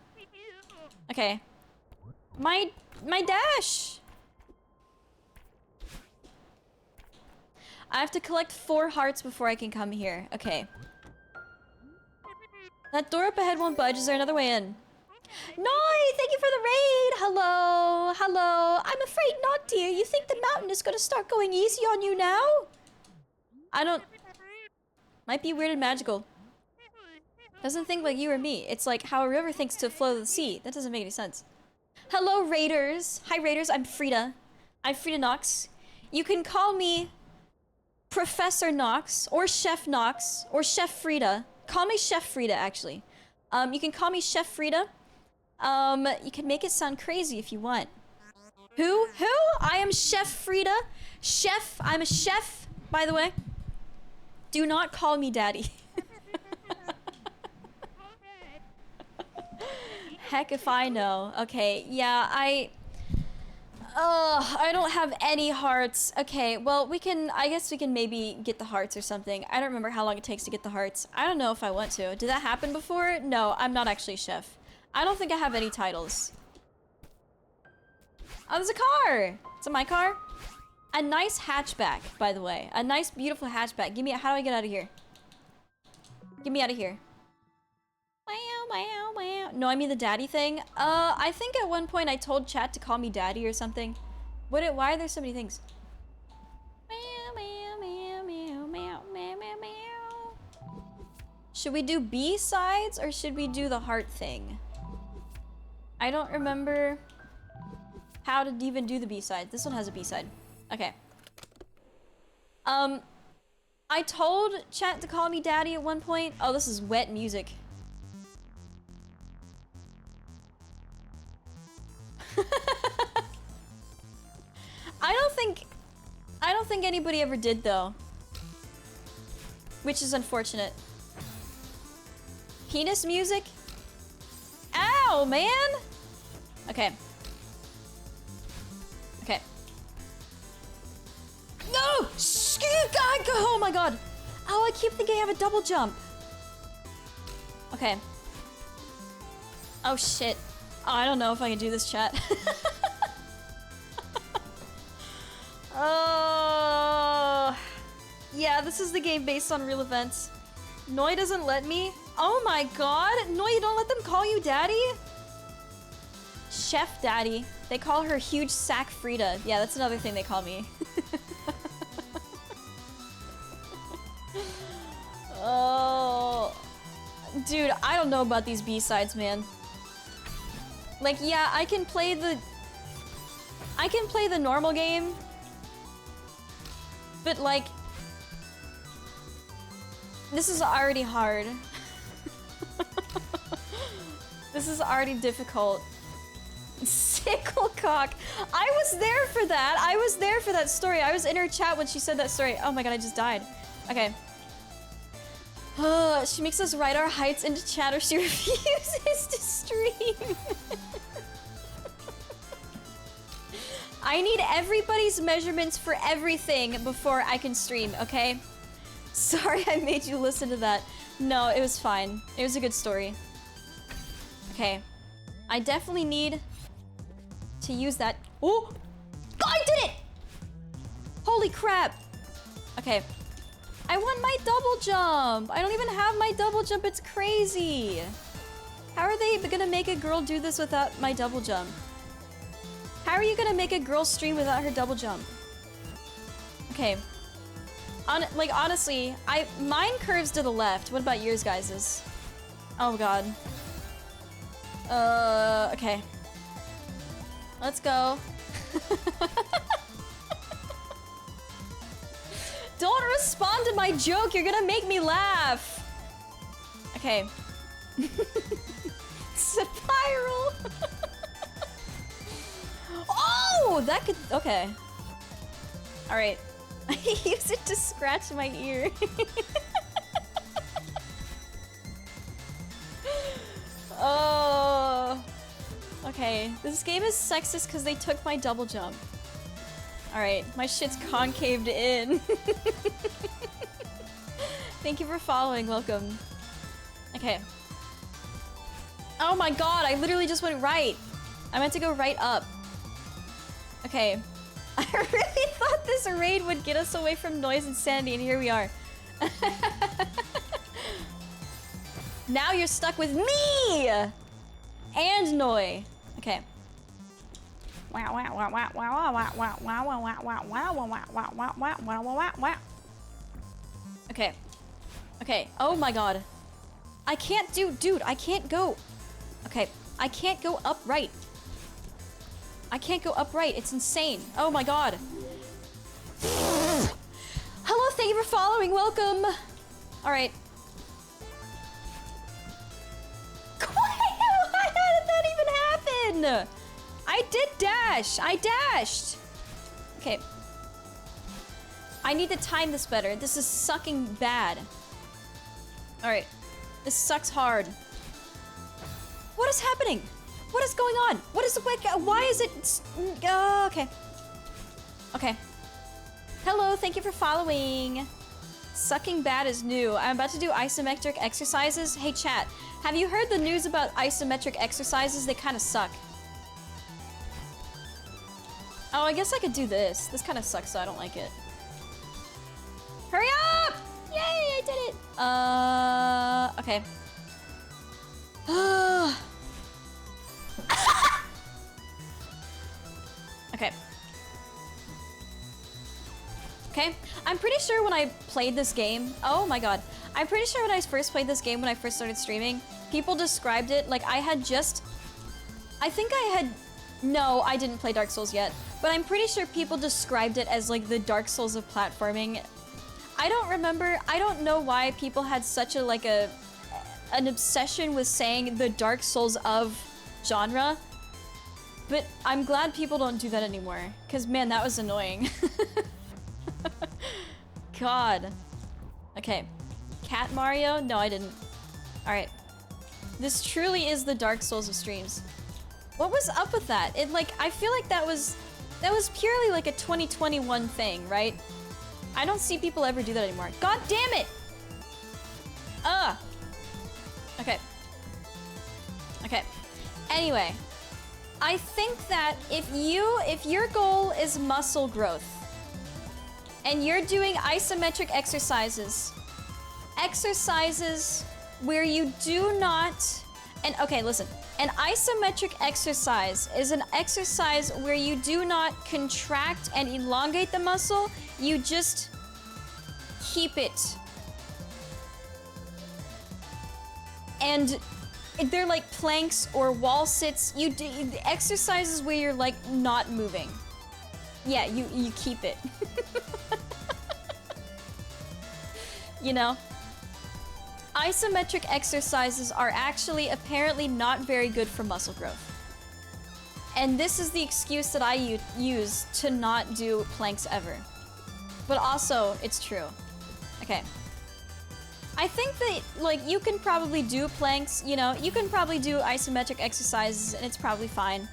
Okay. My dash! I have to collect 4 hearts before I can come here. Okay. That door up ahead won't budge. Is there another way in? No, thank you for the raid. Hello, hello. I'm afraid not, dear. You think the mountain is gonna start going easy on you now? I don't... Might be weird and magical. Doesn't think like you or me. It's like how a river thinks to flow to the sea. That doesn't make any sense. Hello, raiders. Hi, raiders. I'm Frieda. I'm Frieda Knox. You can call me Professor Knox, or Chef Knox, or Chef Frieda. Call me Chef Frieda, actually. You can call me Chef Frieda. You can make it sound crazy if you want. Who? I am Chef Frieda. Chef. I'm a chef, by the way. Do not call me daddy. Heck if I know. Okay, yeah, I don't have any hearts. Okay, well, I guess we can maybe get the hearts or something. I don't remember how long it takes to get the hearts. I don't know if I want to. Did that happen before? No, I'm not actually chef. I don't think I have any titles. Oh, there's a car! Is it my car? A nice hatchback, by the way. A nice, beautiful hatchback. How do I get out of here? Get me out of here. No, I mean the daddy thing. I think at one point I told chat to call me daddy or something. Why are there so many things? Should we do B-sides or should we do the heart thing? I don't remember how to even do the B-side. This one has a B-side. Okay. I told chat to call me daddy at one point. Oh, this is wet music. I don't think anybody ever did though. Which is unfortunate. Penis music? Ow, man! Okay. Okay. No! God, oh my god! Oh, I keep thinking I have a double jump. Okay. Oh shit. Oh, I don't know if I can do this, chat. Oh, yeah, this is the game based on real events. Noi doesn't let me. Oh my god, Noi, you don't let them call you daddy? Chef Daddy. They call her Huge Sack Frieda. Yeah, that's another thing they call me. Oh, dude, I don't know about these B-sides, man. Like, yeah, I can play the normal game, but like, this is already hard. This is already difficult. Sicklecock. I was there for that. I was there for that story. I was in her chat when she said that story. Oh my god, I just died. Okay. She makes us write our heights into chat or she refuses to stream. I need everybody's measurements for everything before I can stream, okay? Sorry I made you listen to that. No, it was fine. It was a good story. Okay. I definitely need to use that. Oh! I did it! Holy crap! Okay. I want my double jump! I don't even have my double jump, it's crazy! How are they gonna make a girl do this without my double jump? How are you gonna make a girl stream without her double jump? Okay. Like, honestly, mine curves to the left. What about yours, guys's? Oh god. Okay. Let's go. Don't respond to my joke, you're gonna make me laugh! Okay. Spiral! Oh! That could... Okay. Alright. I use it to scratch my ear. Oh. Okay. This game is sexist because they took my double jump. Alright. My shit's concaved in. Thank you for following. Welcome. Okay. Oh my god. I literally just went right. I meant to go right up. Okay. I really thought this raid would get us away from noise and sanity, and here we are. Now you're stuck with me! And Noi. Okay. Okay. Okay. Oh my god. I can't do... Dude, I can't go... Okay. I can't go upright. I can't go upright. It's insane. Oh my god. Hello, thank you for following. Welcome. Alright. How did that even happen? I did dash. I dashed. Okay. I need to time this better. This is sucking bad. Alright. This sucks hard. What is happening? What is going on? What is the why is it? Okay. Okay. Hello, thank you for following. Sucking bad is new. I'm about to do isometric exercises. Hey chat, have you heard the news about isometric exercises? They kind of suck. Oh, I guess I could do this. This kind of sucks, so I don't like it. Hurry up! Yay, I did it. Okay. Okay. Okay. I'm pretty sure when I played this game... Oh my god. I'm pretty sure when I first played this game, when I first started streaming, people described it like I had just... I think I had... No, I didn't play Dark Souls yet. But I'm pretty sure people described it as like the Dark Souls of platforming. I don't remember... I don't know why people had such a an obsession with saying the Dark Souls of genre. But I'm glad people don't do that anymore. Because, man, that was annoying. God. Okay. Cat Mario? No, I didn't. Alright. This truly is the Dark Souls of streams. What was up with that? It, like, I feel like that was purely like a 2021 thing, right? I don't see people ever do that anymore. God damn it! Ugh. Okay. Okay. Anyway. I think that if your goal is muscle growth, and you're doing isometric exercises. Exercises where you do not, and okay, listen, an isometric exercise is an exercise where you do not contract and elongate the muscle, you just keep it. And they're like planks or wall sits. You do exercises where you're like not moving. Yeah, you keep it. You know? Isometric exercises are actually apparently not very good for muscle growth. And this is the excuse that I use to not do planks ever. But also, it's true. Okay. I think that, like, you can probably do planks, you know, you can probably do isometric exercises and it's probably fine.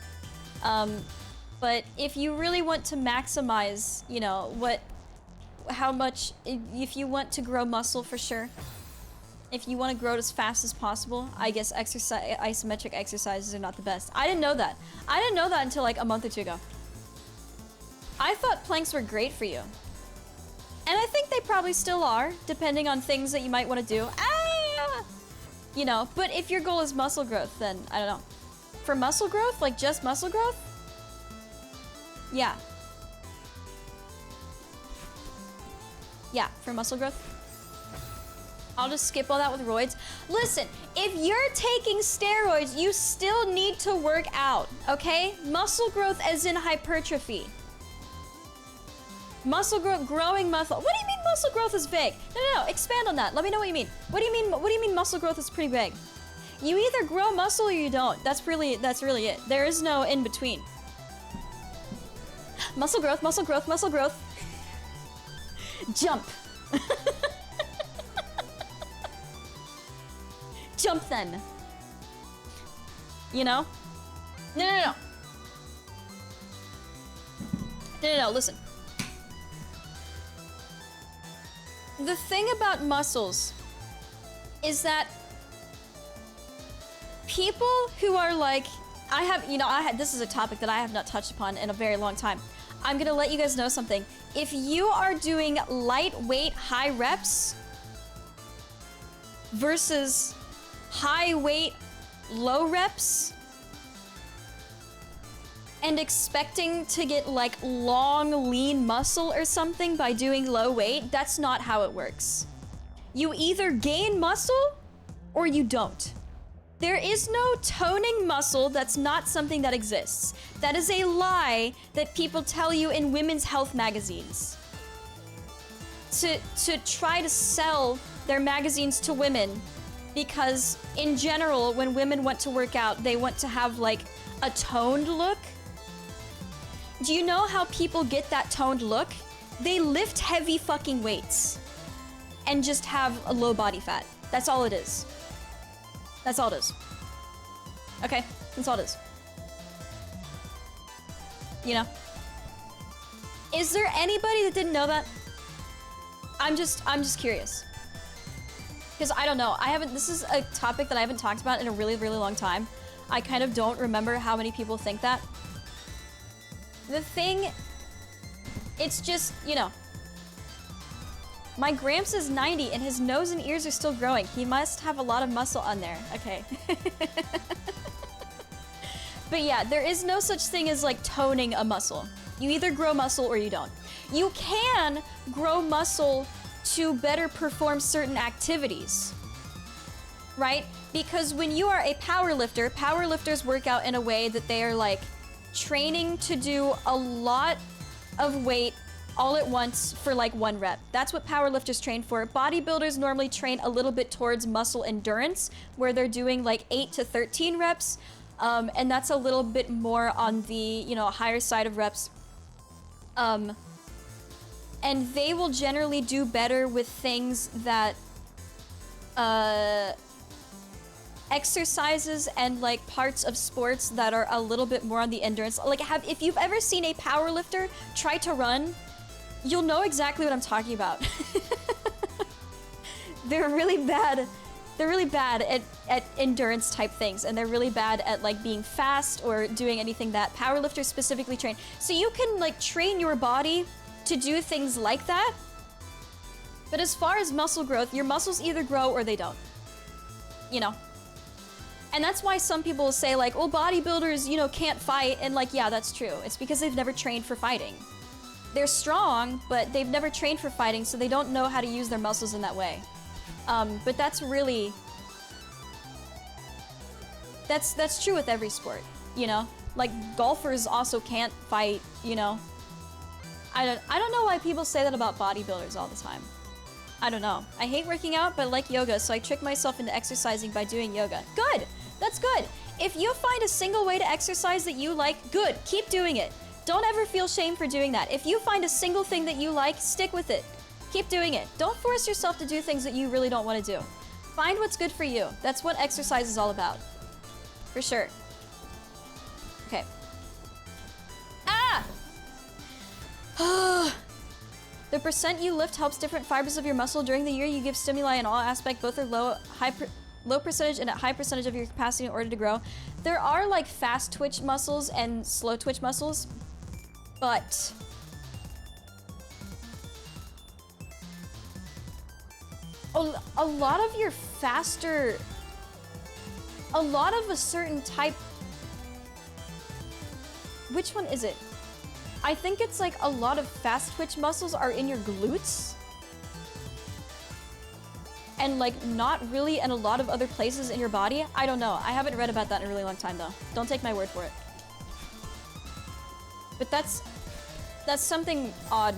But if you really want to maximize, you know, how much, if you want to grow muscle for sure, if you want to grow it as fast as possible, I guess isometric exercises are not the best. I didn't know that. I didn't know that until like a month or two ago. I thought planks were great for you. And I think they probably still are, depending on things that you might want to do. Ah! You know, but if your goal is muscle growth, then I don't know. For muscle growth, like just muscle growth? Yeah. Yeah, for muscle growth. I'll just skip all that with roids. Listen, if you're taking steroids, you still need to work out, okay? Muscle growth as in hypertrophy. Muscle growth, growing muscle. What do you mean muscle growth is big? No, expand on that. Let me know what you mean. What do you mean muscle growth is pretty big? You either grow muscle or you don't. That's really it. There is no in between. Muscle growth, muscle growth, muscle growth. Jump. Jump then. You know? No, listen. The thing about muscles is that people who are like, this is a topic that I have not touched upon in a very long time. I'm gonna let you guys know something. If you are doing lightweight, high reps versus high weight, low reps, and expecting to get like long, lean muscle or something by doing low weight, that's not how it works. You either gain muscle or you don't. There is no toning muscle. That's not something that exists. That is a lie that people tell you in women's health magazines. To try to sell their magazines to women, because in general, when women want to work out, they want to have like a toned look. Do you know how people get that toned look? They lift heavy fucking weights and just have a low body fat. That's all it is. That's all it is. Okay, that's all it is. You know? Is there anybody that didn't know that? I'm just curious. Because I don't know, this is a topic that I haven't talked about in a really, really long time. I kind of don't remember how many people think that. The thing, it's just, you know, my Gramps is 90 and his nose and ears are still growing. He must have a lot of muscle on there. Okay. But yeah, there is no such thing as like toning a muscle. You either grow muscle or you don't. You can grow muscle to better perform certain activities, right? Because when you are a powerlifter, powerlifters work out in a way that they are like training to do a lot of weight all at once for like one rep. That's what powerlifters train for. Bodybuilders normally train a little bit towards muscle endurance, where they're doing like 8 to 13 reps. And that's a little bit more on the, you know, higher side of reps. And they will generally do better with things that, exercises and like parts of sports that are a little bit more on the endurance. Like if you've ever seen a powerlifter try to run, you'll know exactly what I'm talking about. They're really bad. They're really bad at endurance type things, and they're really bad at like being fast or doing anything that powerlifters specifically train. So you can like train your body to do things like that. But as far as muscle growth, your muscles either grow or they don't. You know? And that's why some people will say like, well, bodybuilders, you know, can't fight. And like, yeah, that's true. It's because they've never trained for fighting. They're strong, but they've never trained for fighting, so they don't know how to use their muscles in that way. But that's really... That's true with every sport, you know? Like, golfers also can't fight, you know? I don't know why people say that about bodybuilders all the time. I don't know. I hate working out, but I like yoga, so I trick myself into exercising by doing yoga. Good! That's good! If you find a single way to exercise that you like, good! Keep doing it! Don't ever feel shame for doing that. If you find a single thing that you like, stick with it. Keep doing it. Don't force yourself to do things that you really don't want to do. Find what's good for you. That's what exercise is all about. For sure. Okay. Ah! The percent you lift helps different fibers of your muscle. During the year, you give stimuli in all aspects. Both are low percentage and a high percentage of your capacity in order to grow. There are like fast twitch muscles and slow twitch muscles, but a lot of your faster, a lot of a certain type, which one is it? I think it's like a lot of fast twitch muscles are in your glutes. And like not really in a lot of other places in your body. I don't know. I haven't read about that in a really long time though. Don't take my word for it. But that's something odd.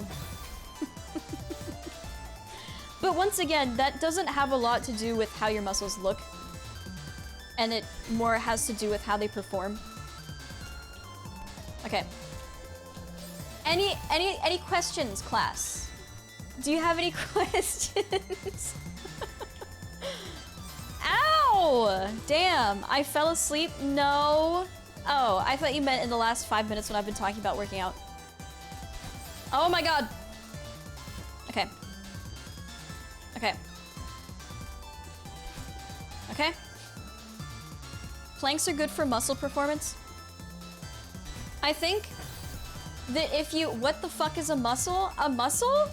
But once again, that doesn't have a lot to do with how your muscles look. And it more has to do with how they perform. Okay. Any questions, class? Do you have any questions? Ow! Damn, I fell asleep? No. Oh, I thought you meant in the last 5 minutes when I've been talking about working out. Oh my god. Okay. Okay. Okay. Planks are good for muscle performance. I think that if you... What the fuck is a muscle? A muscle?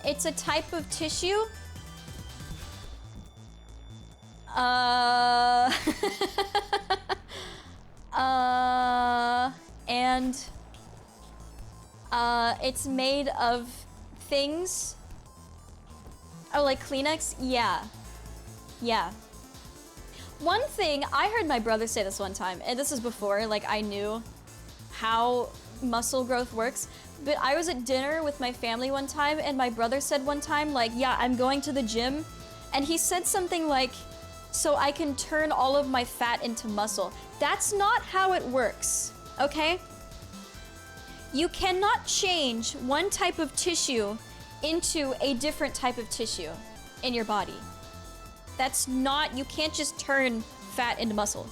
It's a type of tissue. And it's made of things. Oh, like Kleenex? Yeah. Yeah. One thing, I heard my brother say this one time, and this is before, like, I knew how muscle growth works, but I was at dinner with my family one time, and my brother said one time, like, yeah, I'm going to the gym, and he said something like, so I can turn all of my fat into muscle. That's not how it works, okay? You cannot change one type of tissue into a different type of tissue in your body. That's not, you can't just turn fat into muscle.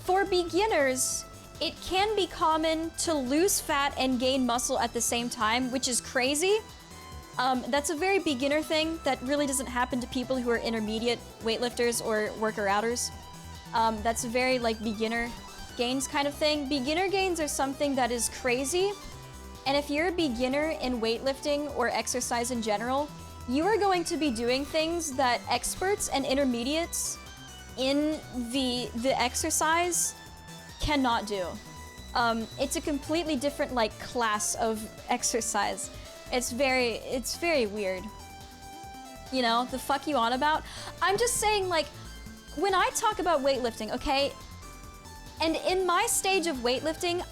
For beginners, it can be common to lose fat and gain muscle at the same time, which is crazy. That's a very beginner thing that really doesn't happen to people who are intermediate weightlifters or worker-outers. That's a very like beginner gains kind of thing. Beginner gains are something that is crazy. And if you're a beginner in weightlifting or exercise in general, you are going to be doing things that experts and intermediates in the exercise cannot do. It's a completely different like class of exercise. It's very weird. You know, the fuck you on about? I'm just saying, like, when I talk about weightlifting, okay, and in my stage of weightlifting,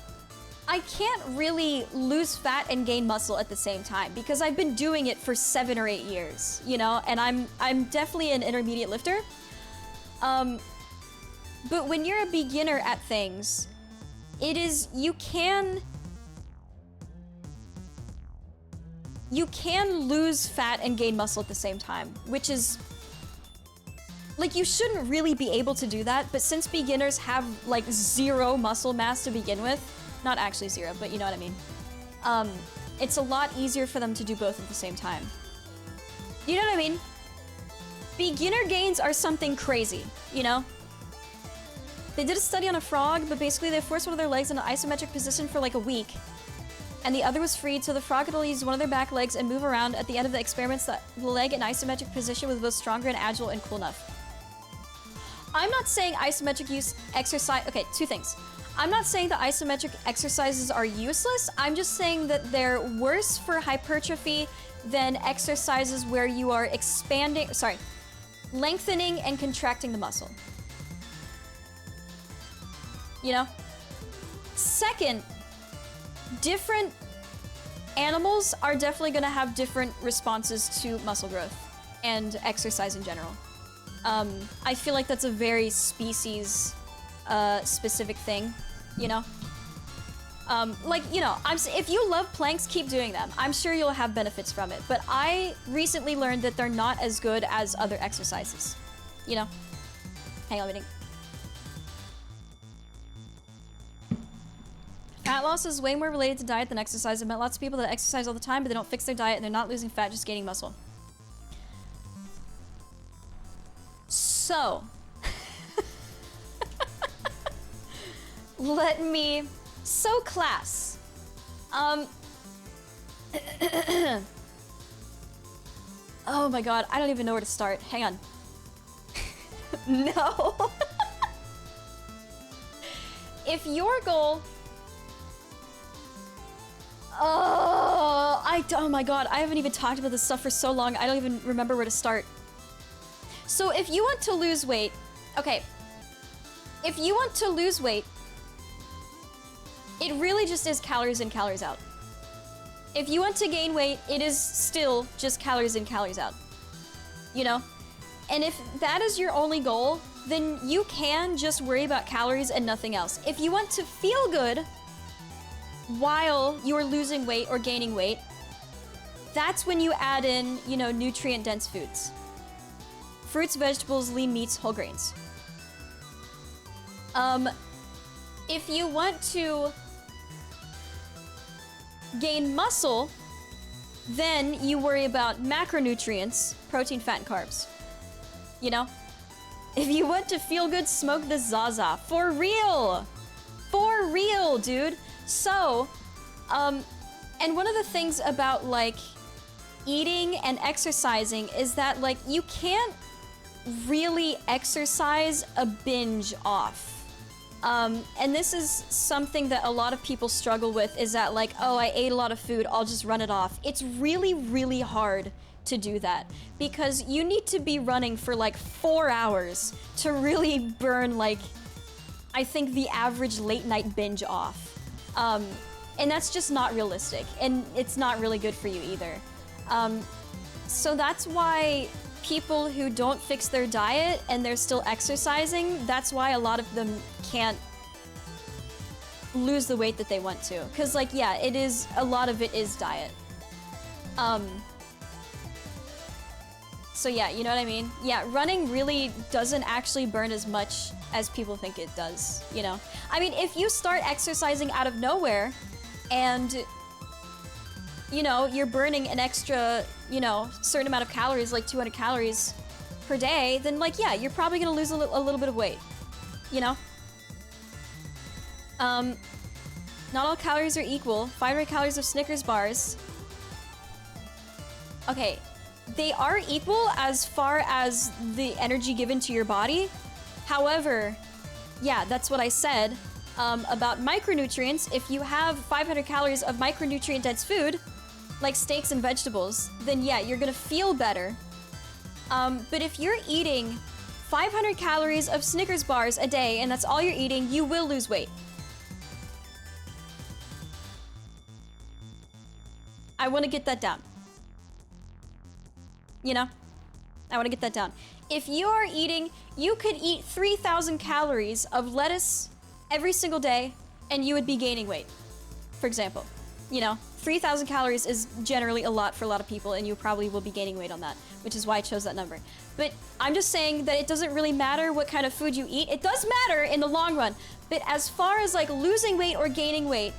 I can't really lose fat and gain muscle at the same time because I've been doing it for 7 or 8 years, you know, and I'm definitely an intermediate lifter. But when you're a beginner at things, it is, you can lose fat and gain muscle at the same time, which is, like, you shouldn't really be able to do that, but since beginners have, like, 0 muscle mass to begin with, not actually 0, but you know what I mean, it's a lot easier for them to do both at the same time. You know what I mean? Beginner gains are something crazy, you know? They did a study on a frog, but basically they forced one of their legs in an isometric position for like a week. and the other was freed, so the frog could only use one of their back legs and move around. At the end of the experiments, the leg in isometric position was both stronger and agile and cool enough. I'm not saying isometric use exercise... Okay, two things. I'm not saying the isometric exercises are useless. I'm just saying that they're worse for hypertrophy than exercises where you are expanding... Sorry. Lengthening and contracting the muscle. You know? Second, different animals are definitely going to have different responses to muscle growth and exercise in general. I feel like that's a very species specific thing, you know? Like, you know, if you love planks, keep doing them. I'm sure you'll have benefits from it. But I recently learned that they're not as good as other exercises, you know? Hang on a minute. Fat loss is way more related to diet than exercise. I've met lots of people that exercise all the time, but they don't fix their diet and they're not losing fat, just gaining muscle. So, so class, oh my god, I don't even know where to start. Hang on. No. If your goal, oh my god, I haven't even talked about this stuff for so long, I don't even remember where to start. So if you want to lose weight, okay, if you want to lose weight, it really just is calories in, calories out. If you want to gain weight, it is still just calories in, calories out. You know? And if that is your only goal, then you can just worry about calories and nothing else. If you want to feel good while you're losing weight or gaining weight, that's when you add in, you know, nutrient-dense foods. Fruits, vegetables, lean meats, whole grains. If you want to gain muscle, then you worry about macronutrients, protein, fat, and carbs. You know? If you want to feel good, smoke the Zaza. For real! For real, dude! So, and one of the things about, like, eating and exercising is that, like, you can't really exercise a binge off. And this is something that a lot of people struggle with, is that like, oh, I ate a lot of food, I'll just run it off. It's really, really hard to do that because you need to be running for like 4 hours to really burn like, I think the average late night binge off. And that's just not realistic and it's not really good for you either. So that's why people who don't fix their diet and they're still exercising, that's why a lot of them can't lose the weight that they want to. Cause like, yeah, it is, a lot of it is diet. So yeah, you know what I mean? Yeah, running really doesn't actually burn as much as people think it does, you know? I mean, if you start exercising out of nowhere and you know, you're burning an extra, you know, certain amount of calories, like 200 calories per day, then like, yeah, you're probably gonna lose a little bit of weight, you know? Not all calories are equal. 500 calories of Snickers bars. Okay, they are equal as far as the energy given to your body. However, yeah, that's what I said about micronutrients. If you have 500 calories of micronutrient-dense food, like steaks and vegetables, then yeah, you're gonna feel better. But if you're eating 500 calories of Snickers bars a day and that's all you're eating, you will lose weight. I want to get that down. You know? I want to get that down. If you are eating, you could eat 3,000 calories of lettuce every single day and you would be gaining weight, for example. You know, 3,000 calories is generally a lot for a lot of people and you probably will be gaining weight on that, which is why I chose that number. But I'm just saying that it doesn't really matter what kind of food you eat. It does matter in the long run, but as far as like losing weight or gaining weight,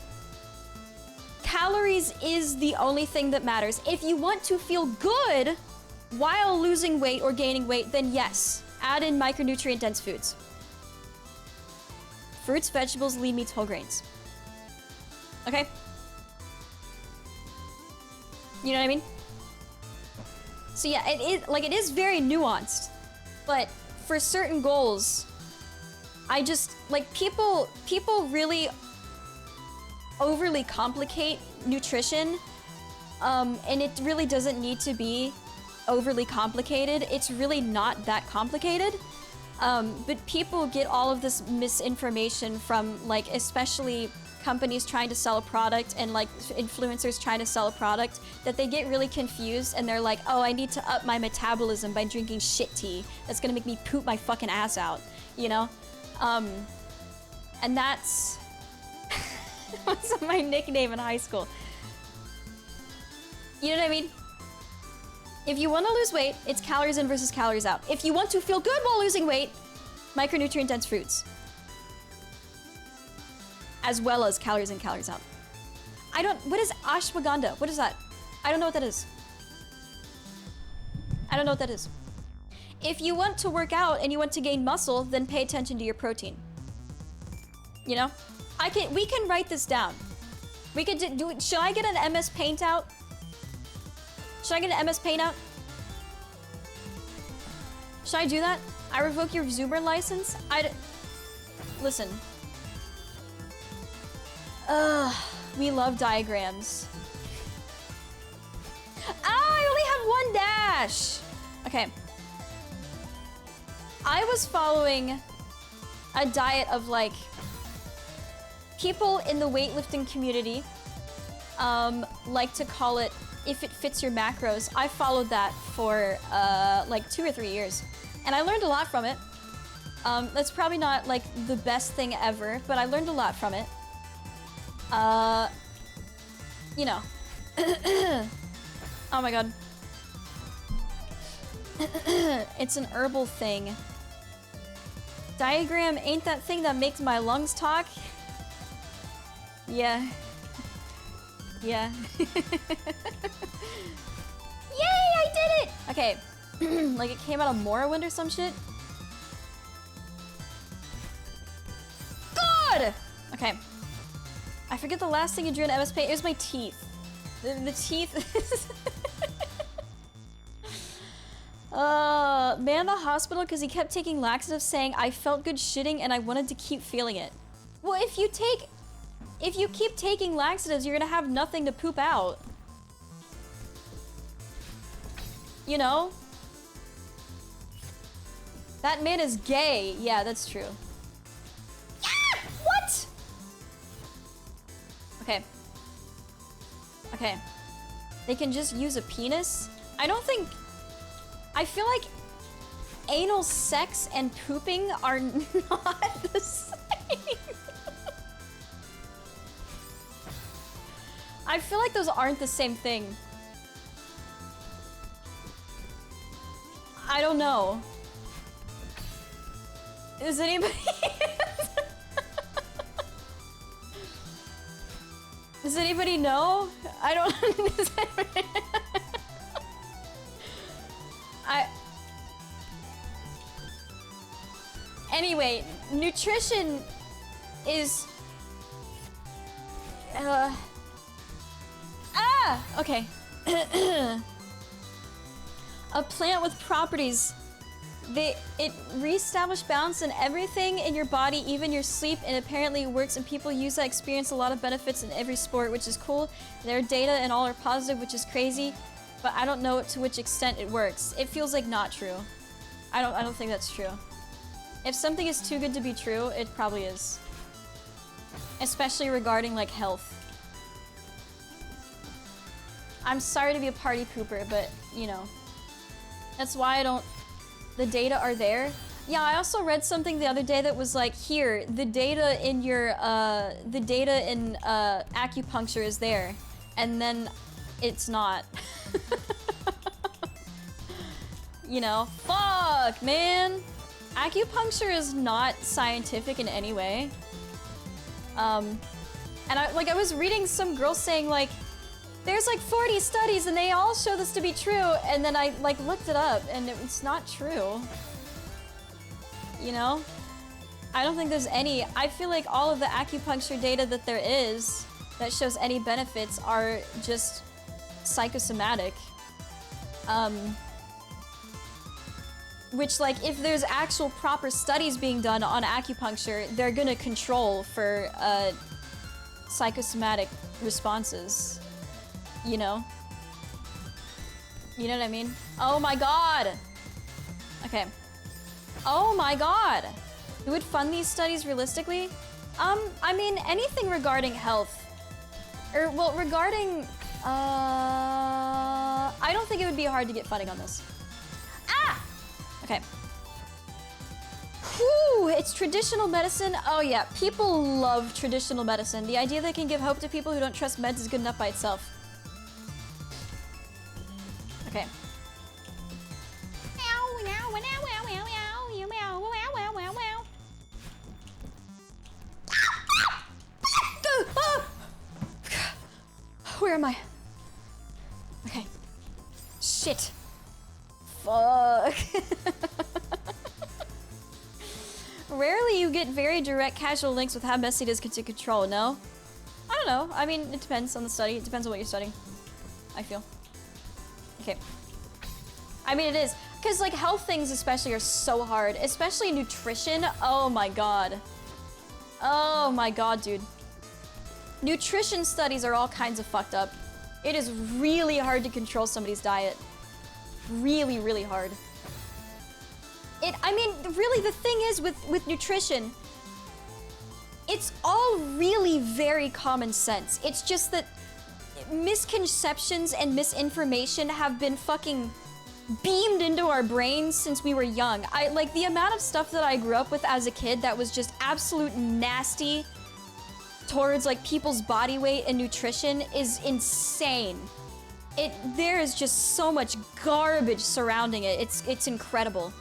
calories is the only thing that matters. If you want to feel good while losing weight or gaining weight, then yes, add in micronutrient-dense foods. Fruits, vegetables, lean meats, whole grains. Okay? You know what I mean? So yeah, it is very nuanced, but for certain goals, I just, like, people really overly complicate nutrition, and it really doesn't need to be overly complicated. It's really not that complicated, but people get all of this misinformation from, like, especially companies trying to sell a product and, like, influencers trying to sell a product, that they get really confused and they're like, oh, I need to up my metabolism by drinking shit tea that's gonna make me poop my fucking ass out, you know? And that's what's my nickname in high school. You know what I mean? If you want to lose weight, it's calories in versus calories out. If you want to feel good while losing weight, micronutrient-dense fruits. As well as calories in, calories out. What is ashwagandha? What is that? I don't know what that is. I don't know what that is. If you want to work out and you want to gain muscle, then pay attention to your protein. You know? We can write this down. We could should I get an MS Paint out? Should I get an MS Paint out? Should I do that? I revoke your Vtuber license? Listen. We love diagrams. I only have one dash! Okay. I was following a diet of, like, people in the weightlifting community like to call it if it fits your macros. I followed that for like 2 or 3 years, and I learned a lot from it. That's probably not, like, the best thing ever, but I learned a lot from it. You know. Oh my god. It's an herbal thing. Diagram ain't that thing that makes my lungs talk? Yeah. Yeah. Yay, I did it! Okay. Like it came out of Morrowind or some shit? God! Okay. I forget the last thing you drew in MS Paint. It was my teeth. The teeth. Man in the hospital because he kept taking laxatives saying, I felt good shitting and I wanted to keep feeling it. Well, if you keep taking laxatives, you're gonna have nothing to poop out. You know? That man is gay. Yeah, that's true. Yeah! What? Okay. Okay. They can just use a penis? I feel like anal sex and pooping are not the same. I feel like those aren't the same thing. I don't know. Is anybody... Does anybody know? I don't understand. Anyway, nutrition is... Okay. A plant with properties. It reestablishes balance in everything in your body, even your sleep, and apparently it works, and people use that experience a lot of benefits in every sport, which is cool. Their data and all are positive, which is crazy, but I don't know to which extent it works. It feels like not true. I don't think that's true. If something is too good to be true, it probably is. Especially regarding, like, health. I'm sorry to be a party pooper, but, you know. That's why I don't... The data are there. Yeah, I also read something the other day that was like, here, the data in your, acupuncture is there. And then it's not. You know? Fuck, man! Acupuncture is not scientific in any way. And I was reading some girl saying, like, there's like 40 studies and they all show this to be true, and then I like looked it up and it's not true. You know? I don't think there's any. I feel like all of the acupuncture data that there is that shows any benefits are just psychosomatic. Which, like, if there's actual proper studies being done on acupuncture, they're gonna control for psychosomatic responses. You know? You know what I mean? Oh my god! Okay. Oh my god! Who would fund these studies realistically? I mean, anything regarding health. Or, well, regarding, I don't think it would be hard to get funding on this. Ah! Okay. Whew, it's traditional medicine. Oh yeah, people love traditional medicine. The idea that it can give hope to people who don't trust meds is good enough by itself. Okay. Where am I? Okay. Shit. Fuck. Rarely you get very direct casual links with how messy it is to control, no? I don't know. I mean, it depends on the study. It depends on what you're studying, I feel. Okay. I mean, it is. Because, like, health things especially are so hard. Especially nutrition. Oh my god. Oh my god, dude. Nutrition studies are all kinds of fucked up. It is really hard to control somebody's diet. Really, really hard. I mean, really, the thing is with nutrition, it's all really very common sense. It's just that misconceptions and misinformation have been fucking beamed into our brains since we were young. Like, the amount of stuff that I grew up with as a kid that was just absolute nasty towards, like, people's body weight and nutrition is insane. There is just so much garbage surrounding it. It's incredible.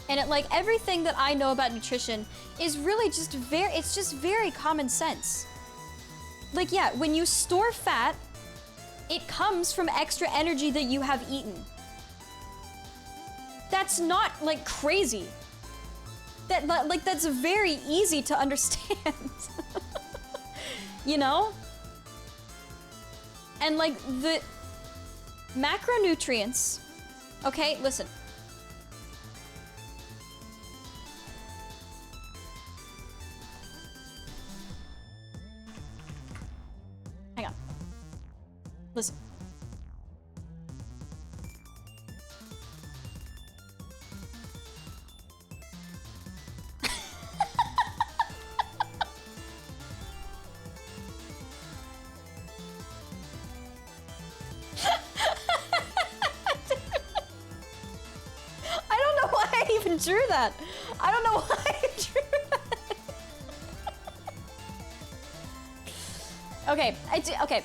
And like, everything that I know about nutrition is really just very common sense. Like, yeah, when you store fat, it comes from extra energy that you have eaten. That's not, like, crazy. That's very easy to understand. You know? And, like, the macronutrients, okay, listen. Hang on. Listen. Drew that. I don't know why I drew that. Okay, okay.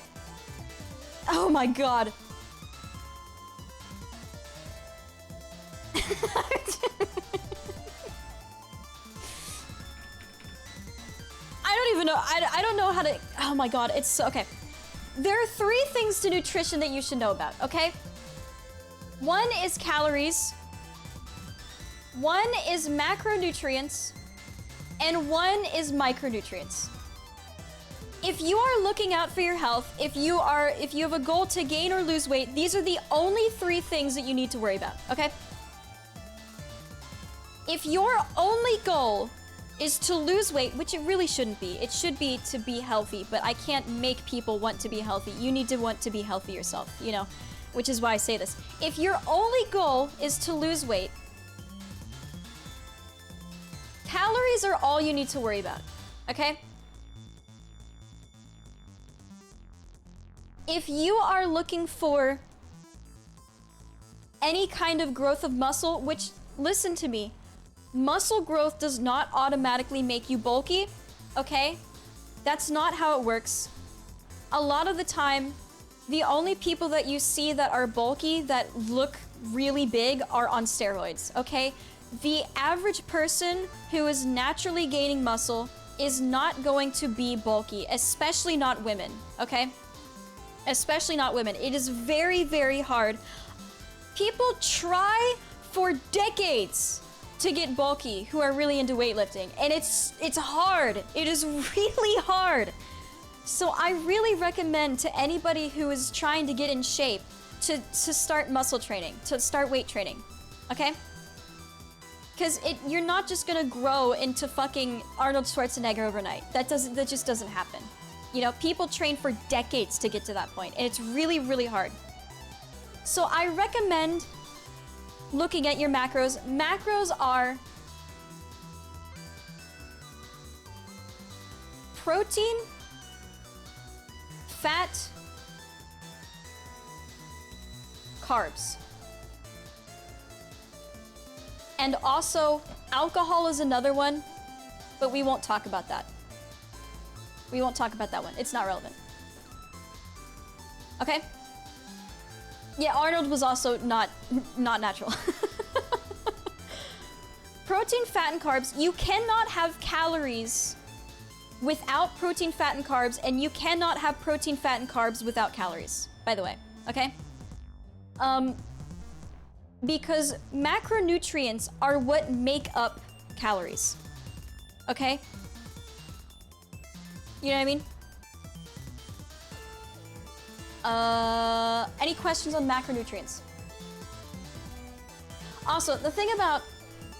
Oh my god. I don't even know. I don't know how to. Oh my god, it's so okay. There are 3 things to nutrition that you should know about, okay? 1 is calories. 1 is macronutrients, and 1 is micronutrients. If you are looking out for your health, if you have a goal to gain or lose weight, these are the only 3 things that you need to worry about, okay? If your only goal is to lose weight, which it really shouldn't be, it should be to be healthy, but I can't make people want to be healthy. You need to want to be healthy yourself, you know, which is why I say this. If your only goal is to lose weight, calories are all you need to worry about, okay? If you are looking for any kind of growth of muscle, which, listen to me, muscle growth does not automatically make you bulky, okay? That's not how it works. A lot of the time, the only people that you see that are bulky, that look really big, are on steroids, okay? The average person who is naturally gaining muscle is not going to be bulky, especially not women, okay? Especially not women. It is very, very hard. People try for decades to get bulky who are really into weightlifting, and it's hard. It is really hard. So I really recommend to anybody who is trying to get in shape to start muscle training, to start weight training, okay? Because you're not just gonna grow into fucking Arnold Schwarzenegger overnight. That just doesn't happen. You know, people train for decades to get to that point, and it's really, really hard. So I recommend looking at your macros. Macros are protein, fat, carbs. And also, alcohol is another one, but we won't talk about that. We won't talk about that one. It's not relevant. Okay? Yeah, Arnold was also not natural. Protein, fat, and carbs. You cannot have calories without protein, fat, and carbs, and you cannot have protein, fat, and carbs without calories, by the way, okay? Because macronutrients are what make up calories, okay? You know what I mean? Any questions on macronutrients? Also, the thing about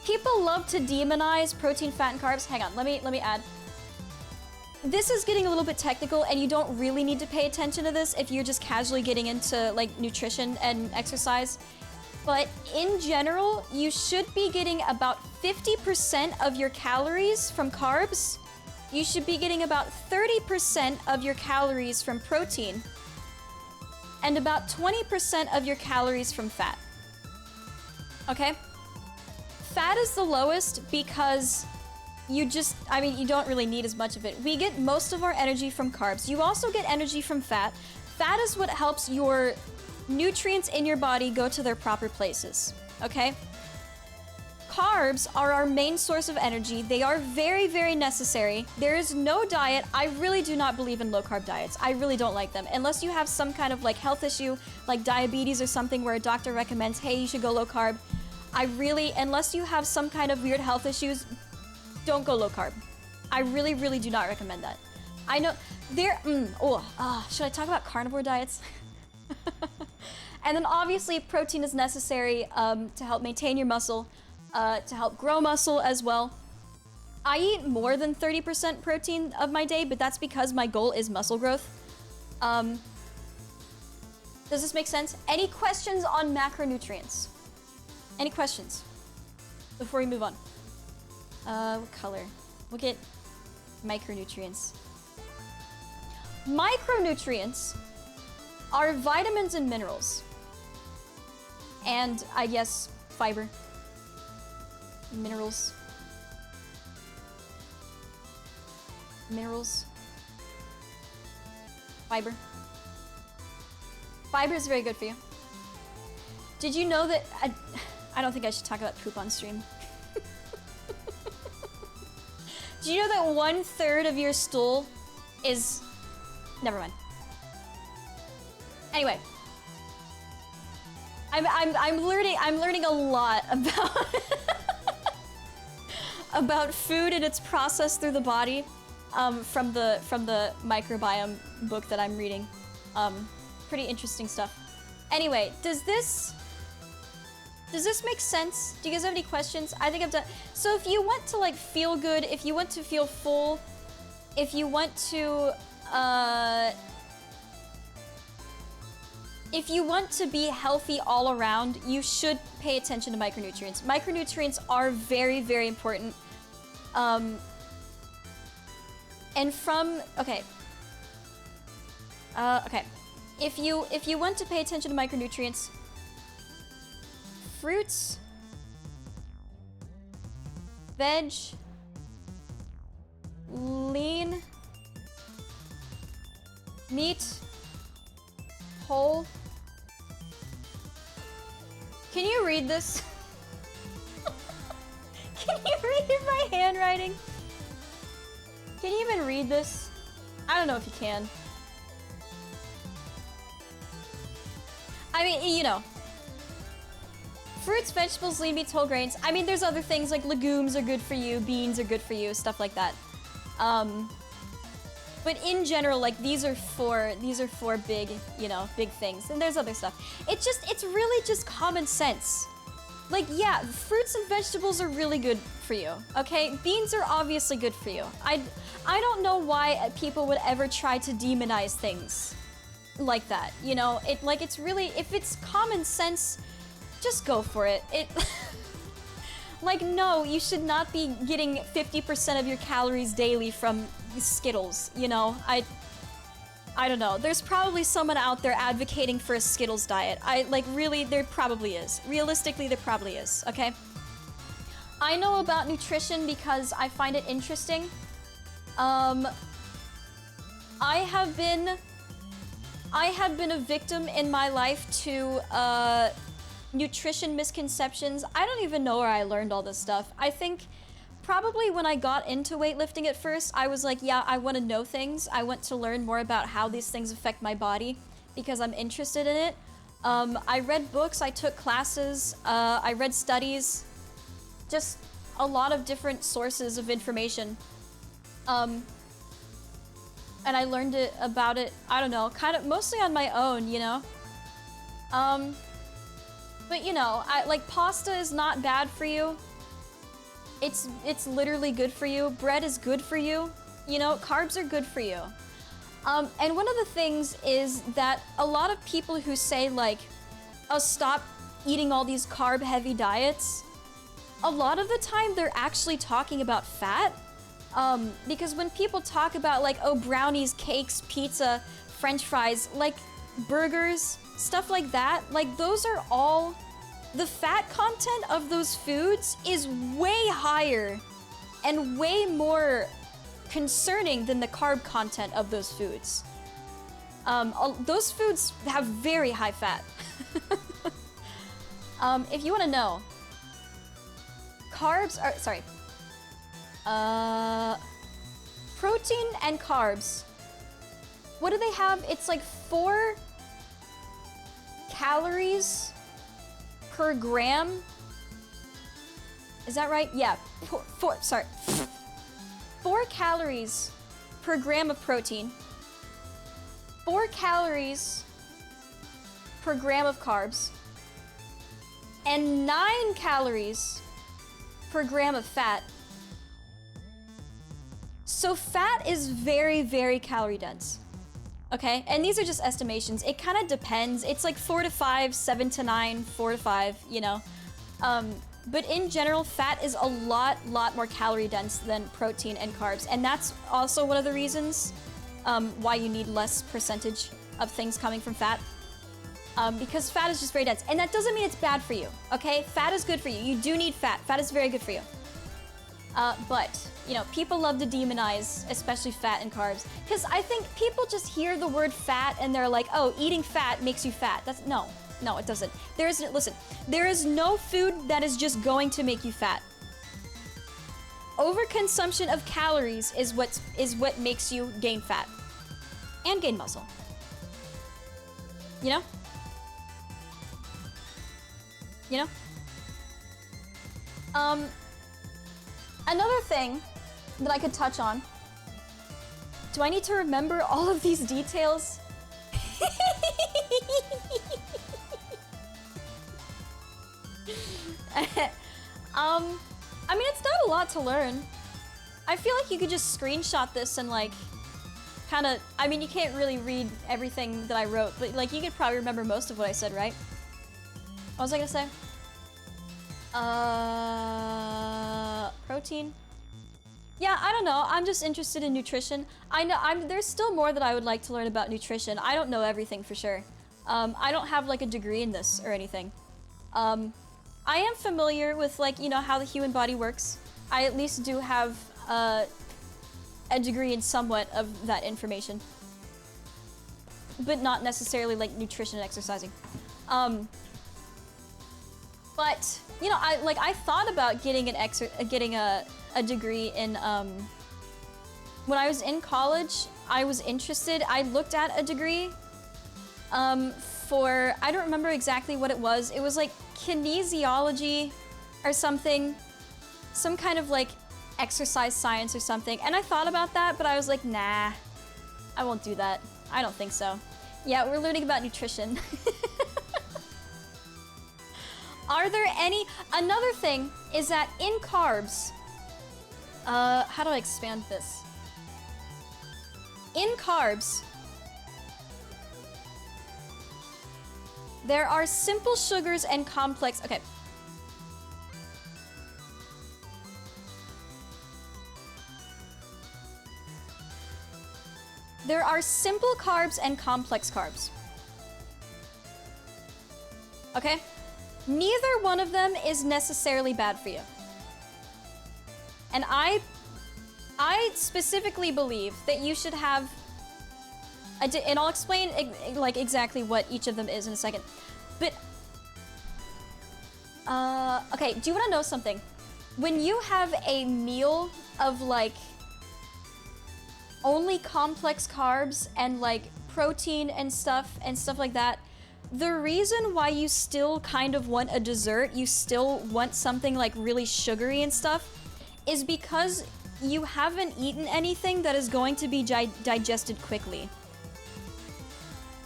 people love to demonize protein, fat, and carbs. Hang on, let me add. This is getting a little bit technical, and you don't really need to pay attention to this if you're just casually getting into like nutrition and exercise. But in general, you should be getting about 50% of your calories from carbs. You should be getting about 30% of your calories from protein, and about 20% of your calories from fat. Okay? Fat is the lowest because you don't really need as much of it. We get most of our energy from carbs. You also get energy from fat. Fat is what helps your nutrients in your body go to their proper places, okay? Carbs are our main source of energy. They are very, very necessary. There is no diet. I really do not believe in low-carb diets. I really don't like them. Unless you have some kind of like health issue, like diabetes or something where a doctor recommends, hey, you should go low-carb. Unless you have some kind of weird health issues, don't go low-carb. I really, really do not recommend that. I know, should I talk about carnivore diets? And then obviously protein is necessary to help maintain your muscle, to help grow muscle as well. I eat more than 30% protein of my day, but that's because my goal is muscle growth. Does this make sense? Any questions on macronutrients? Any questions before we move on? What color? We'll get micronutrients. Micronutrients are vitamins and minerals. And I guess fiber. Minerals. Minerals. Fiber. Fiber is very good for you. Did you know that... I don't think I should talk about poop on stream. Do you know that 1/3 of your stool is... Never mind. Anyway. I'm learning a lot about about food and its process through the body from the microbiome book that I'm reading. Pretty interesting stuff. Anyway, does this make sense? Do you guys have any questions? I think I've done. So if you want to like feel good, if you want to feel full, if you want to be healthy all around, you should pay attention to micronutrients. Micronutrients are very, very important. And from, okay. Okay. If you want to pay attention to micronutrients, fruits, veg, lean, meat, whole. Can you read this? Can you read my handwriting? Can you even read this? I don't know if you can. I mean, you know. Fruits, vegetables, lean meats, whole grains. I mean, there's other things like legumes are good for you, beans are good for you, stuff like that. But in general, like these are four big, you know, big things. And there's other stuff. It's really just common sense. Like, yeah, fruits and vegetables are really good for you, okay? Beans are obviously good for you. I don't know why people would ever try to demonize things like that, you know? It's really, if it's common sense, just go for it. Like, no, you should not be getting 50% of your calories daily from Skittles, you know? I don't know. There's probably someone out there advocating for a Skittles diet. Really, there probably is. Realistically, there probably is, okay? I know about nutrition because I find it interesting. I have been a victim in my life to, nutrition misconceptions. I don't even know where I learned all this stuff. I think probably when I got into weightlifting at first, I was like, yeah, I want to know things. I want to learn more about how these things affect my body because I'm interested in it. I read books, I took classes, I read studies, just a lot of different sources of information. And I learned about it, I don't know, kind of mostly on my own, you know? But you know, pasta is not bad for you. It's literally good for you. Bread is good for you. You know, carbs are good for you. And one of the things is that a lot of people who say like, oh, stop eating all these carb-heavy diets, a lot of the time they're actually talking about fat. Because when people talk about like, oh, brownies, cakes, pizza, French fries, like burgers, stuff like that, like those are all, the fat content of those foods is way higher and way more concerning than the carb content of those foods. Those foods have very high fat. If you want to know, carbs are, sorry, protein and carbs, what do they have? It's like 4 calories per gram. Is that right? Yeah, 4 calories per gram of protein, 4 calories per gram of carbs, and 9 calories per gram of fat. So fat is very, very calorie dense. Okay, and these are just estimations. It kind of depends. It's like 4 to 5, 7 to 9, 4 to 5, you know. But in general, fat is a lot more calorie dense than protein and carbs. And that's also one of the reasons why you need less percentage of things coming from fat. Because fat is just very dense. And that doesn't mean it's bad for you, okay? Fat is good for you. You do need fat. Fat is very good for you. But, you know, people love to demonize, especially fat and carbs. Because I think people just hear the word fat and they're like, oh, eating fat makes you fat. That's, no, it doesn't. Listen, there is no food that is just going to make you fat. Overconsumption of calories is what makes you gain fat. And gain muscle. You know? You know? Another thing that I could touch on. Do I need to remember all of these details? I mean, it's not a lot to learn. I feel like you could just screenshot this and like, kind of, I mean, you can't really read everything that I wrote, but like, you could probably remember most of what I said, right? What was I gonna say? Protein? Yeah, I don't know. I'm just interested in nutrition. I know there's still more that I would like to learn about nutrition. I don't know everything for sure. I don't have like a degree in this or anything. I am familiar with like, you know, how the human body works. I at least do have a degree in somewhat of that information. But not necessarily like nutrition and exercising. But, you know, I thought about getting a degree in, when I was in college, I was interested, I looked at a degree, for, I don't remember exactly what it was like kinesiology or something, some kind of like exercise science or something, and I thought about that, but I was like, nah, I won't do that. I don't think so. Yeah, we're learning about nutrition. Are there any... Another thing is that in carbs... how do I expand this? In carbs... There are simple sugars and complex... Okay. There are simple carbs and complex carbs. Okay? Neither one of them is necessarily bad for you. And I specifically believe that you should have... And I'll explain like exactly what each of them is in a second. But... okay, do you want to know something? When you have a meal of like... only complex carbs and like protein and stuff like that, the reason why you still kind of want a dessert, you still want something like really sugary and stuff, is because you haven't eaten anything that is going to be digested quickly.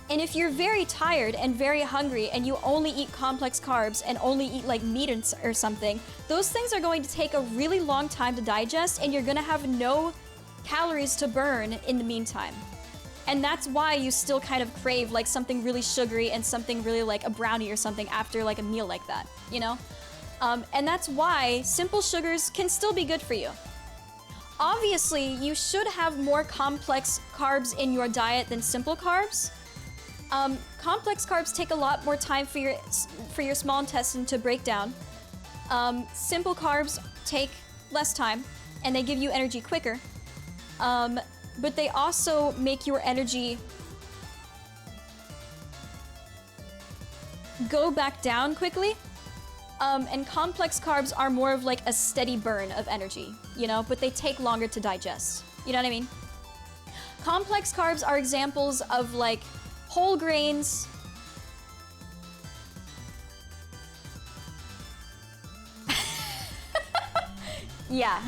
And if you're very tired and very hungry and you only eat complex carbs and only eat like meat or something, those things are going to take a really long time to digest and you're gonna have no calories to burn in the meantime. And that's why you still kind of crave like something really sugary and something really like a brownie or something after like a meal like that, you know? And that's why simple sugars can still be good for you. Obviously, you should have more complex carbs in your diet than simple carbs. Complex carbs take a lot more time for your small intestine to break down. Simple carbs take less time and they give you energy quicker. But they also make your energy go back down quickly. And complex carbs are more of like a steady burn of energy, you know, but they take longer to digest. You know what I mean? Complex carbs are examples of like whole grains. Yeah.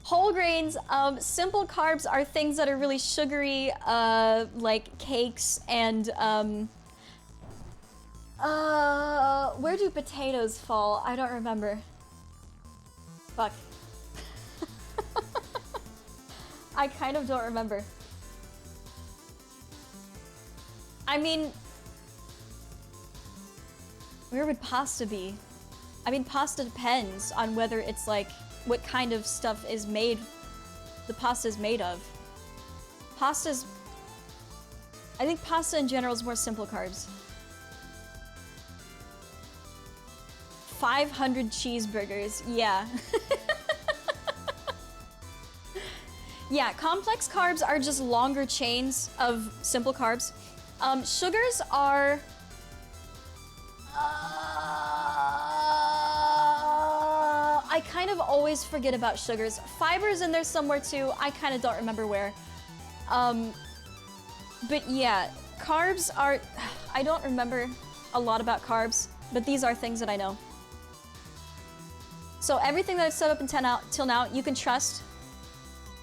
Whole grains, simple carbs are things that are really sugary, like cakes and, where do potatoes fall? I don't remember. Fuck. I kind of don't remember. I mean, where would pasta be? I mean, pasta depends on whether it's like, what kind of stuff is made, the pasta is made of. Pasta's, I think pasta in general is more simple carbs. 500 cheeseburgers, yeah. Yeah, complex carbs are just longer chains of simple carbs. Sugars are... I kind of always forget about sugars. Fiber's in there somewhere too. I kind of don't remember where. But yeah, carbs are... I don't remember a lot about carbs, but these are things that I know. So everything that I've set up until now, you can trust,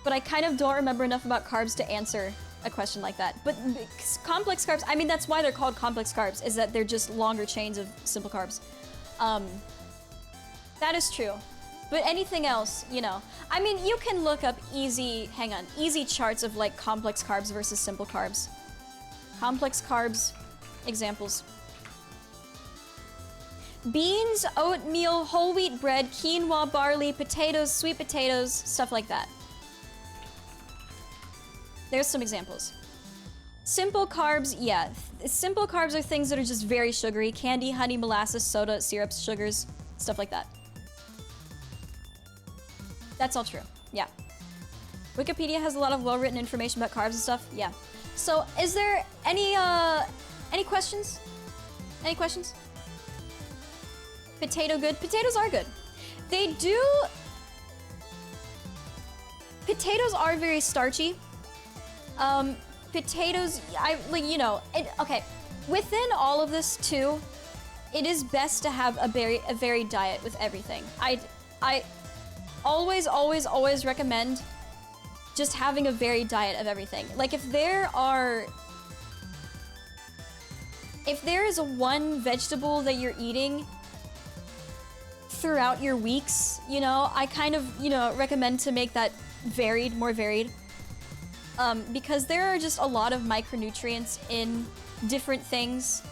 but I kind of don't remember enough about carbs to answer a question like that. But complex carbs, I mean, that's why they're called complex carbs, is that they're just longer chains of simple carbs. That is true. But anything else, you know, I mean, you can look up easy charts of like complex carbs versus simple carbs. Complex carbs, examples. Beans, oatmeal, whole wheat bread, quinoa, barley, potatoes, sweet potatoes, stuff like that. There's some examples. Simple carbs, yeah. Simple carbs are things that are just very sugary. Candy, honey, molasses, soda, syrups, sugars, stuff like that. That's all true, yeah. Wikipedia has a lot of well-written information about carbs and stuff, yeah. So, is there any questions? Any questions? Potato good? Potatoes are good. They do... Potatoes are very starchy. Potatoes, you know, okay. Within all of this too, it is best to have a varied diet with everything. I always recommend just having a varied diet of everything. Like if there is one vegetable that you're eating throughout your weeks, you know, I kind of, you know, recommend to make that varied, more varied. Because there are just a lot of micronutrients in different things,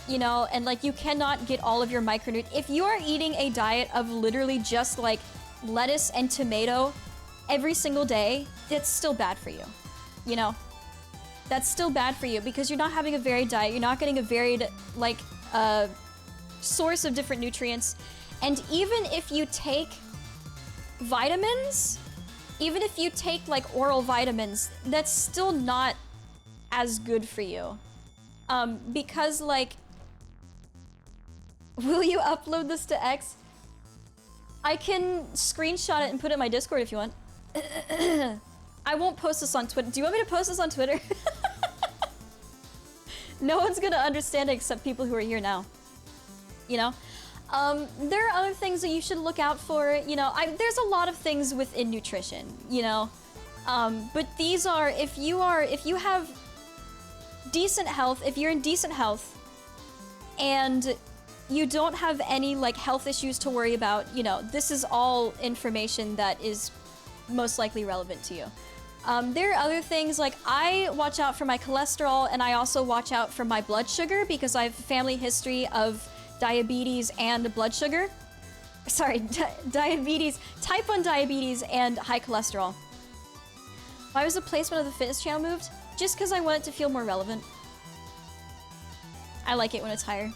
you know, and like you cannot get all of your micronutrients. If you are eating a diet of literally just like lettuce and tomato every single day, that's still bad for you, you know? That's still bad for you because you're not having a varied diet. You're not getting a varied, like, source of different nutrients. And even if you take vitamins, even if you take like oral vitamins, that's still not as good for you. Because like, will you upload this to X? I can screenshot it and put it in my Discord if you want. I won't post this on Twitter. Do you want me to post this on Twitter? No one's gonna understand it except people who are here now. You know? There are other things that you should look out for, you know, there's a lot of things within nutrition, you know, but these are, if you have decent health, if you're in decent health, and you don't have any, like, health issues to worry about, you know, this is all information that is most likely relevant to you. There are other things, like, I watch out for my cholesterol, and I also watch out for my blood sugar, because I have a family history of diabetes and blood sugar. Sorry, diabetes, type 1 diabetes and high cholesterol. Why was the placement of the fitness channel moved? Just because I want it to feel more relevant. I like it when it's higher.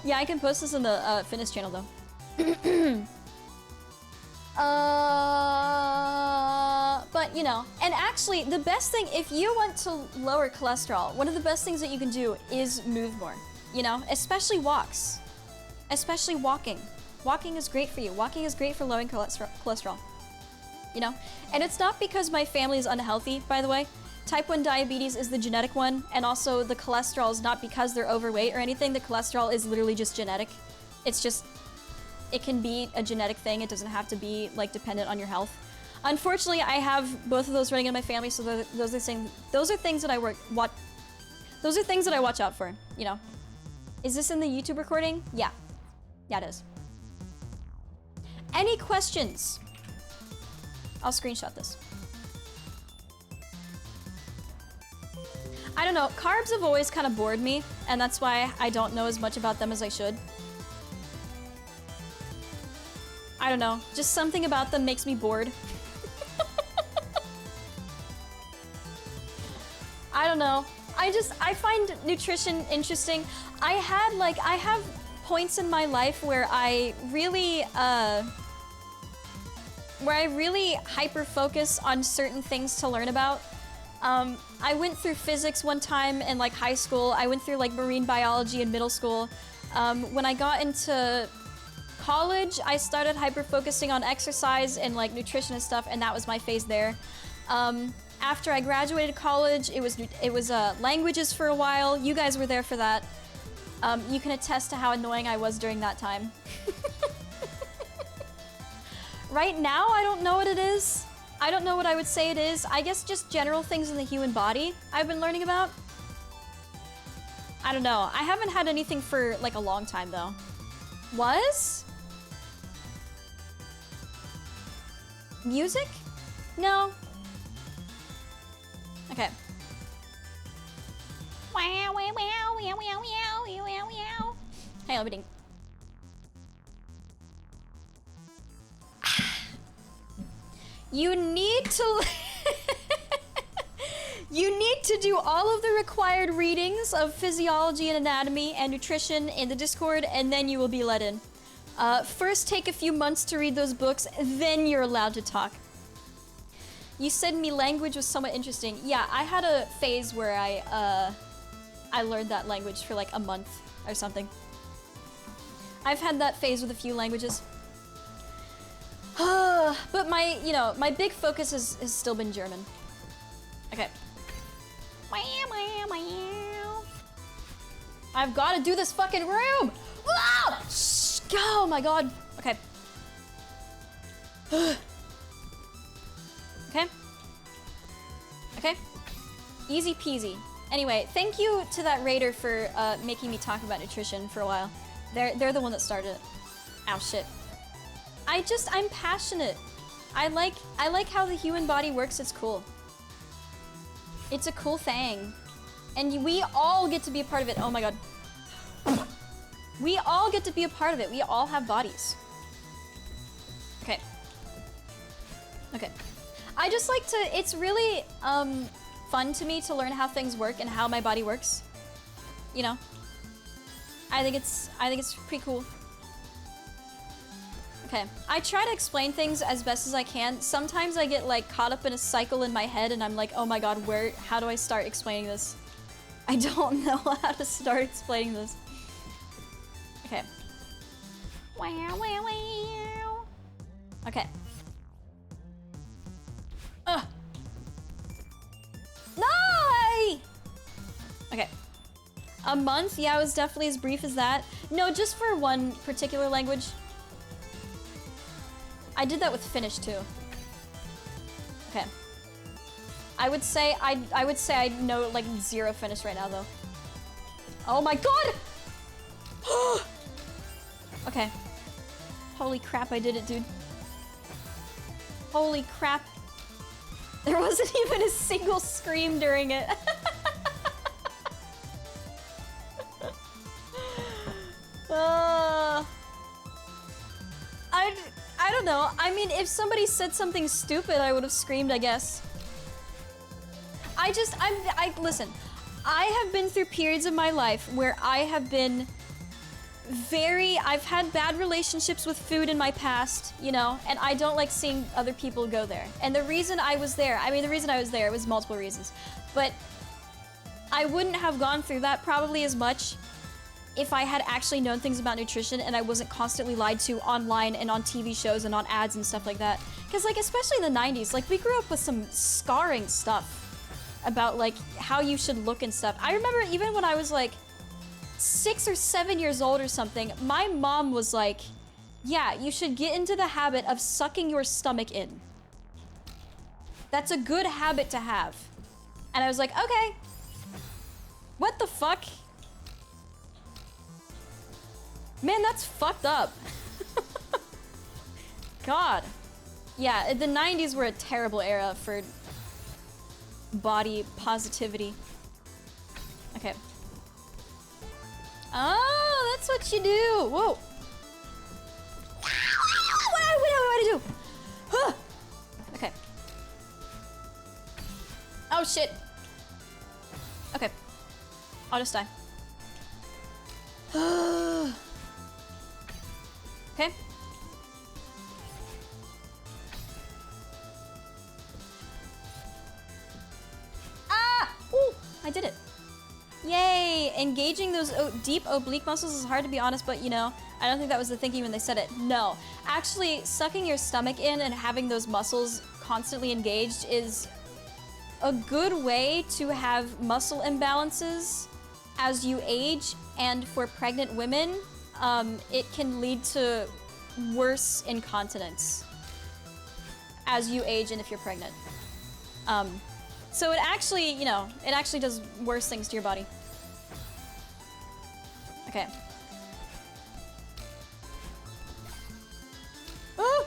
Yeah, I can post this in the fitness channel though. But you know, and actually the best thing, if you want to lower cholesterol, one of the best things that you can do is move more, you know, especially walks, especially walking. Walking is great for you. Walking is great for lowering cholesterol, you know, and it's not because my family is unhealthy, by the way. Type 1 diabetes is the genetic one, and also the cholesterol is not because they're overweight or anything. The cholesterol is literally just genetic. It's just, it can be a genetic thing. It doesn't have to be like dependent on your health. Unfortunately, I have both of those running in my family, so those are things that I those are things that I watch out for, you know. Is this in the YouTube recording? Yeah. Yeah, it is. Any questions? I'll screenshot this. I don't know, carbs have always kind of bored me, and that's why I don't know as much about them as I should. I don't know, just something about them makes me bored. I don't know. I find nutrition interesting. I have points in my life where I really hyper-focus on certain things to learn about. I went through physics one time in like high school. I went through like marine biology in middle school. When I got into college, I started hyper-focusing on exercise and like nutrition and stuff, and that was my phase there. After I graduated college, it was languages for a while. You guys were there for that. You can attest to how annoying I was during that time. Right now, I don't know what it is. I don't know what I would say it is. I guess just general things in the human body I've been learning about. I don't know. I haven't had anything for like a long time though. Was? Music? No. Okay. Wow, wow, wow, wow, wow, wow, wow, wow. Hey, let me ding. You need to you need to do all of the required readings of physiology and anatomy and nutrition in the Discord, and then you will be let in. First take a few months to read those books, then you're allowed to talk. You said me language was somewhat interesting. Yeah, I had a phase where I learned that language for like a month or something. I've had that phase with a few languages. But my big focus has still been German. Okay. I've got to do this fucking room! Oh my god. Okay. Okay? Okay? Easy peasy. Anyway, thank you to that raider for making me talk about nutrition for a while. They're the one that started it. Ow, shit. I'm passionate. I like how the human body works. It's cool. It's a cool thing. And we all get to be a part of it. Oh my god. We all get to be a part of it. We all have bodies. Okay. Okay. I just like to, it's really fun to me to learn how things work and how my body works. You know? I think it's pretty cool. Okay. I try to explain things as best as I can. Sometimes I get like caught up in a cycle in my head and I'm like, oh my god, how do I start explaining this? I don't know how to start explaining this. Okay. Wow, wow, wow. Okay. Ugh. No! Okay. A month? Yeah, it was definitely as brief as that. No, just for one particular language. I did that with Finnish too. Okay. I would say I know like 0 Finnish right now though. Oh my god! Okay. Holy crap, I did it, dude. Holy crap. There wasn't even a single scream during it. I don't know. I mean, if somebody said something stupid, I would have screamed, I guess. Listen, I have been through periods of my life where I have been I've had bad relationships with food in my past, you know, and I don't like seeing other people go there. And the reason I was there, it was multiple reasons, but I wouldn't have gone through that probably as much if I had actually known things about nutrition and I wasn't constantly lied to online and on TV shows and on ads and stuff like that. Because, like, especially in the 90s, like, we grew up with some scarring stuff about, like, how you should look and stuff. I remember even when I was, like, 6 or 7 years old or something, my mom was like, yeah, you should get into the habit of sucking your stomach in. That's a good habit to have. And I was like, okay. What the fuck? Man, that's fucked up. God. Yeah, the 90s were a terrible era for body positivity. Okay. Oh, that's what you do. Whoa. What do I do? Huh. Okay. Oh, shit. Okay. I'll just die. Okay. Ah! Ooh, I did it. Yay! Engaging those deep oblique muscles is hard, to be honest, but you know, I don't think that was the thinking when they said it. No. Actually, sucking your stomach in and having those muscles constantly engaged is a good way to have muscle imbalances as you age, and for pregnant women, it can lead to worse incontinence as you age and if you're pregnant. So it actually, you know, it actually does worse things to your body. Okay. Oh!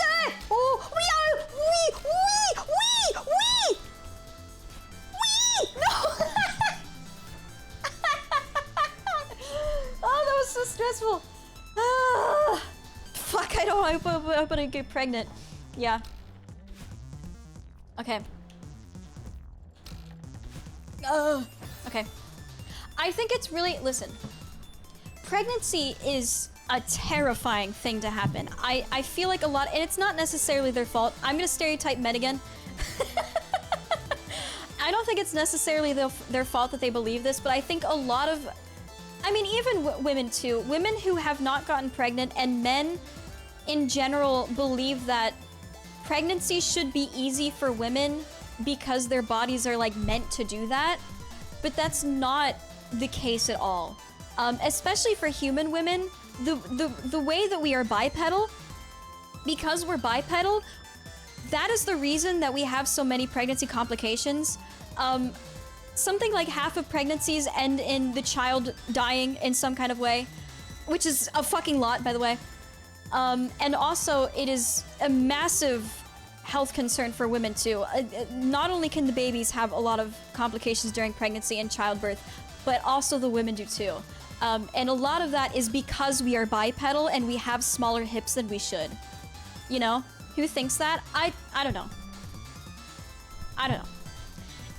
Ah! Oh! Wee! No! Oh, that was so stressful. Ah! Fuck, I don't want to get pregnant. Yeah. Okay. Okay. I think it's really, listen, pregnancy is a terrifying thing to happen. I feel like a lot, and it's not necessarily their fault. I'm gonna stereotype men again. I don't think it's necessarily their fault that they believe this, but I think a lot of, I mean, even women too, women who have not gotten pregnant and men in general believe that pregnancy should be easy for women because their bodies are like meant to do that, but that's not the case at all. Especially for human women, the way that we are bipedal, because we're bipedal, that is the reason that we have so many pregnancy complications. Something like half of pregnancies end in the child dying in some kind of way, which is a fucking lot, by the way. And also, it is a massive health concern for women too. Not only can the babies have a lot of complications during pregnancy and childbirth, but also the women do too. And a lot of that is because we are bipedal and we have smaller hips than we should. You know? Who thinks that? I don't know. I don't know.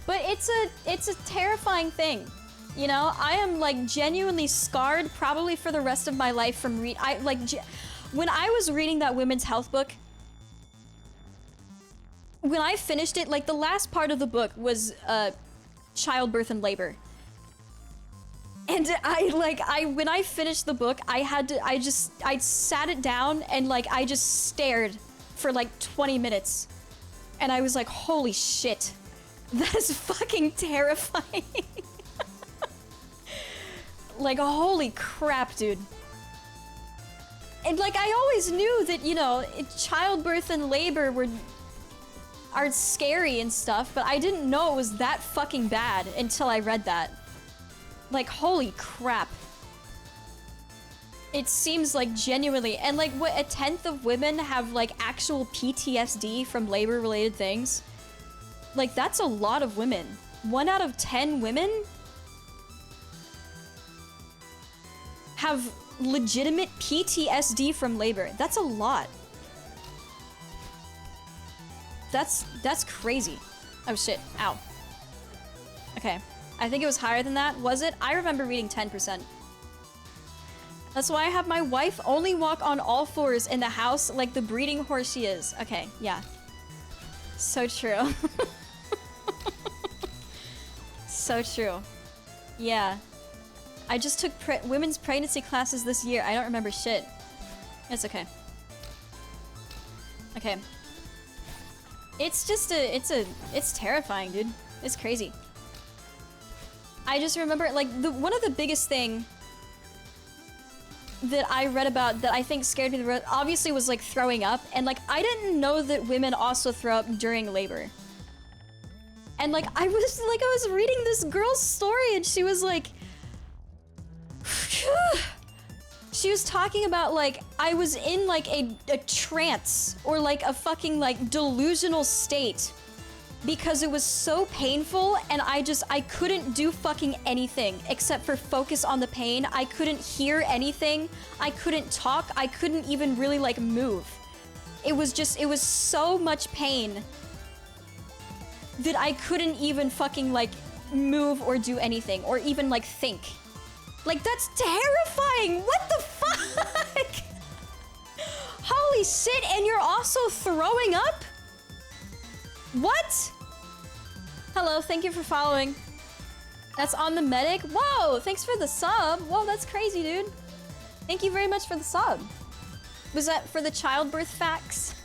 But it's a terrifying thing. You know, I am like genuinely scarred probably for the rest of my life from when I was reading that women's health book, when I finished it, like the last part of the book was childbirth and labor. And when I finished the book, I sat it down and like I just stared for like 20 minutes. And I was like, holy shit, that is fucking terrifying. Like, holy crap, dude. And like, I always knew that, you know, childbirth and labor are scary and stuff, but I didn't know it was that fucking bad until I read that. Like, holy crap. It seems like genuinely, and like what, 1/10 of women have like actual PTSD from labor-related things? Like, that's a lot of women. 1 out of 10 women have legitimate PTSD from labor. That's a lot. That's crazy. Oh shit, ow. Okay, I think it was higher than that. Was it? I remember reading 10%. That's why I have my wife only walk on all fours in the house like the breeding horse she is. Okay, yeah. So true. So true. Yeah. I just took women's pregnancy classes this year. I don't remember shit. It's okay. Okay. It's just it's terrifying, dude. It's crazy. I just remember, like, one of the biggest thing that I read about that I think scared me the most, obviously, was, like, throwing up. And, like, I didn't know that women also throw up during labor. And, like, I was reading this girl's story, and she was, like... She was talking about, like, I was in, like, a trance, or, like, a fucking, like, delusional state because it was so painful, and I couldn't do fucking anything except for focus on the pain. I couldn't hear anything. I couldn't talk. I couldn't even really, like, move. It was so much pain that I couldn't even fucking, like, move or do anything, or even, like, think. Like, that's terrifying! What the fuck? Holy shit, and you're also throwing up? What? Hello, thank you for following. That's on the medic? Whoa, thanks for the sub. Whoa, that's crazy, dude. Thank you very much for the sub. Was that for the childbirth facts?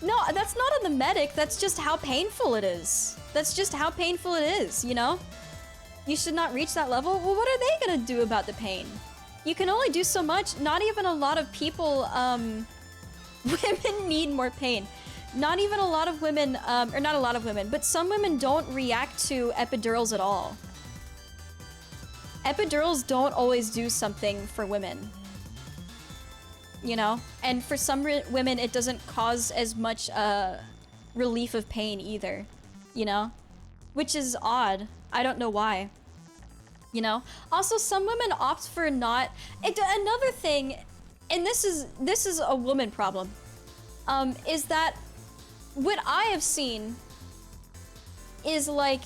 No, that's not on the medic. That's just how painful it is. That's just how painful it is, you know? You should not reach that level. Well, what are they gonna do about the pain? You can only do so much. Not even a lot of people, women need more pain. Not even a lot of women, or not a lot of women, but some women don't react to epidurals at all. Epidurals don't always do something for women. You know? And for some women, it doesn't cause as much, relief of pain either. You know? Which is odd. I don't know why. You know? Also, some women opt for not... another thing, and this is a woman problem, is that what I have seen is, like,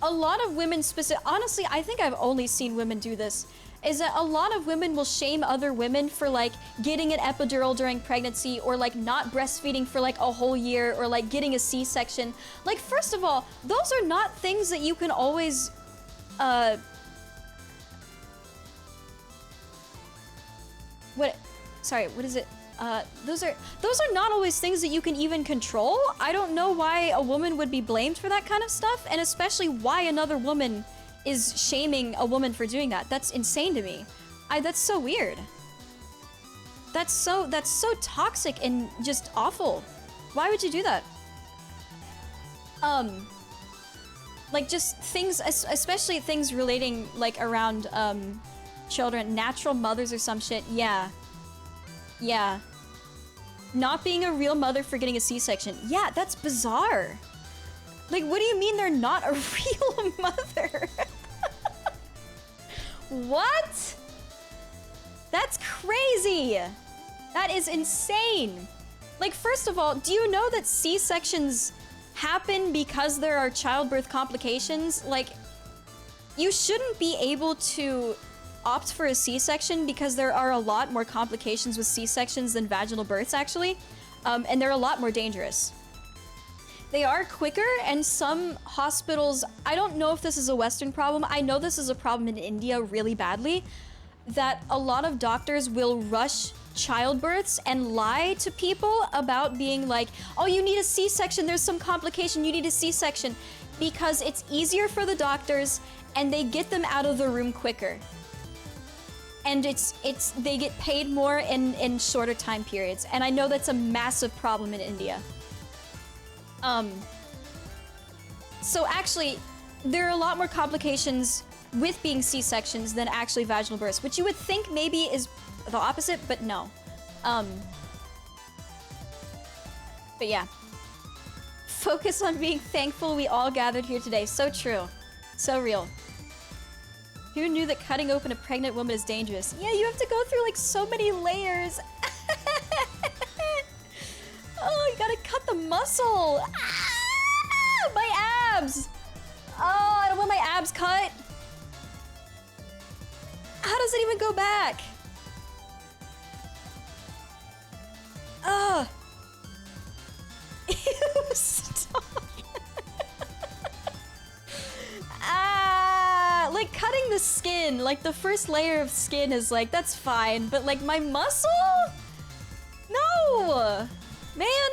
a lot of women honestly, I think I've only seen women do this, is that a lot of women will shame other women for, like, getting an epidural during pregnancy, or, like, not breastfeeding for, like, a whole year, or, like, getting a C-section. Like, first of all, those are not things that you can always, what is it? Those are not always things that you can even control. I don't know why a woman would be blamed for that kind of stuff, and especially why another woman is shaming a woman for doing that. That's insane to me. That's so weird. That's so toxic and just awful. Why would you do that? Like just things, especially things relating like around children, natural mothers or some shit. Yeah. Yeah. Not being a real mother for getting a C-section. Yeah, that's bizarre. Like, what do you mean they're not a real mother? What? That's crazy. That is insane. Like, first of all, do you know that C-sections happen because there are childbirth complications? Like, you shouldn't be able to opt for a C-section because there are a lot more complications with C-sections than vaginal births, actually. And they're a lot more dangerous. They are quicker, and some hospitals, I don't know if this is a Western problem, I know this is a problem in India really badly, that a lot of doctors will rush childbirths and lie to people about being like, oh, you need a C-section, there's some complication, you need a C-section, because it's easier for the doctors and they get them out of the room quicker. And they get paid more in shorter time periods. And I know that's a massive problem in India. So actually, there are a lot more complications with being C-sections than actually vaginal births, which you would think maybe is the opposite, but no. But yeah. Focus on being thankful we all gathered here today. So true. So real. Who knew that cutting open a pregnant woman is dangerous? Yeah, you have to go through like so many layers. Oh, you gotta cut the muscle. Ah, my abs. Oh, I don't want my abs cut. How does it even go back? Ugh. Ew, stop. Ah, like cutting the skin, like the first layer of skin is like, that's fine, but like my muscle? No, man.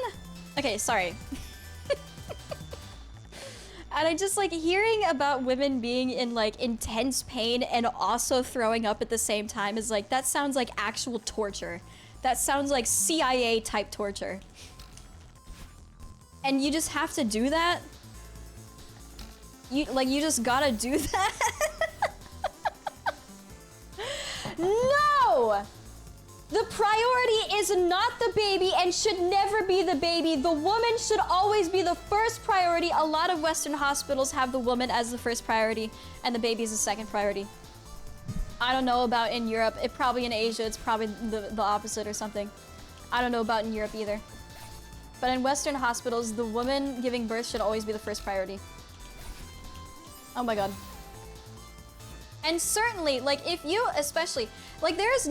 Okay, sorry. And I just like hearing about women being in like intense pain and also throwing up at the same time is like, that sounds like actual torture. That sounds like CIA type torture. And you just have to do that? You just gotta do that? No! The priority is not the baby and should never be the baby. The woman should always be the first priority. A lot of Western hospitals have the woman as the first priority and the baby is the second priority. I don't know about in Europe. Probably in Asia, it's probably the opposite or something. I don't know about in Europe either. But in Western hospitals, the woman giving birth should always be the first priority. Oh my god. And certainly, like, if you especially, like, there's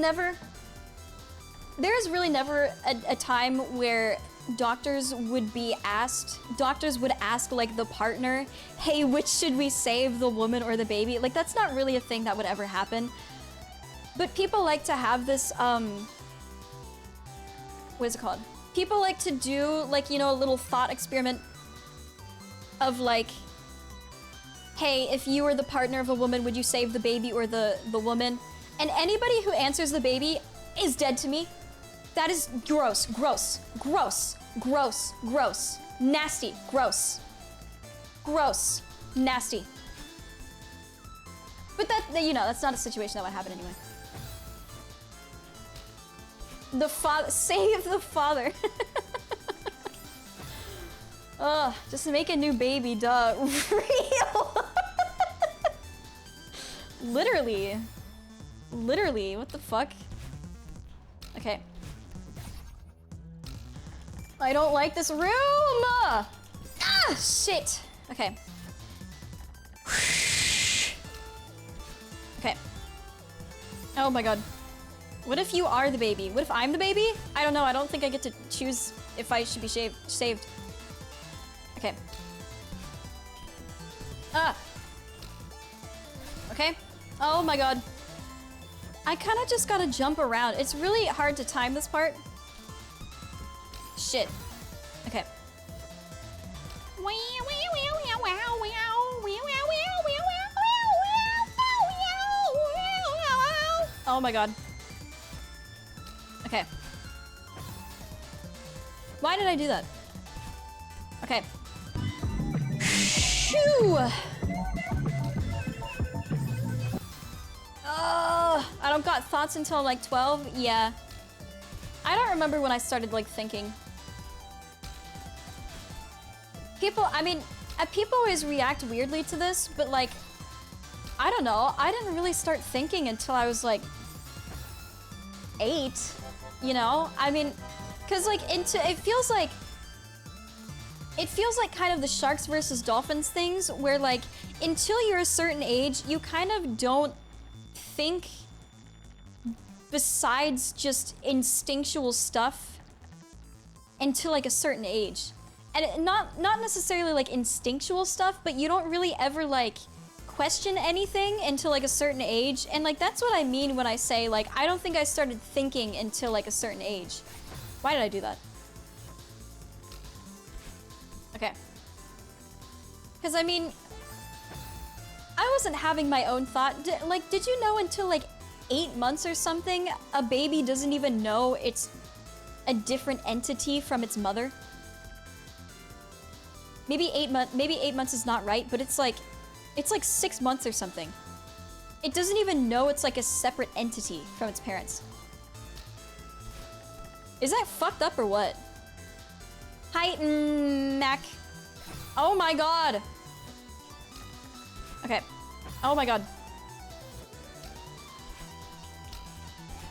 really never a time where doctors would ask, like, the partner, hey, which should we save, the woman or the baby? Like, that's not really a thing that would ever happen. But people like to have this, what is it called? People like to do, like, you know, a little thought experiment of, like, hey, if you were the partner of a woman, would you save the baby or the woman? And anybody who answers the baby is dead to me. That is gross, gross, gross, gross, gross, nasty, gross, gross, nasty. But that, you know, that's not a situation that would happen anyway. The father, save the father. Ugh, just make a new baby, duh. Real? Literally. Literally, what the fuck? Okay. I don't like this room! Ah, shit. Okay. Okay. Oh my god. What if you are the baby? What if I'm the baby? I don't know, I don't think I get to choose if I should be saved. Okay. Ah. Okay. Oh my god. I kind of just gotta jump around. It's really hard to time this part. Shit. Okay. Oh my god. Okay. Why did I do that? Okay. Shoo! I don't got thoughts until like 12? Yeah. I don't remember when I started like thinking. People, I mean, people always react weirdly to this, but like, I don't know. I didn't really start thinking until I was like 8, you know? I mean, cause like it feels like kind of the sharks versus dolphins things where like until you're a certain age, you kind of don't think besides just instinctual stuff until like a certain age. And not necessarily like instinctual stuff, but you don't really ever like question anything until like a certain age. And like that's what I mean when I say like I don't think I started thinking until like a certain age. Why did I do that? Okay. Because I mean, I wasn't having my own thought. Did you know until like 8 months or something, a baby doesn't even know it's a different entity from its mother? Maybe 8 months is not right, but it's like 6 months or something. It doesn't even know it's like a separate entity from its parents. Is that fucked up or what? Hi, Mac. Oh my god. Okay. Oh my god.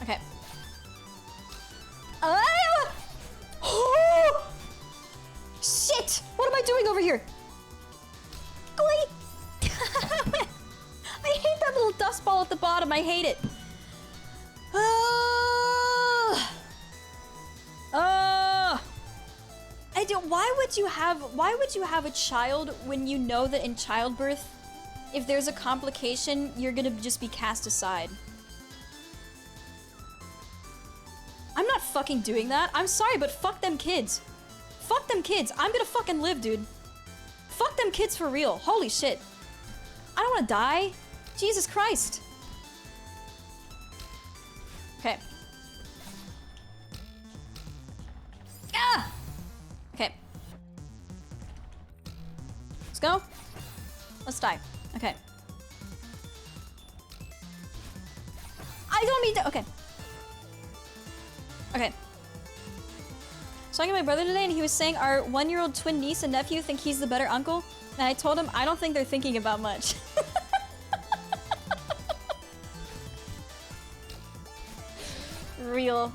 Okay. Oh! Shit! What am I doing over here? I hate that little dust ball at the bottom. I hate it. Why would you have a child when you know that in childbirth, if there's a complication, you're gonna just be cast aside? I'm not fucking doing that. I'm sorry, but fuck them kids. Fuck them kids. I'm gonna fucking live, dude. Fuck them kids for real. Holy shit. I don't wanna die. Jesus Christ. Okay. Ah! Okay. Let's go. Let's die. Okay. I don't mean to. Okay. Okay. So I got my brother today and he was saying our 1-year-old twin niece and nephew think he's the better uncle. And I told him I don't think they're thinking about much. Real.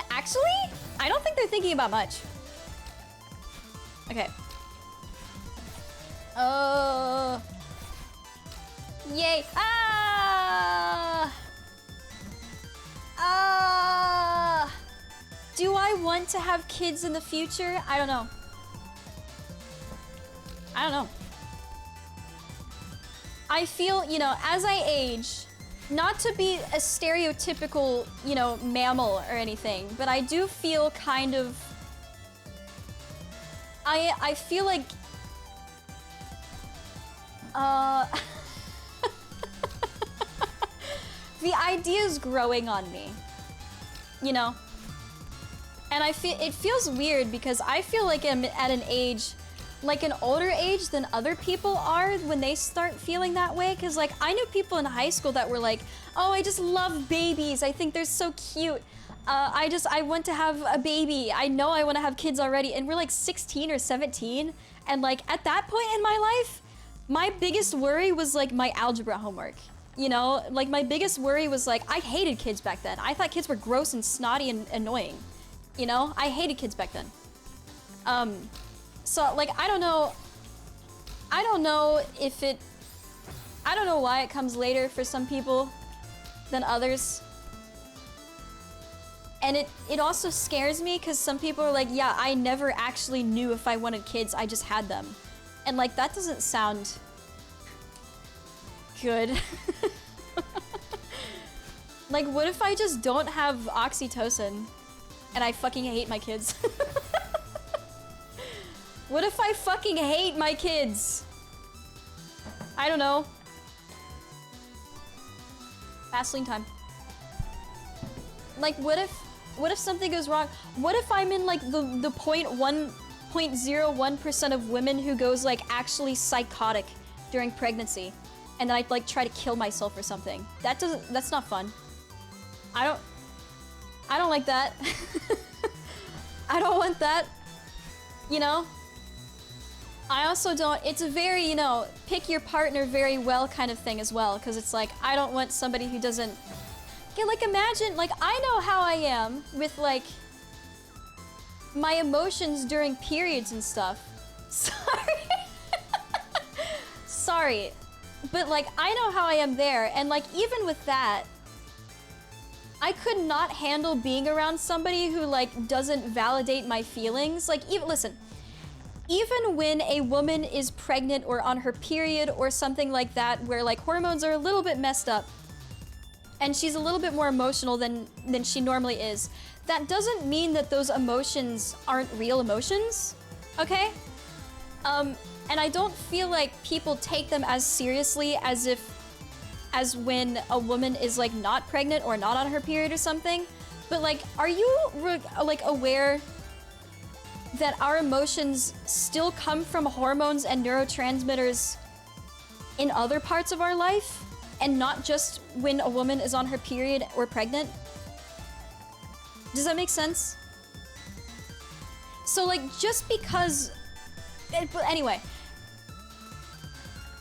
Actually, I don't think they're thinking about much. Okay. Yay. Do I want to have kids in the future? I don't know. I don't know. I feel, you know, as I age, not to be a stereotypical, you know, mammal or anything, but I do feel kind of... I feel like... the idea's growing on me, you know? And it feels weird because I feel like I'm at an age, like an older age than other people are when they start feeling that way. Cause like I knew people in high school that were like, oh, I just love babies. I think they're so cute. I want to have a baby. I know I want to have kids already. And we're like 16 or 17. And like at that point in my life, my biggest worry was like my algebra homework. You know, like my biggest worry was like, I hated kids back then. I thought kids were gross and snotty and annoying. You know, I hated kids back then. So like, I don't know if it, I don't know why it comes later for some people than others. And it also scares me because some people are like, yeah, I never actually knew if I wanted kids, I just had them. And like, that doesn't sound good. Like, what if I just don't have oxytocin and I fucking hate my kids? What if I fucking hate my kids? I don't know. Vaseline time. Like, what if What if something goes wrong? What if I'm in like the 0.01% of women who goes like actually psychotic during pregnancy, and then I'd like try to kill myself or something? That's not fun. I don't like that. I don't want that, you know? I also don't, it's a very, you know, pick your partner very well kind of thing as well, because it's like, I don't want somebody who doesn't, okay, like imagine, like I know how I am with like, my emotions during periods and stuff. Sorry. Sorry. But like, I know how I am there, and like, even with that, I could not handle being around somebody who like doesn't validate my feelings. Like, even, listen, even when a woman is pregnant or on her period or something like that, where like hormones are a little bit messed up, and she's a little bit more emotional than she normally is, that doesn't mean that those emotions aren't real emotions, okay? And I don't feel like people take them as seriously as when a woman is like not pregnant or not on her period or something. But like, are you like aware that our emotions still come from hormones and neurotransmitters in other parts of our life, and not just when a woman is on her period or pregnant? Does that make sense? So like, just because, anyway,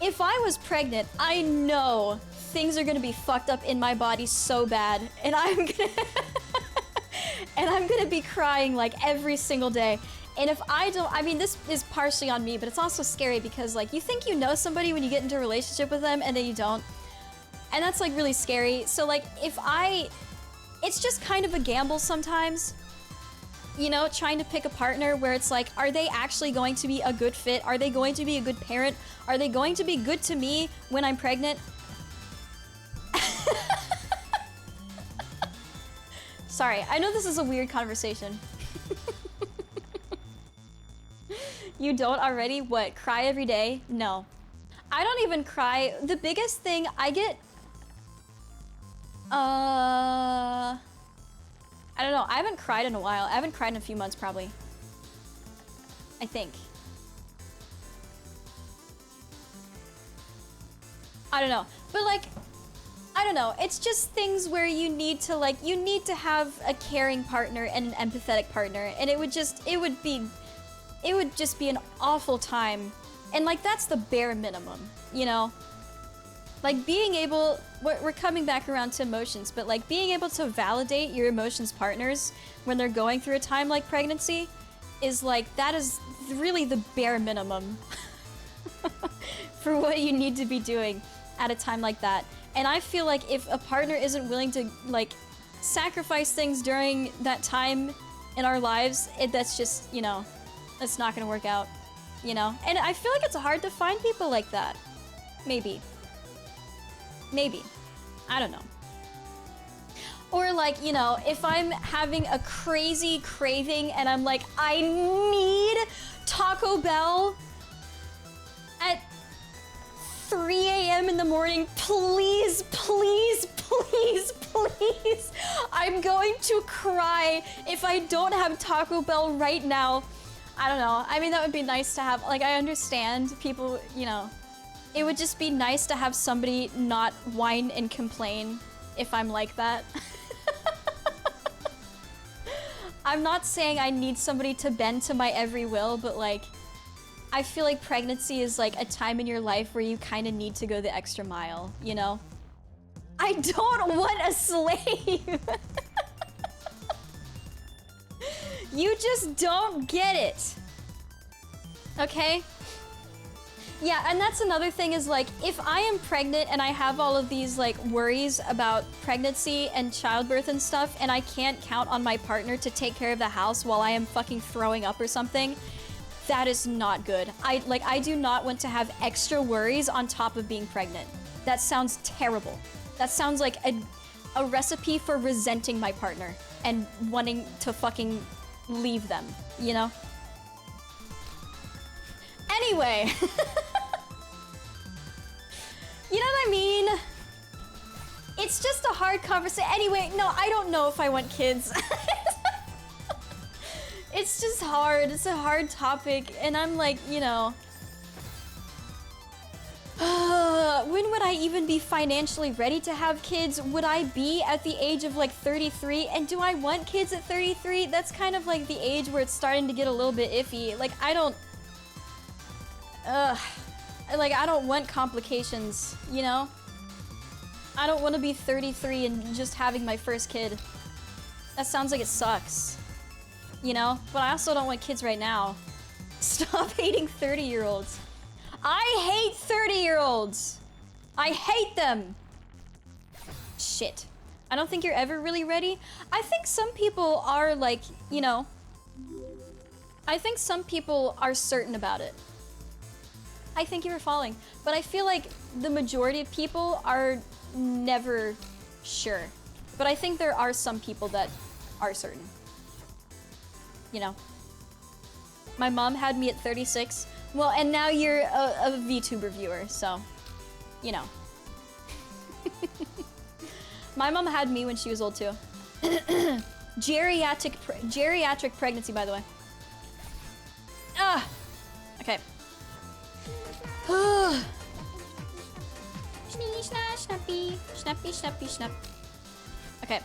if I was pregnant, I know things are gonna be fucked up in my body so bad, and I'm gonna be crying like every single day. And if I don't, I mean, this is partially on me, but it's also scary because like, you think you know somebody when you get into a relationship with them, and then you don't. And that's like really scary. So like, it's just kind of a gamble sometimes, you know, trying to pick a partner where it's like, are they actually going to be a good fit? Are they going to be a good parent? Are they going to be good to me when I'm pregnant? Sorry, I know this is a weird conversation. You don't already? What, cry every day? No. I don't even cry. The biggest thing I get, I don't know. I haven't cried in a while. I haven't cried in a few months, probably. I think. I don't know. But like, I don't know. It's just things where you need to like, you need to have a caring partner and an empathetic partner. And it would just be an awful time. And like, that's the bare minimum, you know? Like being able, we're coming back around to emotions, but like being able to validate your emotions partners when they're going through a time like pregnancy is like, that is really the bare minimum for what you need to be doing at a time like that. And I feel like if a partner isn't willing to like sacrifice things during that time in our lives, that's just, you know, that's not gonna work out, you know? And I feel like it's hard to find people like that. Maybe. Maybe. I don't know. Or like, you know, if I'm having a crazy craving and I'm like, I need Taco Bell at 3 a.m. in the morning, please, please, please, please. I'm going to cry if I don't have Taco Bell right now. I don't know. I mean, that would be nice to have. Like, I understand people, you know, it would just be nice to have somebody not whine and complain if I'm like that. I'm not saying I need somebody to bend to my every will, but like, I feel like pregnancy is like a time in your life where you kind of need to go the extra mile, you know? I don't want a slave! You just don't get it. Okay? Yeah, and that's another thing is like, if I am pregnant and I have all of these like worries about pregnancy and childbirth and stuff, and I can't count on my partner to take care of the house while I am fucking throwing up or something, that is not good. I do not want to have extra worries on top of being pregnant. That sounds terrible. That sounds like a recipe for resenting my partner and wanting to fucking leave them, you know? Anyway. You know what I mean? It's just a hard conversation. Anyway, no, I don't know if I want kids. It's just hard. It's a hard topic, and I'm like, you know, when would I even be financially ready to have kids? Would I be at the age of like 33? And do I want kids at 33? That's kind of like the age where it's starting to get a little bit iffy. Like, I don't, like, I don't want complications, you know? I don't want to be 33 and just having my first kid. That sounds like it sucks, you know? But I also don't want kids right now. Stop hating 30-year-olds. I hate 30-year-olds. I hate them. Shit. I don't think you're ever really ready. I think some people are like, you know, I think some people are certain about it. I think you were falling, but I feel like the majority of people are never sure. But I think there are some people that are certain. You know. My mom had me at 36. Well, and now you're a VTuber viewer, so, you know. My mom had me when she was old too. Geriatric pregnancy, by the way. Ah, okay. Snappy, snappy, snappy, snap. Okay.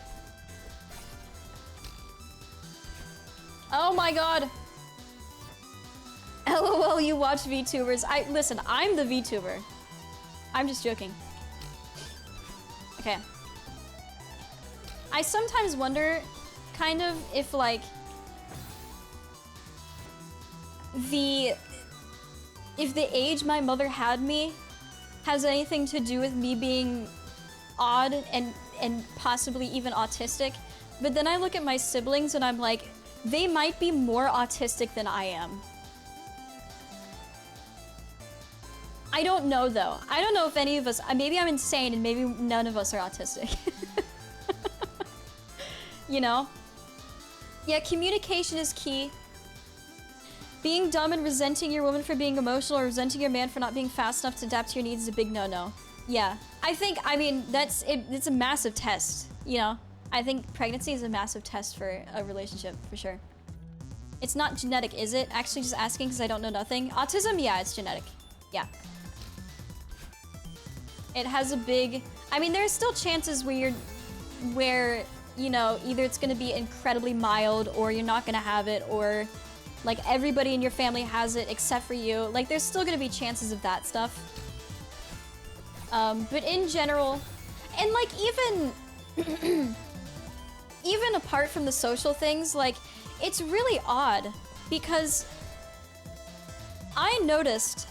Oh my god. LOL, you watch VTubers. Listen, I'm the VTuber. I'm just joking. Okay. I sometimes wonder, kind of, if like, if the age my mother had me has anything to do with me being odd and possibly even autistic. But then I look at my siblings and I'm like, they might be more autistic than I am. I don't know though. I don't know if any of us, maybe I'm insane and maybe none of us are autistic. You know? Yeah, communication is key. Being dumb and resenting your woman for being emotional or resenting your man for not being fast enough to adapt to your needs is a big no-no. Yeah, I mean, it's a massive test, you know? I think pregnancy is a massive test for a relationship, for sure. It's not genetic, is it? Actually, just asking because I don't know nothing. Autism, yeah, it's genetic. Yeah. It has a big, I mean, there's still chances where, you know, either it's gonna be incredibly mild or you're not gonna have it, or like everybody in your family has it except for you. Like, there's still gonna be chances of that stuff. But in general, and like even, even apart from the social things, like, it's really odd because I noticed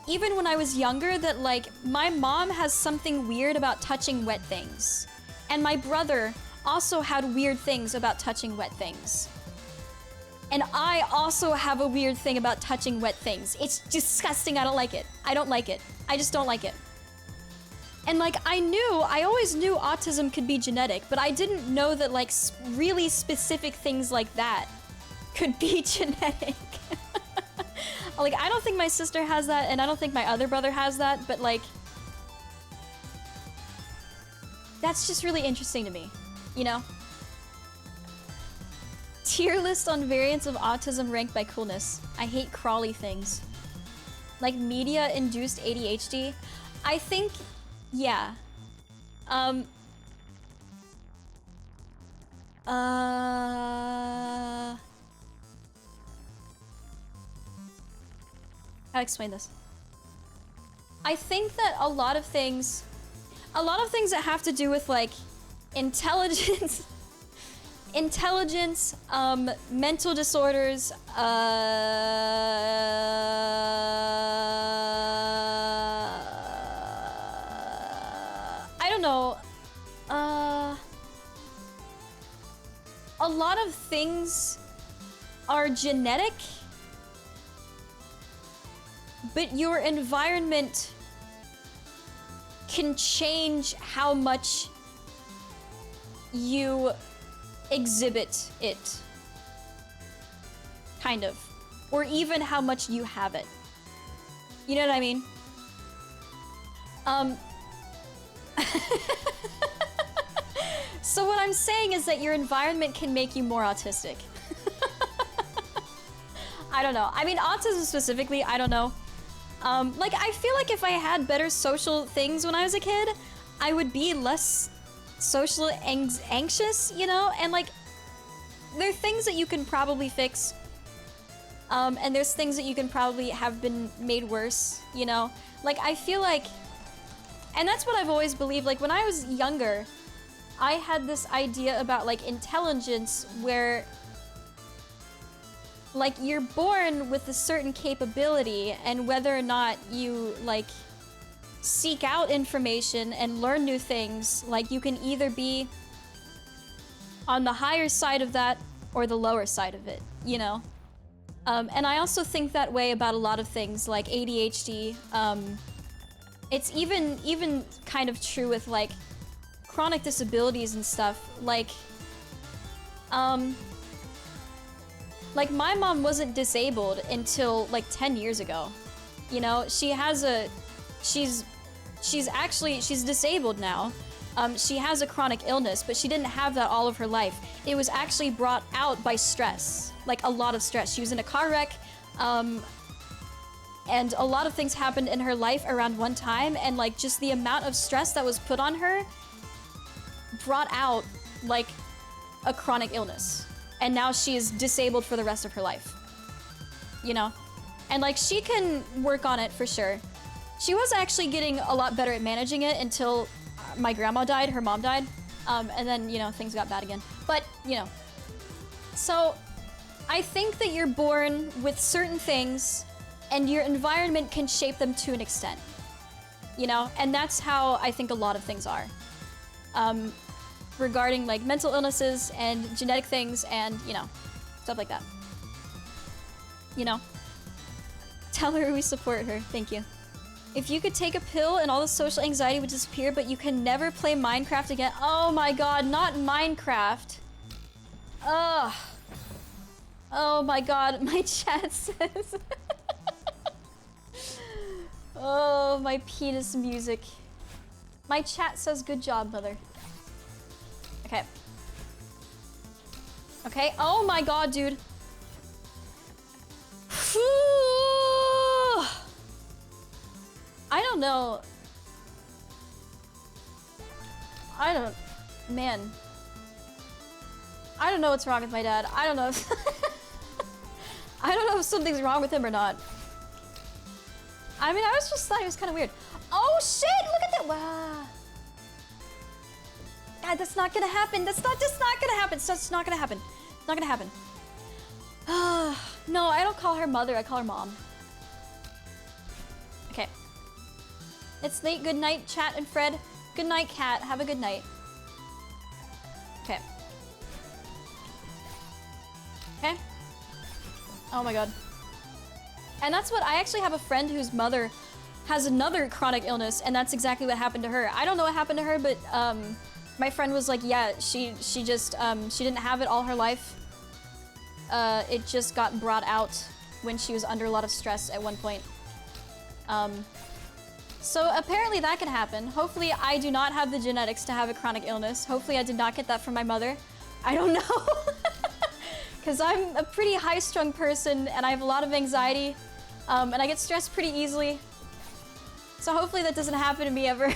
even when I was younger that like my mom has something weird about touching wet things. And my brother also had weird things about touching wet things. And I also have a weird thing about touching wet things. It's disgusting, I don't like it. I don't like it. I just don't like it. And like, I always knew autism could be genetic, but I didn't know that like really specific things like that could be genetic. Like, I don't think my sister has that, and I don't think my other brother has that, but like, that's just really interesting to me, you know? Tier list on variants of autism ranked by coolness. I hate crawly things. Like media-induced ADHD. I think, yeah. How to explain this? I think that a lot of things that have to do with like intelligence, mental disorders, I don't know, a lot of things are genetic, but your environment can change how much you exhibit it. Kind of. Or even how much you have it. You know what I mean? So what I'm saying is that your environment can make you more autistic. I don't know. I mean, autism specifically, I don't know. Like, I feel like if I had better social things when I was a kid, I would be less socially anxious, you know? And like, there are things that you can probably fix. And there's things that you can probably have been made worse, you know? Like, I feel like, and that's what I've always believed. Like, when I was younger, I had this idea about like intelligence where like you're born with a certain capability, and whether or not you like seek out information and learn new things, like you can either be on the higher side of that or the lower side of it, you know? And I also think that way about a lot of things like ADHD. It's even kind of true with like chronic disabilities and stuff. Like my mom wasn't disabled until like 10 years ago. You know, she's disabled now. She has a chronic illness, but she didn't have that all of her life. It was actually brought out by stress, like a lot of stress. She was in a car wreck, and a lot of things happened in her life around one time, and like just the amount of stress that was put on her brought out like a chronic illness. And now she is disabled for the rest of her life, you know? And like, she can work on it for sure. She was actually getting a lot better at managing it until my grandma died, her mom died. And then, you know, things got bad again. But, you know, so I think that you're born with certain things and your environment can shape them to an extent, you know? And that's how I think a lot of things are. Regarding like mental illnesses and genetic things and, you know, stuff like that. You know? Tell her we support her. Thank you. If you could take a pill and all the social anxiety would disappear, but you can never play Minecraft again. Oh my god, not Minecraft. Ugh. Oh my god, my chat says. Oh, my penis music. My chat says good job, mother. Okay. Okay, oh my god, dude. I don't know. Man. I don't know what's wrong with my dad. I don't know if I don't know if something's wrong with him or not. I mean, I was just thought it was kind of weird. Oh shit, look at that. Wow. God, that's not gonna happen. That's just not gonna happen. It's just not gonna happen. It's not gonna happen. No, I don't call her mother, I call her mom. Okay. It's late. Good night, chat and Fred. Good night, cat. Have a good night. Okay. Okay. Oh my god. And that's what, I actually have a friend whose mother has another chronic illness, and that's exactly what happened to her. I don't know what happened to her, but my friend was like, yeah, she just, she didn't have it all her life. It just got brought out when she was under a lot of stress at one point. So apparently that can happen. Hopefully I do not have the genetics to have a chronic illness. Hopefully I did not get that from my mother. I don't know. Because I'm a pretty high-strung person and I have a lot of anxiety. And I get stressed pretty easily. So hopefully that doesn't happen to me ever.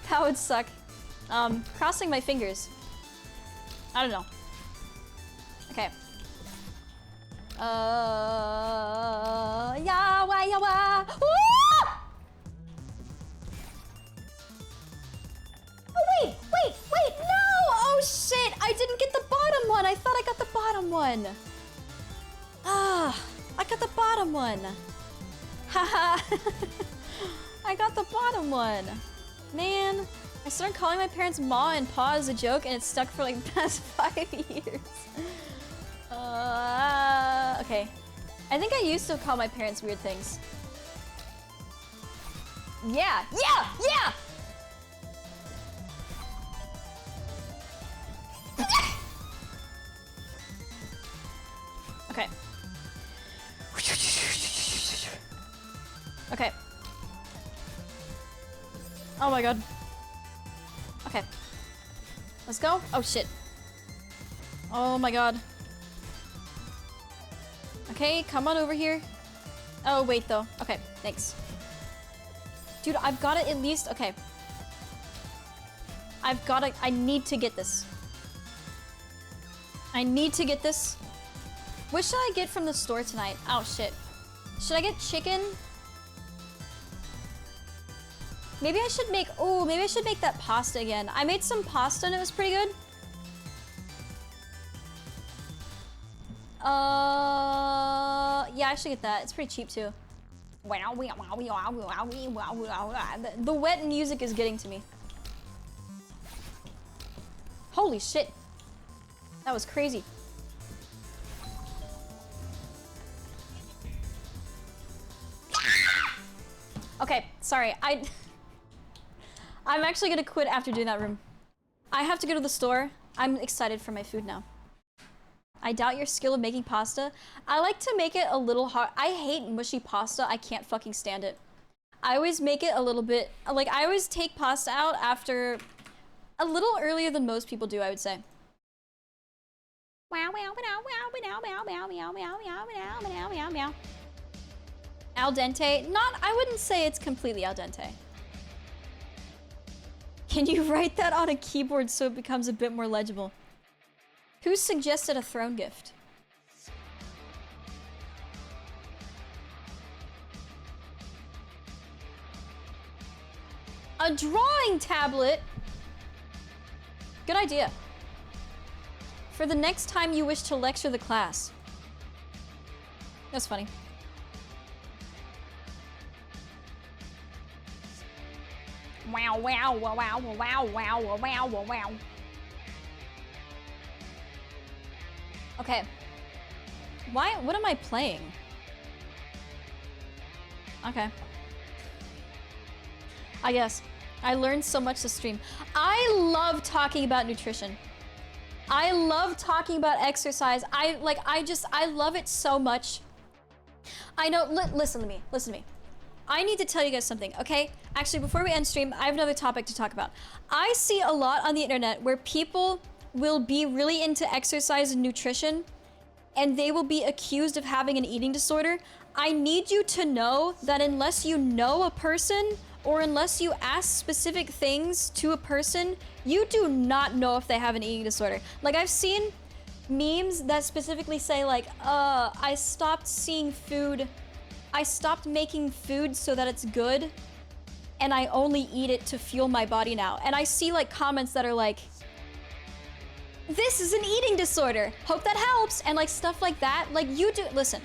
That would suck. Crossing my fingers. I don't know. Okay. Yawa, yawa. Ooh! Oh, wait, no! Oh, shit, I didn't get the bottom one. I thought I got the bottom one. Ah, I got the bottom one. Haha. I got the bottom one. Man, I started calling my parents Ma and Pa as a joke, and it stuck for like the past 5 years. Okay. I think I used to call my parents weird things. Yeah! Okay. Okay. Oh my god. Okay. Let's go. Oh shit. Oh my god. Okay, come on over here. Oh, wait though. Okay, thanks. Dude, I've got to at least... Okay. I need to get this. I need to get this. What should I get from the store tonight? Oh, shit. Should I get chicken? Maybe I should make... Oh, maybe I should make that pasta again. I made some pasta and it was pretty good. Yeah, I should get that. It's pretty cheap too. The wet music is getting to me. Holy shit. That was crazy. Okay, sorry. I'm actually gonna quit after doing that room. I have to go to the store. I'm excited for my food now. I doubt your skill of making pasta. I like to make it a little hard. I hate mushy pasta. I can't fucking stand it. I always make it a little bit, like I always take pasta out after a little earlier than most people do, I would say. Al dente? I wouldn't say it's completely al dente. Can you write that on a keyboard so it becomes a bit more legible? Who suggested a throne gift? A drawing tablet? Good idea. For the next time you wish to lecture the class. That's funny. Wow, wow, wow, wow, wow, wow, wow, wow, wow. Okay. What am I playing? Okay. I guess. I learned so much to stream. I love talking about nutrition. I love talking about exercise. I love it so much. I know, listen to me. I need to tell you guys something, okay? Actually, before we end stream, I have another topic to talk about. I see a lot on the internet where people will be really into exercise and nutrition, and they will be accused of having an eating disorder. I need you to know that unless you know a person, or unless you ask specific things to a person, you do not know if they have an eating disorder. Like, I've seen memes that specifically say like, I stopped making food so that it's good, and I only eat it to fuel my body now. And I see like comments that are like, this is an eating disorder. Hope that helps. And like stuff like that. Like listen.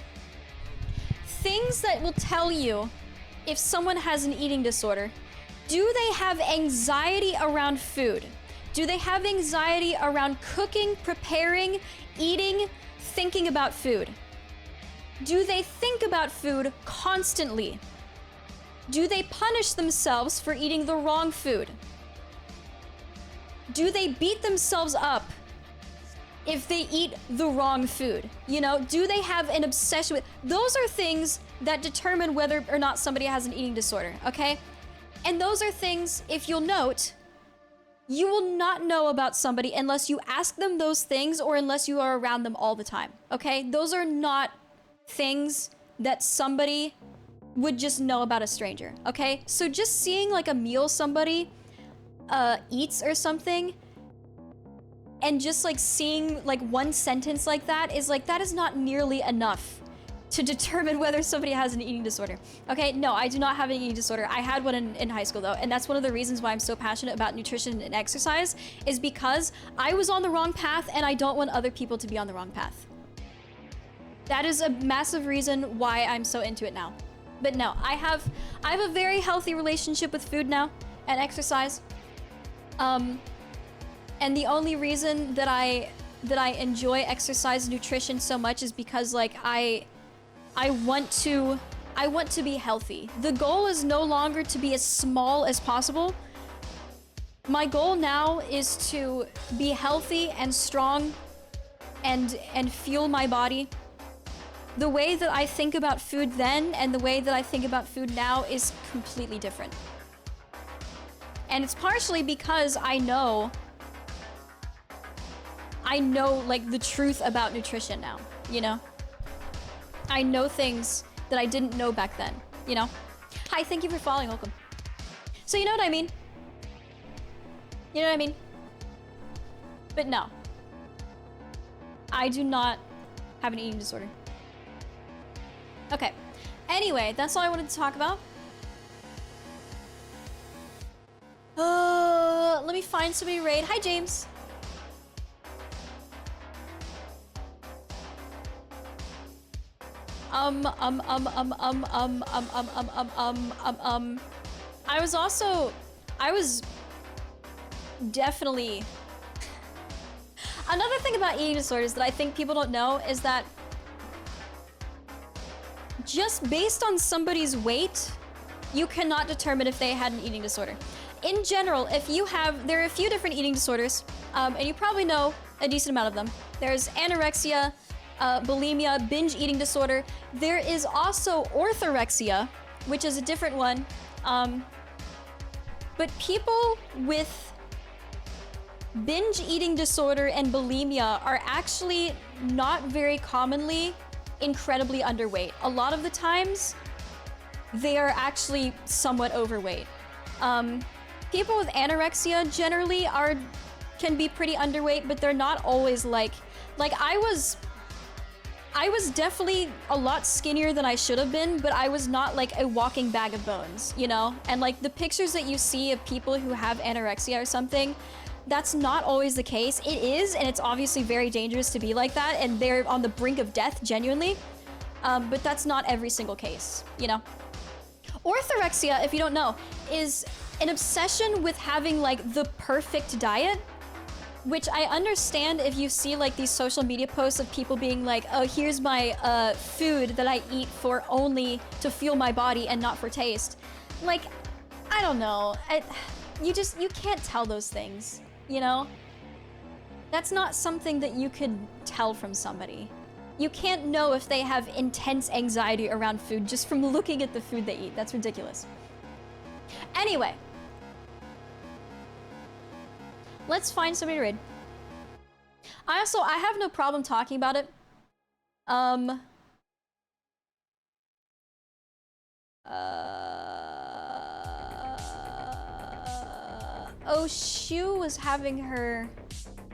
Things that will tell you if someone has an eating disorder. Do they have anxiety around food? Do they have anxiety around cooking, preparing, eating, thinking about food? Do they think about food constantly? Do they punish themselves for eating the wrong food? Do they beat themselves up if they eat the wrong food? You know, do they have an obsession with... Those are things that determine whether or not somebody has an eating disorder, okay? And those are things, if you'll note, you will not know about somebody unless you ask them those things or unless you are around them all the time, okay? Those are not things that somebody would just know about a stranger, okay? So just seeing like a meal somebody eats or something, and just like seeing like one sentence like that is not nearly enough to determine whether somebody has an eating disorder. Okay, no, I do not have an eating disorder. I had one in high school though, and that's one of the reasons why I'm so passionate about nutrition and exercise, is because I was on the wrong path and I don't want other people to be on the wrong path. That is a massive reason why I'm so into it now. But no, I have a very healthy relationship with food now and exercise. And the only reason that I enjoy exercise and nutrition so much is because like I want to be healthy. The goal is no longer to be as small as possible. My goal now is to be healthy and strong and fuel my body. The way that I think about food then and the way that I think about food now is completely different. And it's partially because I know like the truth about nutrition now, you know? I know things that I didn't know back then, you know? Hi, thank you for following, welcome. So you know what I mean? You know what I mean? But no. I do not have an eating disorder. Okay. Anyway, that's all I wanted to talk about. Let me find somebody to raid. Hi, James. I was definitely... Another thing about eating disorders that I think people don't know is that just based on somebody's weight, you cannot determine if they had an eating disorder. In general, there are a few different eating disorders, and you probably know a decent amount of them. There's anorexia, bulimia, binge eating disorder. There is also orthorexia, which is a different one. But people with binge eating disorder and bulimia are actually not very commonly incredibly underweight. A lot of the times, they are actually somewhat overweight. People with anorexia generally can be pretty underweight, but they're not always like I was definitely a lot skinnier than I should have been, but I was not like a walking bag of bones, you know? And like the pictures that you see of people who have anorexia or something, that's not always the case. It is, and it's obviously very dangerous to be like that, and they're on the brink of death, genuinely. But that's not every single case, you know? Orthorexia, if you don't know, is an obsession with having like the perfect diet, which I understand if you see like these social media posts of people being like, oh, here's my food that I eat for only to fuel my body and not for taste. Like, I don't know. You can't tell those things, you know? That's not something that you could tell from somebody. You can't know if they have intense anxiety around food just from looking at the food they eat. That's ridiculous. Anyway. Let's find somebody to raid. I have no problem talking about it. Oh, Shu was having her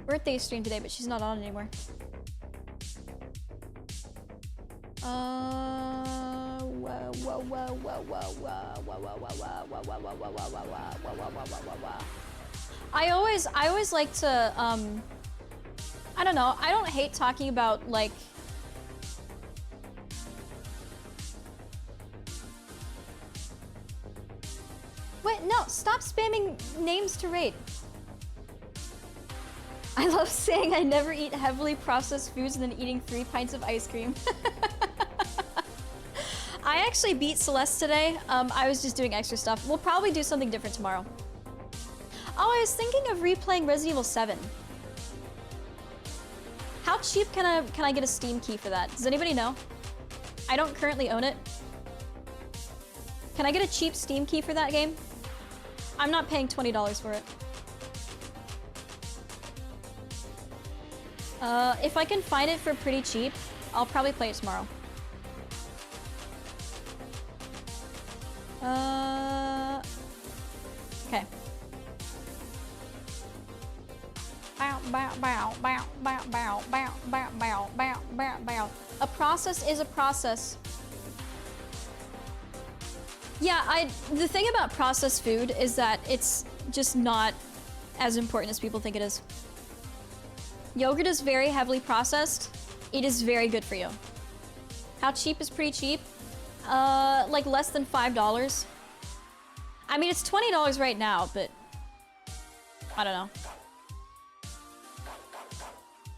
birthday stream today, but she's not on anymore. I always like to, I don't know, I don't hate talking about, like, wait, no, stop spamming names to raid. I love saying I never eat heavily processed foods and then eating 3 pints of ice cream. I actually beat Celeste today. I was just doing extra stuff. We'll probably do something different tomorrow. Oh, I was thinking of replaying Resident Evil 7. How cheap can I get a Steam key for that? Does anybody know? I don't currently own it. Can I get a cheap Steam key for that game? I'm not paying $20 for it. If I can find it for pretty cheap, I'll probably play it tomorrow. Okay. A process is a process. Yeah, the thing about processed food is that it's just not as important as people think it is. Yogurt is very heavily processed. It is very good for you. How cheap is pretty cheap? Like less than $5. I mean, it's $20 right now, but I don't know.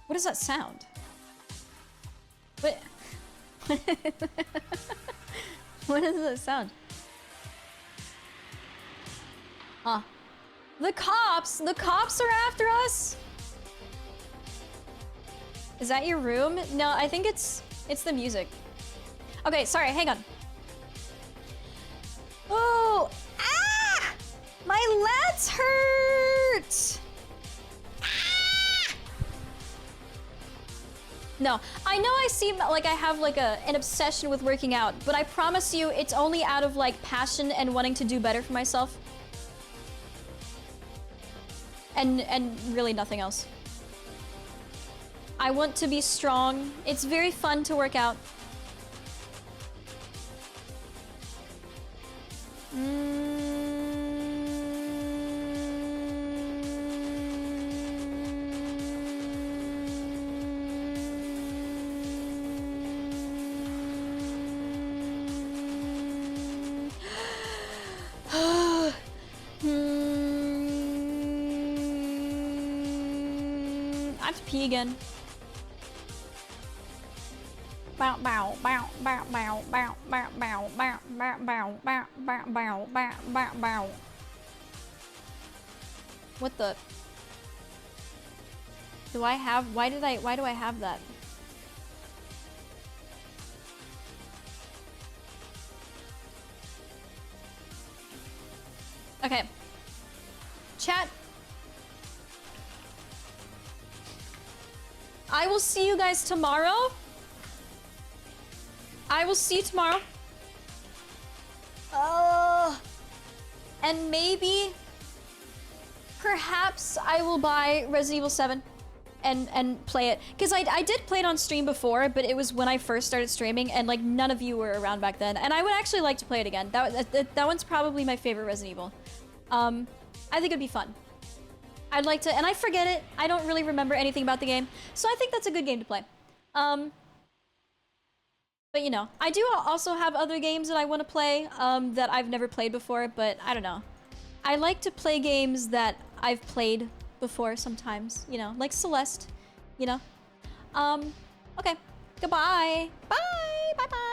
What does that sound? What? What does that sound? Huh. The cops! The cops are after us? Is that your room? No, I think it's the music. Okay, sorry, hang on. Oh! Ah! My lats hurt! No, I know I seem like I have like an obsession with working out, but I promise you it's only out of like passion and wanting to do better for myself. And really nothing else. I want to be strong. It's very fun to work out. I have to pee again. Bow bow bow bow bow bow bow bow bow bow bow bow bow bow bow bow bow. What the? Do I have? Why do I have that? Okay. Chat. I will see you guys tomorrow. I will see you tomorrow. And maybe, perhaps I will buy Resident Evil 7 and play it. Because I did play it on stream before, but it was when I first started streaming and like none of you were around back then. And I would actually like to play it again. That one's probably my favorite Resident Evil. I think it'd be fun. I'd like to, and I forget it. I don't really remember anything about the game. So I think that's a good game to play. But you know, I do also have other games that I want to play that I've never played before, but I don't know. I like to play games that I've played before sometimes, you know, like Celeste, you know. Okay, goodbye. Bye, bye-bye.